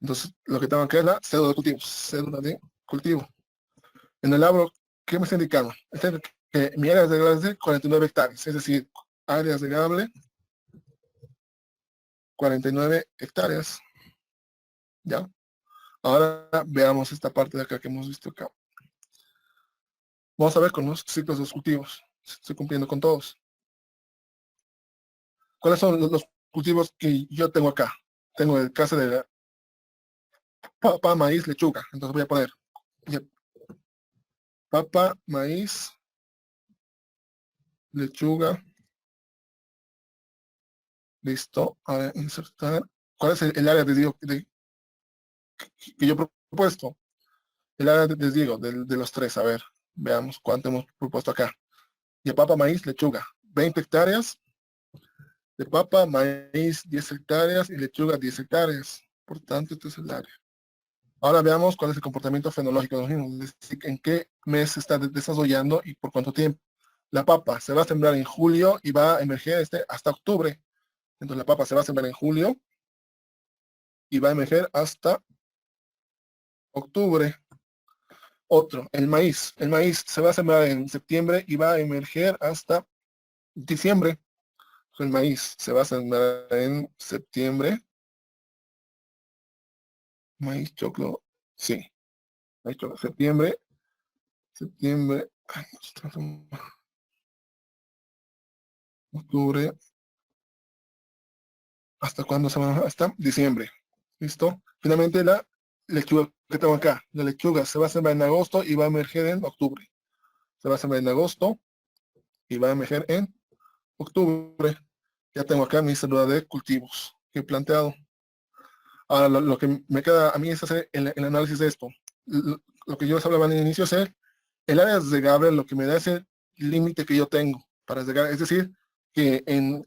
Entonces, lo que tengo acá es la cédula de cultivo. Cédula de cultivo. En el labro, ¿qué me está indicando? Está indicando que mi área de regable es de 49 hectáreas, es decir, área regable 49 hectáreas. ¿Ya? Ahora veamos esta parte de acá que hemos visto acá. Vamos a ver con los ciclos de los cultivos. Estoy cumpliendo con todos. ¿Cuáles son los cultivos que yo tengo acá? Tengo el caso de la papa, maíz, lechuga. Entonces voy a poner papa, maíz, lechuga. Listo. Ahora insertar. ¿Cuál es el área que yo he propuesto? El área les digo, de los tres. A ver, veamos cuánto hemos propuesto acá. De papa, maíz, lechuga. 20 hectáreas. De papa, maíz, 10 hectáreas y lechuga, 10 hectáreas. Por tanto, este es el área. Ahora veamos cuál es el comportamiento fenológico de los mismos, es decir, en qué mes se está desarrollando y por cuánto tiempo. La papa se va a sembrar en julio y va a emerger hasta octubre. Entonces la papa se va a sembrar en julio y va a emerger hasta octubre. Otro, el maíz. El maíz se va a sembrar en septiembre y va a emerger hasta diciembre. El maíz se va a sembrar en septiembre. Maíz, choclo, sí. Maíz, choclo, septiembre. Ay, octubre. ¿Hasta cuándo se va? Hasta diciembre. ¿Listo? Finalmente la lechuga que tengo acá. La lechuga se va a sembrar en agosto y va a emerger en octubre. Se va a sembrar en agosto y va a emerger en octubre. Ya tengo acá mi célula de cultivos que he planteado. Ahora, lo que me queda a mí es hacer el análisis de esto. Lo que yo les hablaba al inicio es el área regable, lo que me da es el límite que yo tengo para regar. Es decir, que en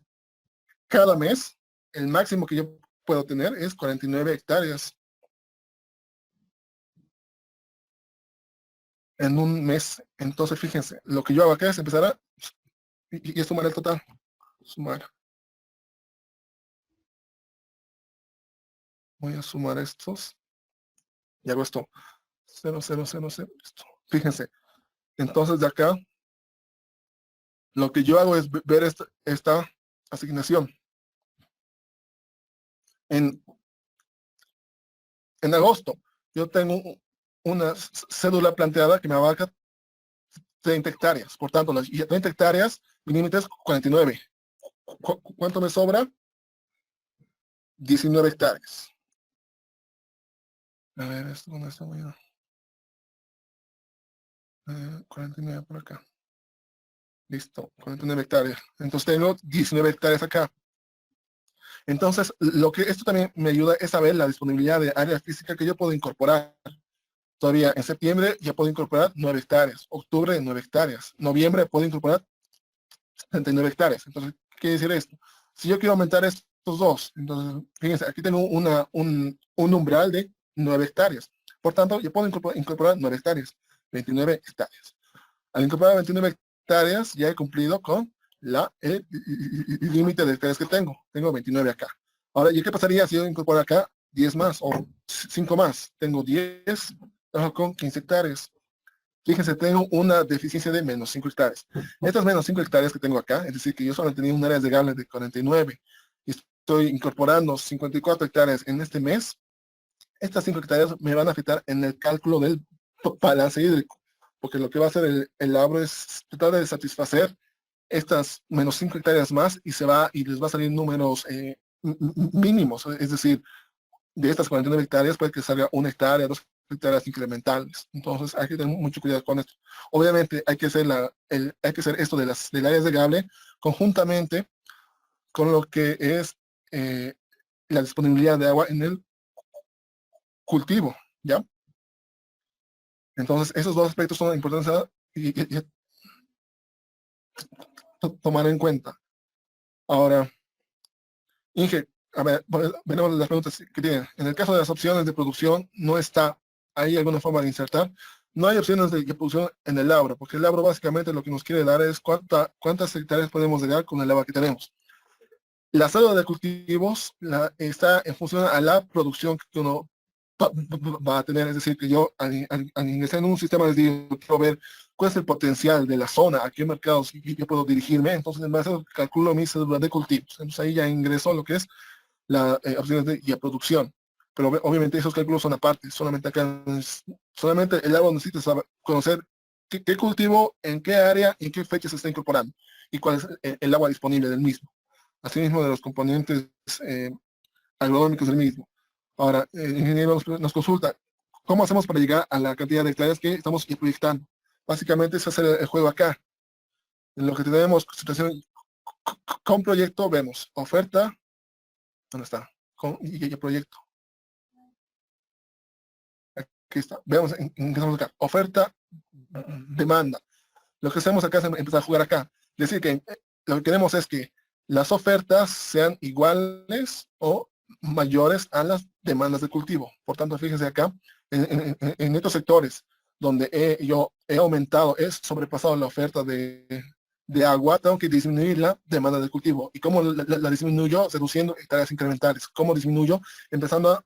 cada mes, el máximo que yo puedo tener es 49 hectáreas en un mes. Entonces, fíjense, lo que yo hago acá es empezar a y sumar el total. Sumar. Voy a sumar estos y hago esto. 0, 0, 0, 0. Listo. Fíjense. Entonces, de acá, lo que yo hago es ver esta asignación. En agosto, yo tengo una cédula planteada que me abarca 30 hectáreas. Por tanto, las 30 hectáreas, mi límite es 49. ¿Cuánto me sobra? 19 hectáreas. A ver, esto con esto voy a... 49 por acá. Listo, 49 hectáreas. Entonces tengo 19 hectáreas acá. Entonces, lo que esto también me ayuda es saber la disponibilidad de área física que yo puedo incorporar. Todavía en septiembre ya puedo incorporar 9 hectáreas. Octubre, 9 hectáreas. Noviembre puedo incorporar 79 hectáreas. Entonces, ¿qué quiere decir esto? Si yo quiero aumentar estos dos, entonces, fíjense, aquí tengo un umbral de 9 hectáreas. Por tanto, yo puedo incorporar 9 hectáreas, 29 hectáreas. Al incorporar 29 hectáreas, ya he cumplido con el límite de hectáreas que tengo. Tengo 29 acá. Ahora, ¿y qué pasaría si yo incorporo acá 10 más o 5 más? Tengo 10, trabajo con 15 hectáreas. Fíjense, tengo una deficiencia de menos 5 hectáreas. Estas menos 5 hectáreas que tengo acá, es decir, que yo solo tenía un área regable de 49 y estoy incorporando 54 hectáreas en este mes, estas 5 hectáreas me van a afectar en el cálculo del balance hídrico, porque lo que va a hacer el labro es tratar de satisfacer estas menos 5 hectáreas más y les va a salir números mínimos, es decir, de estas 49 hectáreas puede que salga 1 hectárea, 2 hectáreas incrementales. Entonces hay que tener mucho cuidado con esto. Obviamente hay que hacer, esto del área regable conjuntamente con lo que es la disponibilidad de agua en el cultivo, ¿ya? Entonces esos dos aspectos son importantes y tomar en cuenta. Ahora, Inge, a ver, veremos las preguntas que tienen. En el caso de las opciones de producción, no está ahí alguna forma de insertar. No hay opciones de producción en el labro, porque el labro básicamente lo que nos quiere dar es cuántas hectáreas podemos llegar con el agua que tenemos. La célula de cultivos está en función a la producción que uno va a tener, es decir, que yo al ingresar en un sistema les digo, quiero ver cuál es el potencial de la zona, a qué mercados yo puedo dirigirme, entonces en base a eso calculo mi cédula de cultivos. Entonces ahí ya ingreso lo que es la opciones de y a producción. Pero obviamente esos cálculos son aparte, solamente acá, solamente el agua necesita saber, conocer qué cultivo, en qué área, en qué fecha se está incorporando y cuál es el agua disponible del mismo. Asimismo de los componentes agronómicos del mismo. Ahora, el ingeniero nos consulta, ¿cómo hacemos para llegar a la cantidad de hectáreas que estamos proyectando? Básicamente es hacer el juego acá. En lo que tenemos situación con proyecto, vemos oferta, ¿dónde está? Y proyecto. Aquí está. Veamos en qué estamos acá. Oferta, demanda. Lo que hacemos acá es empezar a jugar acá. Decir que lo que queremos es que las ofertas sean iguales o mayores a las demandas de cultivo. Por tanto, fíjense acá, en estos sectores donde yo he aumentado, he sobrepasado la oferta de agua, tengo que disminuir la demanda de cultivo. ¿Y cómo la disminuyo? Reduciendo hectáreas incrementales. ¿Cómo disminuyo? Empezando a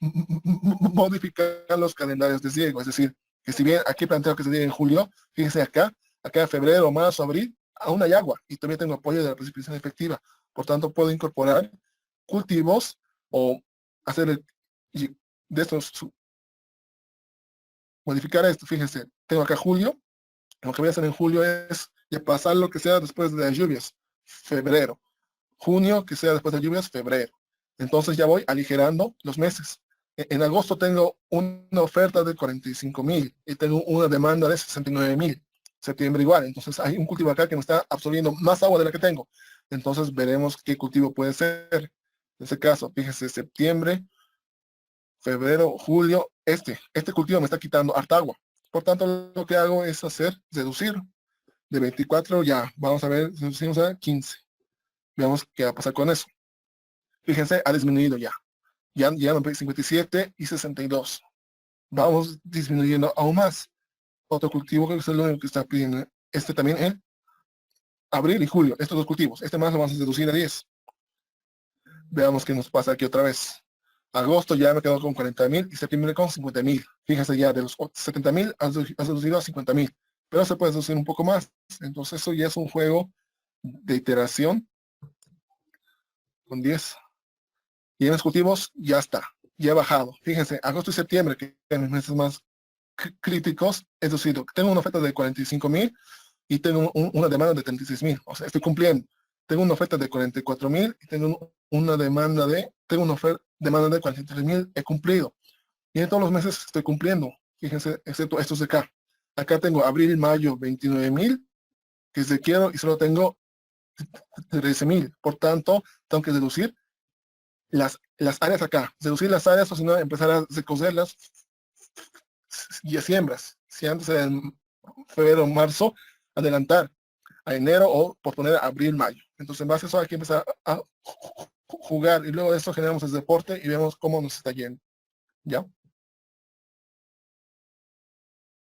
modificar los calendarios de riego. Es decir, que si bien aquí planteo que se diga en julio, fíjense acá en febrero, marzo, abril, aún hay agua y todavía tengo apoyo de la precipitación efectiva. Por tanto, puedo incorporar cultivos o hacer de estos, modificar esto. Fíjense, tengo acá julio. Lo que voy a hacer en julio es ya pasar lo que sea después de las lluvias, febrero. Junio, que sea después de las lluvias, febrero. Entonces ya voy aligerando los meses. En agosto tengo una oferta de 45,000 y tengo una demanda de 69,000. Septiembre igual. Entonces hay un cultivo acá que me está absorbiendo más agua de la que tengo. Entonces veremos qué cultivo puede ser. En este caso, fíjese, septiembre, febrero, julio, este cultivo me está quitando harta agua. Por tanto, lo que hago es reducir de 24, ya, vamos a ver, reducimos a 15. Veamos qué va a pasar con eso. Fíjense, ha disminuido ya. Ya no 57 y 62. Vamos disminuyendo aún más. Otro cultivo que es el único que está pidiendo. Este también en abril y julio. Estos dos cultivos. Este más lo vamos a reducir a 10. Veamos qué nos pasa aquí otra vez. Agosto ya me quedo con 40,000 y septiembre con 50,000. Fíjense ya, de los 70,000 has reducido a 50,000. Pero se puede reducir un poco más. Entonces eso ya es un juego de iteración con 10. Y en los cultivos ya está, ya ha bajado. Fíjense, agosto y septiembre, que son los meses más críticos, es decir, tengo una oferta de 45,000 y tengo una demanda de 36,000. O sea, estoy cumpliendo. Tengo una oferta de 44,000 y tengo una demanda demanda de 43,000, he cumplido. Y en todos los meses estoy cumpliendo. Fíjense, excepto estos de acá. Acá tengo abril, mayo, 29,000, que es de quiero, y solo tengo 13,000. Por tanto, tengo que deducir las áreas acá, reducir las áreas o si no empezar a recogerlas y a siembras. Si antes era en febrero o marzo, adelantar a enero o posponer a abril, mayo. Entonces en base a eso hay que empezar a jugar y luego de eso generamos el deporte y vemos cómo nos está yendo. ¿Ya?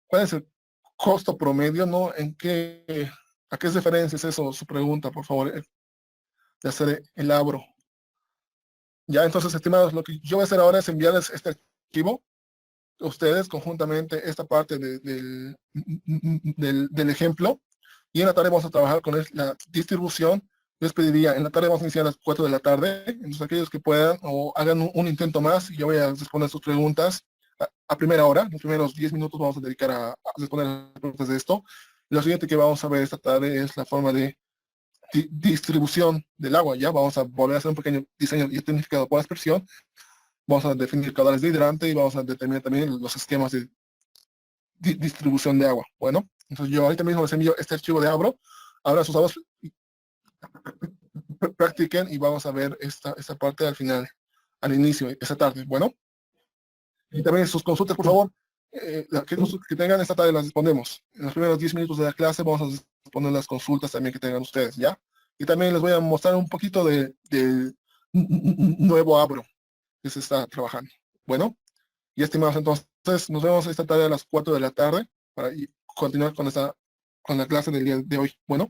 ¿Cuál es el costo promedio? ¿No? ¿A qué referencia es eso? Su pregunta, por favor, de hacer el abro. Ya, entonces, estimados, lo que yo voy a hacer ahora es enviarles este archivo a ustedes conjuntamente esta parte del ejemplo y en la tarde vamos a trabajar con la distribución. Les pediría, en la tarde vamos a iniciar a las 4 de la tarde, entonces aquellos que puedan o hagan un intento más y yo voy a responder sus preguntas a primera hora, los primeros 10 minutos vamos a dedicar a responder las preguntas de esto. Lo siguiente que vamos a ver esta tarde es la forma de distribución del agua, ya vamos a volver a hacer un pequeño diseño ya tecnificado por aspersión, vamos a definir caudales de hidrante y vamos a determinar también los esquemas de distribución de agua. Bueno, entonces yo ahorita mismo les envío este archivo de Abro, ahora sus aguas practiquen y vamos a ver esta parte al final, al inicio, esta tarde. Bueno, y también sus consultas, por favor, que tengan esta tarde las respondemos. En los primeros 10 minutos de la clase vamos a responder las consultas también que tengan ustedes, ¿ya? Y también les voy a mostrar un poquito del nuevo Abro que se está trabajando. Bueno, y estimados, entonces nos vemos esta tarde a las 4 de la tarde para continuar con la clase del día de hoy. Bueno.